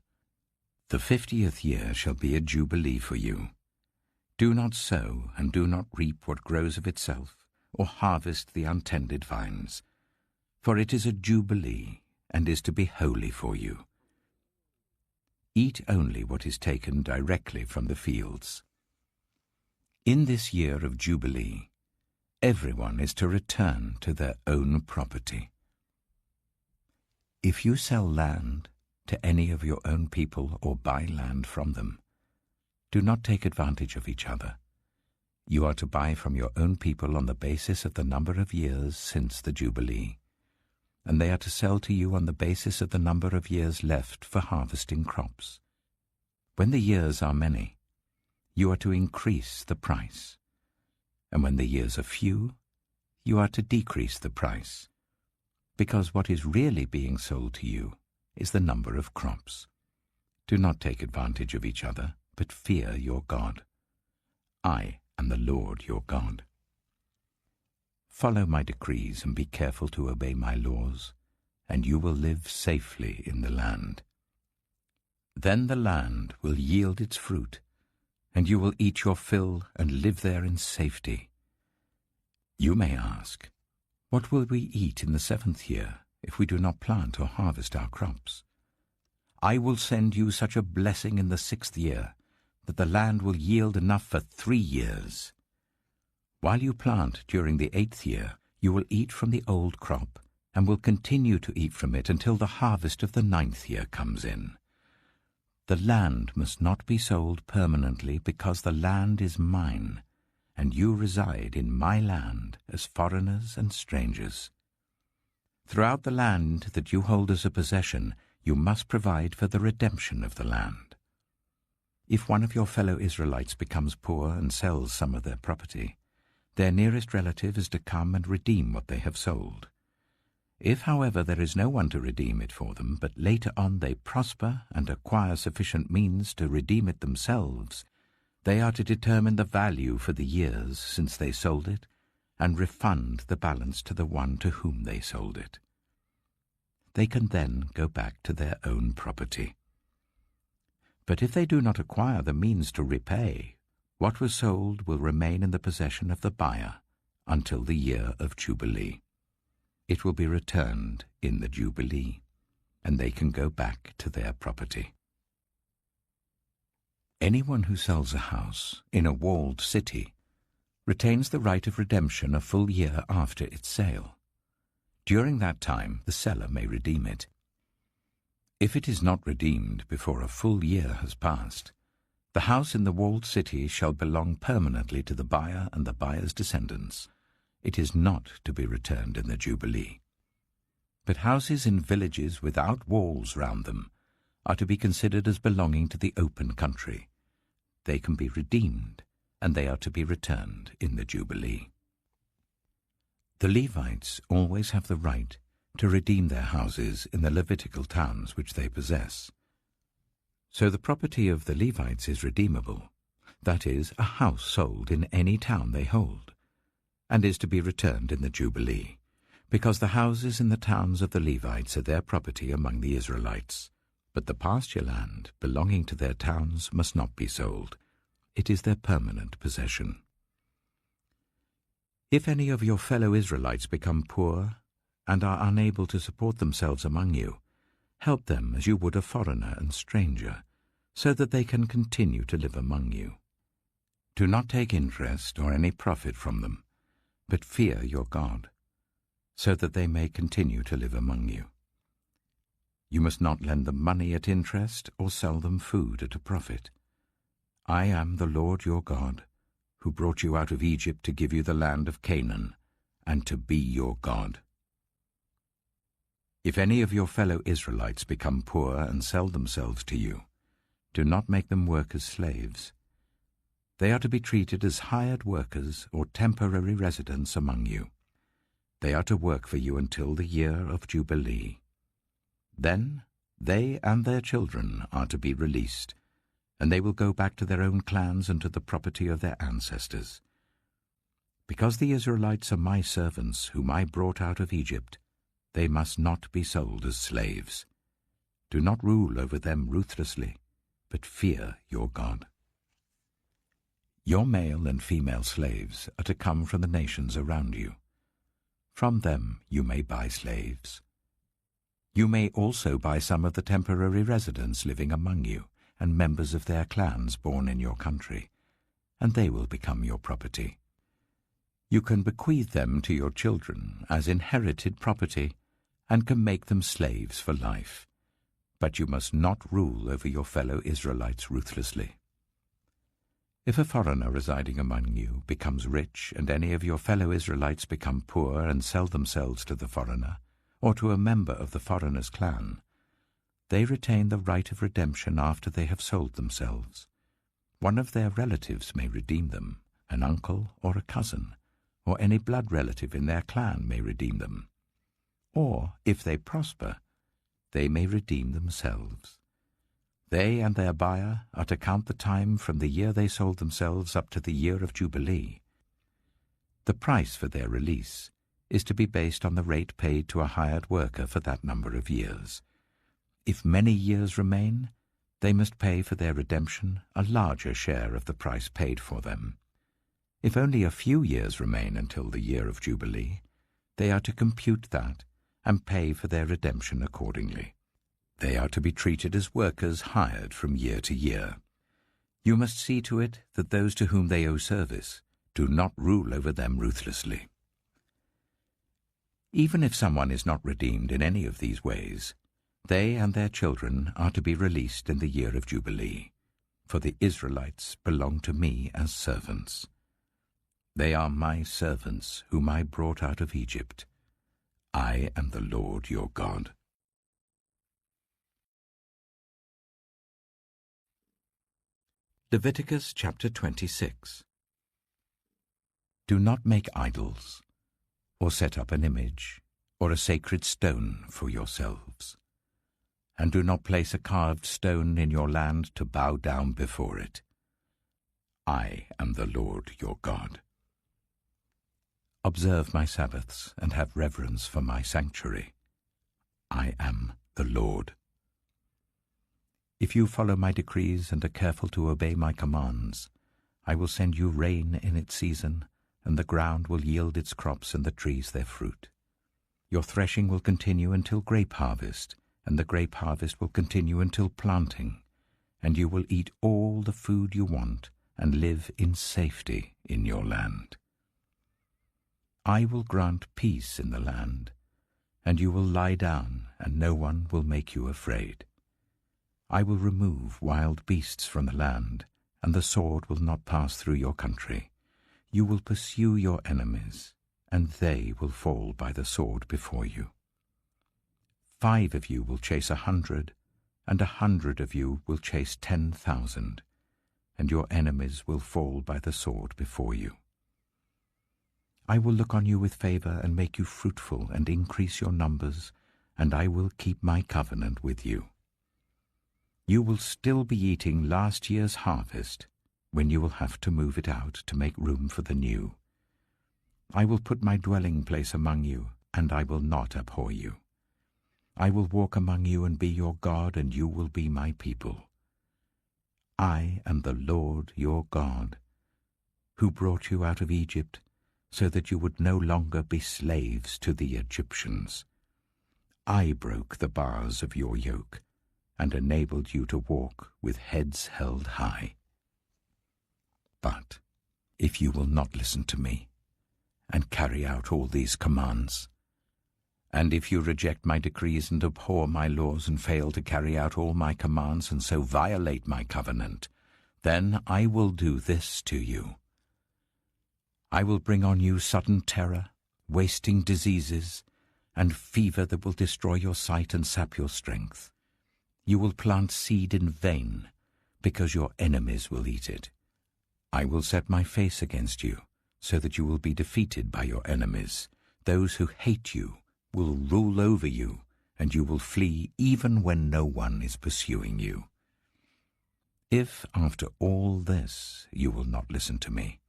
The 50th year shall be a jubilee for you. Do not sow and do not reap what grows of itself, or harvest the untended vines, for it is a jubilee and is to be holy for you. Eat only what is taken directly from the fields. In this year of jubilee, everyone is to return to their own property. If you sell land to any of your own people or buy land from them, do not take advantage of each other. You are to buy from your own people on the basis of the number of years since the Jubilee, and they are to sell to you on the basis of the number of years left for harvesting crops. When the years are many, you are to increase the price, and when the years are few, you are to decrease the price, because what is really being sold to you is the number of crops. Do not take advantage of each other, but fear your God. I am the Lord your God. Follow my decrees and be careful to obey my laws, and you will live safely in the land. Then the land will yield its fruit, and you will eat your fill and live there in safety. You may ask, what will we eat in the 7th year if we do not plant or harvest our crops? I will send you such a blessing in the 6th year that the land will yield enough for 3 years. While you plant during the 8th year, you will eat from the old crop and will continue to eat from it until the harvest of the 9th year comes in. The land must not be sold permanently because the land is mine, and you reside in my land as foreigners and strangers. Throughout the land that you hold as a possession, you must provide for the redemption of the land. If one of your fellow Israelites becomes poor and sells some of their property, their nearest relative is to come and redeem what they have sold. If, however, there is no one to redeem it for them, but later on they prosper and acquire sufficient means to redeem it themselves, they are to determine the value for the years since they sold it and refund the balance to the one to whom they sold it. They can then go back to their own property. But if they do not acquire the means to repay, what was sold will remain in the possession of the buyer until the year of Jubilee. It will be returned in the Jubilee, and they can go back to their property. Anyone who sells a house in a walled city retains the right of redemption a full year after its sale. During that time, the seller may redeem it. If it is not redeemed before a full year has passed, the house in the walled city shall belong permanently to the buyer and the buyer's descendants. It is not to be returned in the Jubilee. But houses in villages without walls round them are to be considered as belonging to the open country. They can be redeemed, and they are to be returned in the Jubilee. The Levites always have the right to redeem their houses in the Levitical towns which they possess. So the property of the Levites is redeemable, that is, a house sold in any town they hold, and is to be returned in the Jubilee, because the houses in the towns of the Levites are their property among the Israelites. But the pasture land belonging to their towns must not be sold. It is their permanent possession. If any of your fellow Israelites become poor and are unable to support themselves among you, help them as you would a foreigner and stranger, so that they can continue to live among you. Do not take interest or any profit from them, but fear your God, so that they may continue to live among you. You must not lend them money at interest or sell them food at a profit. I am the Lord your God, who brought you out of Egypt to give you the land of Canaan, and to be your God. If any of your fellow Israelites become poor and sell themselves to you, do not make them work as slaves. They are to be treated as hired workers or temporary residents among you. They are to work for you until the year of Jubilee. Then they and their children are to be released, and they will go back to their own clans and to the property of their ancestors. Because the Israelites are my servants whom I brought out of Egypt, they must not be sold as slaves. Do not rule over them ruthlessly, but fear your God. Your male and female slaves are to come from the nations around you. From them you may buy slaves. You may also buy some of the temporary residents living among you and members of their clans born in your country, and they will become your property. You can bequeath them to your children as inherited property and can make them slaves for life, but you must not rule over your fellow Israelites ruthlessly. If a foreigner residing among you becomes rich and any of your fellow Israelites become poor and sell themselves to the foreigner or to a member of the foreigner's clan, they retain the right of redemption after they have sold themselves. One of their relatives may redeem them, an uncle or a cousin, or any blood relative in their clan may redeem them. Or, if they prosper, they may redeem themselves. They and their buyer are to count the time from the year they sold themselves up to the year of Jubilee. The price for their release is to be based on the rate paid to a hired worker for that number of years. If many years remain, they must pay for their redemption a larger share of the price paid for them. If only a few years remain until the year of Jubilee, they are to compute that and pay for their redemption accordingly. They are to be treated as workers hired from year to year. You must see to it that those to whom they owe service do not rule over them ruthlessly. Even if someone is not redeemed in any of these ways, they and their children are to be released in the year of Jubilee, for the Israelites belong to me as servants. They are my servants whom I brought out of Egypt. I am the Lord your God. Leviticus chapter 26. Do not make idols, or set up an image, or a sacred stone for yourselves. And do not place a carved stone in your land to bow down before it. I am the Lord your God. Observe my Sabbaths and have reverence for my sanctuary. I am the Lord. If you follow my decrees and are careful to obey my commands, I will send you rain in its season, and the ground will yield its crops and the trees their fruit. Your threshing will continue until grape harvest, and the grape harvest will continue until planting, and you will eat all the food you want and live in safety in your land. I will grant peace in the land, and you will lie down, and no one will make you afraid. I will remove wild beasts from the land, and the sword will not pass through your country. You will pursue your enemies, and they will fall by the sword before you. 5 of you will chase 100, and 100 of you will chase 10,000, and your enemies will fall by the sword before you. I will look on you with favor and make you fruitful and increase your numbers, and I will keep my covenant with you. You will still be eating last year's harvest, when you will have to move it out to make room for the new. I will put my dwelling place among you, and I will not abhor you. I will walk among you and be your God, and you will be my people. I am the Lord your God, who brought you out of Egypt, so that you would no longer be slaves to the Egyptians. I broke the bars of your yoke, and enabled you to walk with heads held high. But if you will not listen to me, and carry out all these commands, and if you reject my decrees and abhor my laws and fail to carry out all my commands and so violate my covenant, then I will do this to you. I will bring on you sudden terror, wasting diseases, and fever that will destroy your sight and sap your strength. You will plant seed in vain, because your enemies will eat it. I will set my face against you, so that you will be defeated by your enemies. Those who hate you will rule over you, and you will flee even when no one is pursuing you. If, after all this, you will not listen to me,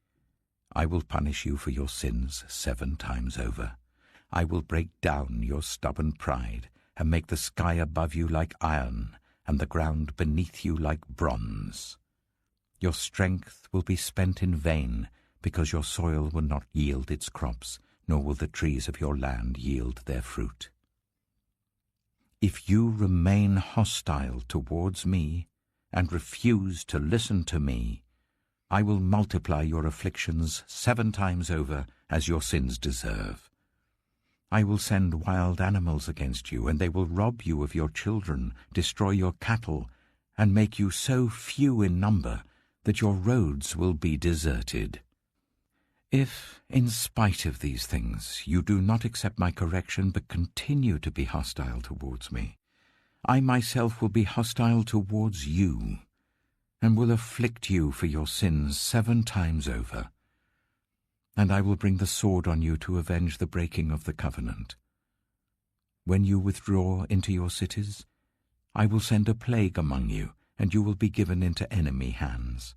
I will punish you for your sins 7 times over. I will break down your stubborn pride, and make the sky above you like iron, and the ground beneath you like bronze. Your strength will be spent in vain, because your soil will not yield its crops, nor will the trees of your land yield their fruit. If you remain hostile towards me, and refuse to listen to me, I will multiply your afflictions 7 times over, as your sins deserve. I will send wild animals against you, and they will rob you of your children, destroy your cattle, and make you so few in number that your roads will be deserted. If, in spite of these things, you do not accept my correction but continue to be hostile towards me, I myself will be hostile towards you, and will afflict you for your sins 7 times over. And I will bring the sword on you to avenge the breaking of the covenant. When you withdraw into your cities, I will send a plague among you, and you will be given into enemy hands.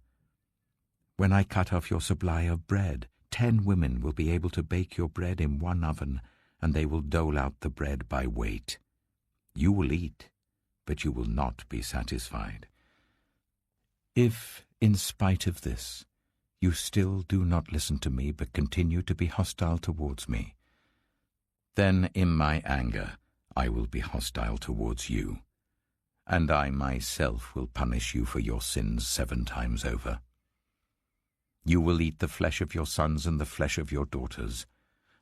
When I cut off your supply of bread, 10 women will be able to bake your bread in 1 oven, and they will dole out the bread by weight. You will eat, but you will not be satisfied. If, in spite of this, you still do not listen to me but continue to be hostile towards me, then in my anger I will be hostile towards you, and I myself will punish you for your sins 7 times over. You will eat the flesh of your sons and the flesh of your daughters.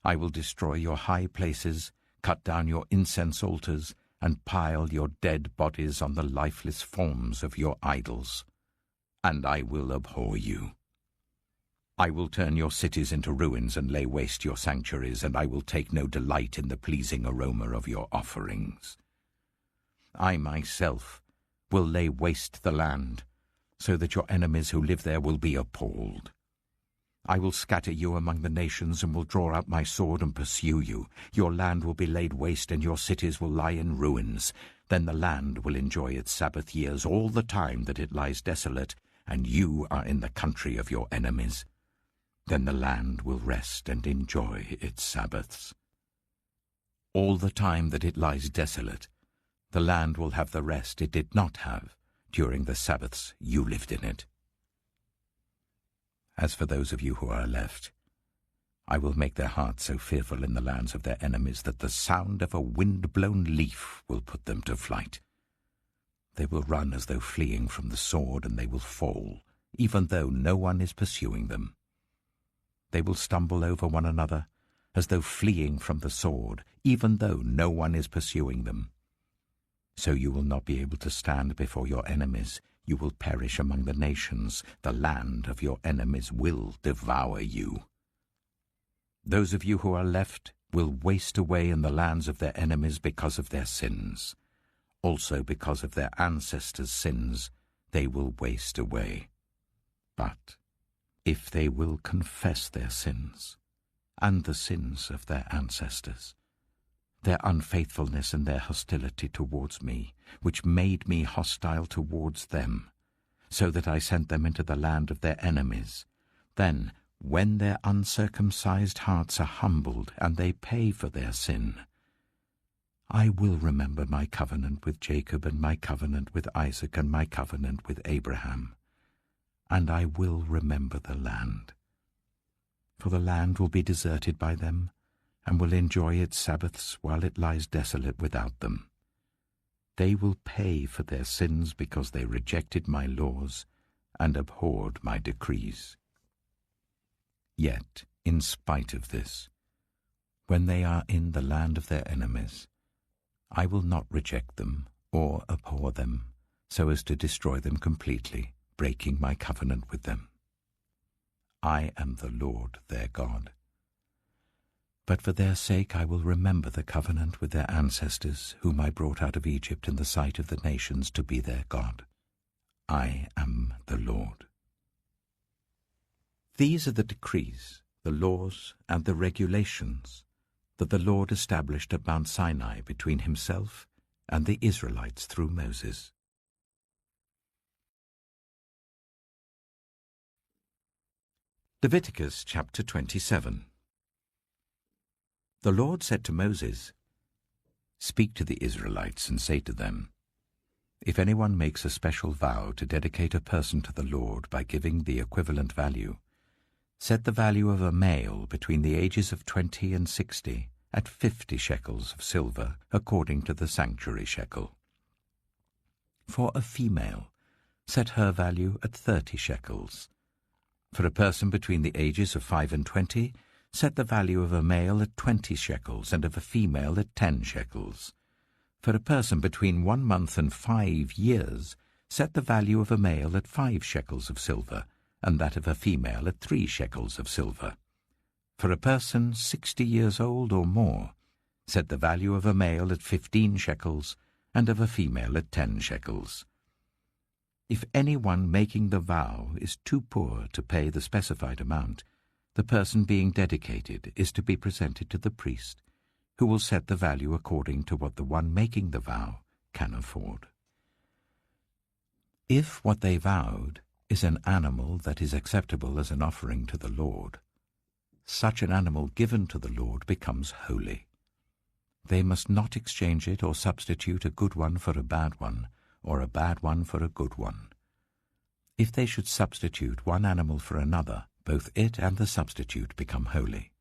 I will destroy your high places, cut down your incense altars, and pile your dead bodies on the lifeless forms of your idols. And I will abhor you. I will turn your cities into ruins and lay waste your sanctuaries, and I will take no delight in the pleasing aroma of your offerings. I myself will lay waste the land, so that your enemies who live there will be appalled. I will scatter you among the nations and will draw out my sword and pursue you. Your land will be laid waste and your cities will lie in ruins. Then the land will enjoy its Sabbath years all the time that it lies desolate, and you are in the country of your enemies. Then the land will rest and enjoy its Sabbaths. All the time that it lies desolate, the land will have the rest it did not have during the Sabbaths you lived in it. As for those of you who are left, I will make their hearts so fearful in the lands of their enemies that the sound of a wind-blown leaf will put them to flight. They will run as though fleeing from the sword, and they will fall, even though no one is pursuing them. They will stumble over one another, as though fleeing from the sword, even though no one is pursuing them. So you will not be able to stand before your enemies. You will perish among the nations. The land of your enemies will devour you. Those of you who are left will waste away in the lands of their enemies because of their sins. Also because of their ancestors' sins, they will waste away. But if they will confess their sins and the sins of their ancestors, their unfaithfulness and their hostility towards me, which made me hostile towards them, so that I sent them into the land of their enemies, then, when their uncircumcised hearts are humbled and they pay for their sin, I will remember my covenant with Jacob and my covenant with Isaac and my covenant with Abraham, and I will remember the land. For the land will be deserted by them, and will enjoy its Sabbaths while it lies desolate without them. They will pay for their sins because they rejected my laws and abhorred my decrees. Yet, in spite of this, when they are in the land of their enemies, I will not reject them or abhor them, so as to destroy them completely, breaking my covenant with them. I am the Lord their God. But for their sake I will remember the covenant with their ancestors, whom I brought out of Egypt in the sight of the nations to be their God. I am the Lord. These are the decrees, the laws, and the regulations that the Lord established at Mount Sinai between himself and the Israelites through Moses. Leviticus chapter 27. The Lord said to Moses, "Speak to the Israelites and say to them, if anyone makes a special vow to dedicate a person to the Lord by giving the equivalent value, set the value of a male between the ages of 20 and 60 at 50 shekels of silver according to the sanctuary shekel. For a female, set her value at 30 shekels. For a person between the ages of 5 and 20, set the value of a male at 20 shekels and of a female at 10 shekels. For a person between 1 month and 5 years, set the value of a male at 5 shekels of silver, and that of a female at 3 shekels of silver. For a person 60 years old or more, set the value of a male at 15 shekels, and of a female at 10 shekels. If anyone making the vow is too poor to pay the specified amount, the person being dedicated is to be presented to the priest, who will set the value according to what the one making the vow can afford. If what they vowed is an animal that is acceptable as an offering to the Lord, such an animal given to the Lord becomes holy. They must not exchange it or substitute a good one for a bad one, or a bad one for a good one. If they should substitute one animal for another, both it and the substitute become holy.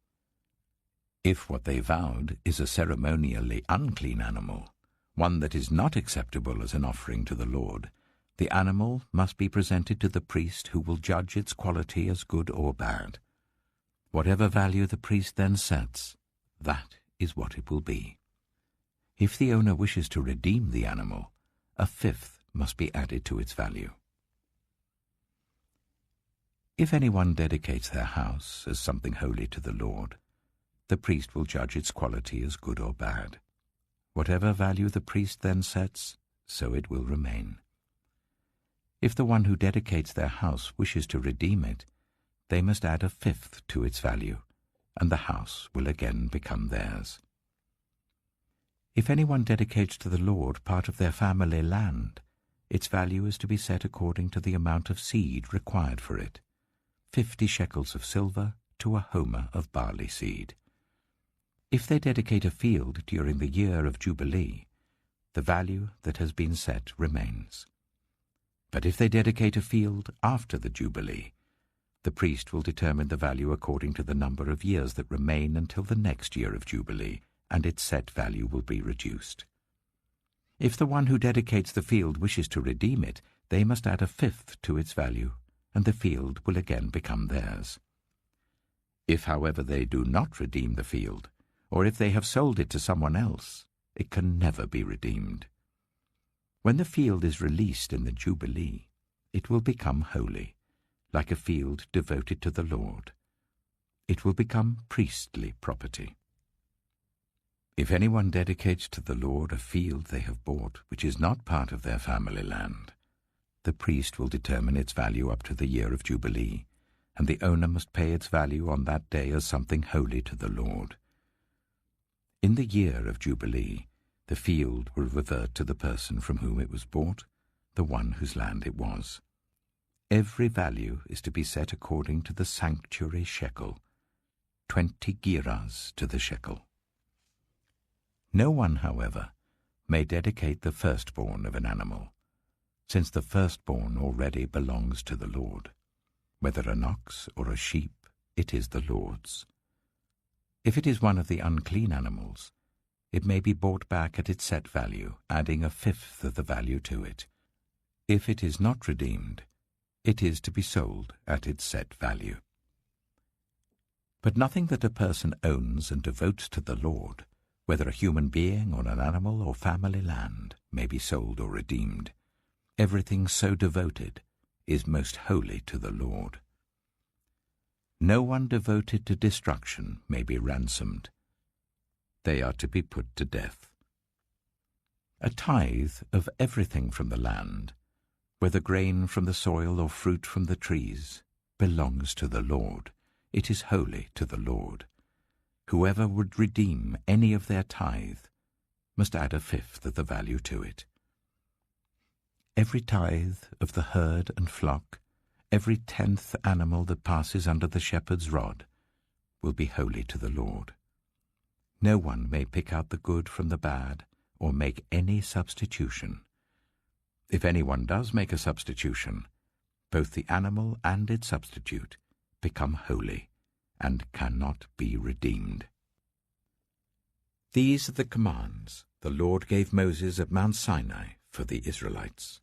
If what they vowed is a ceremonially unclean animal, one that is not acceptable as an offering to the Lord, the animal must be presented to the priest, who will judge its quality as good or bad. Whatever value the priest then sets, that is what it will be. If the owner wishes to redeem the animal, a fifth must be added to its value. If anyone dedicates their house as something holy to the Lord, the priest will judge its quality as good or bad. Whatever value the priest then sets, so it will remain. If the one who dedicates their house wishes to redeem it, they must add a fifth to its value, and the house will again become theirs. If anyone dedicates to the Lord part of their family land, its value is to be set according to the amount of seed required for it, 50 shekels of silver to a homer of barley seed. If they dedicate a field during the year of Jubilee, the value that has been set remains. But if they dedicate a field after the Jubilee, the priest will determine the value according to the number of years that remain until the next year of Jubilee, and its set value will be reduced. If the one who dedicates the field wishes to redeem it, they must add a fifth to its value, and the field will again become theirs. If, however, they do not redeem the field, or if they have sold it to someone else, it can never be redeemed. When the field is released in the Jubilee, it will become holy, like a field devoted to the Lord. It will become priestly property. If anyone dedicates to the Lord a field they have bought which is not part of their family land, the priest will determine its value up to the year of Jubilee, and the owner must pay its value on that day as something holy to the Lord. In the year of Jubilee, the field will revert to the person from whom it was bought, the one whose land it was. Every value is to be set according to the sanctuary shekel, 20 gerahs to the shekel. No one, however, may dedicate the firstborn of an animal, since the firstborn already belongs to the Lord. Whether an ox or a sheep, it is the Lord's. If it is one of the unclean animals, it may be bought back at its set value, adding a fifth of the value to it. If it is not redeemed, it is to be sold at its set value. But nothing that a person owns and devotes to the Lord, whether a human being or an animal or family land, may be sold or redeemed. Everything so devoted is most holy to the Lord. No one devoted to destruction may be ransomed. They are to be put to death. A tithe of everything from the land, whether grain from the soil or fruit from the trees, belongs to the Lord. It is holy to the Lord. Whoever would redeem any of their tithe must add a fifth of the value to it. Every tithe of the herd and flock, every 10th animal that passes under the shepherd's rod, will be holy to the Lord. No one may pick out the good from the bad, or make any substitution. If anyone does make a substitution, both the animal and its substitute become holy and cannot be redeemed. These are the commands the Lord gave Moses at Mount Sinai for the Israelites.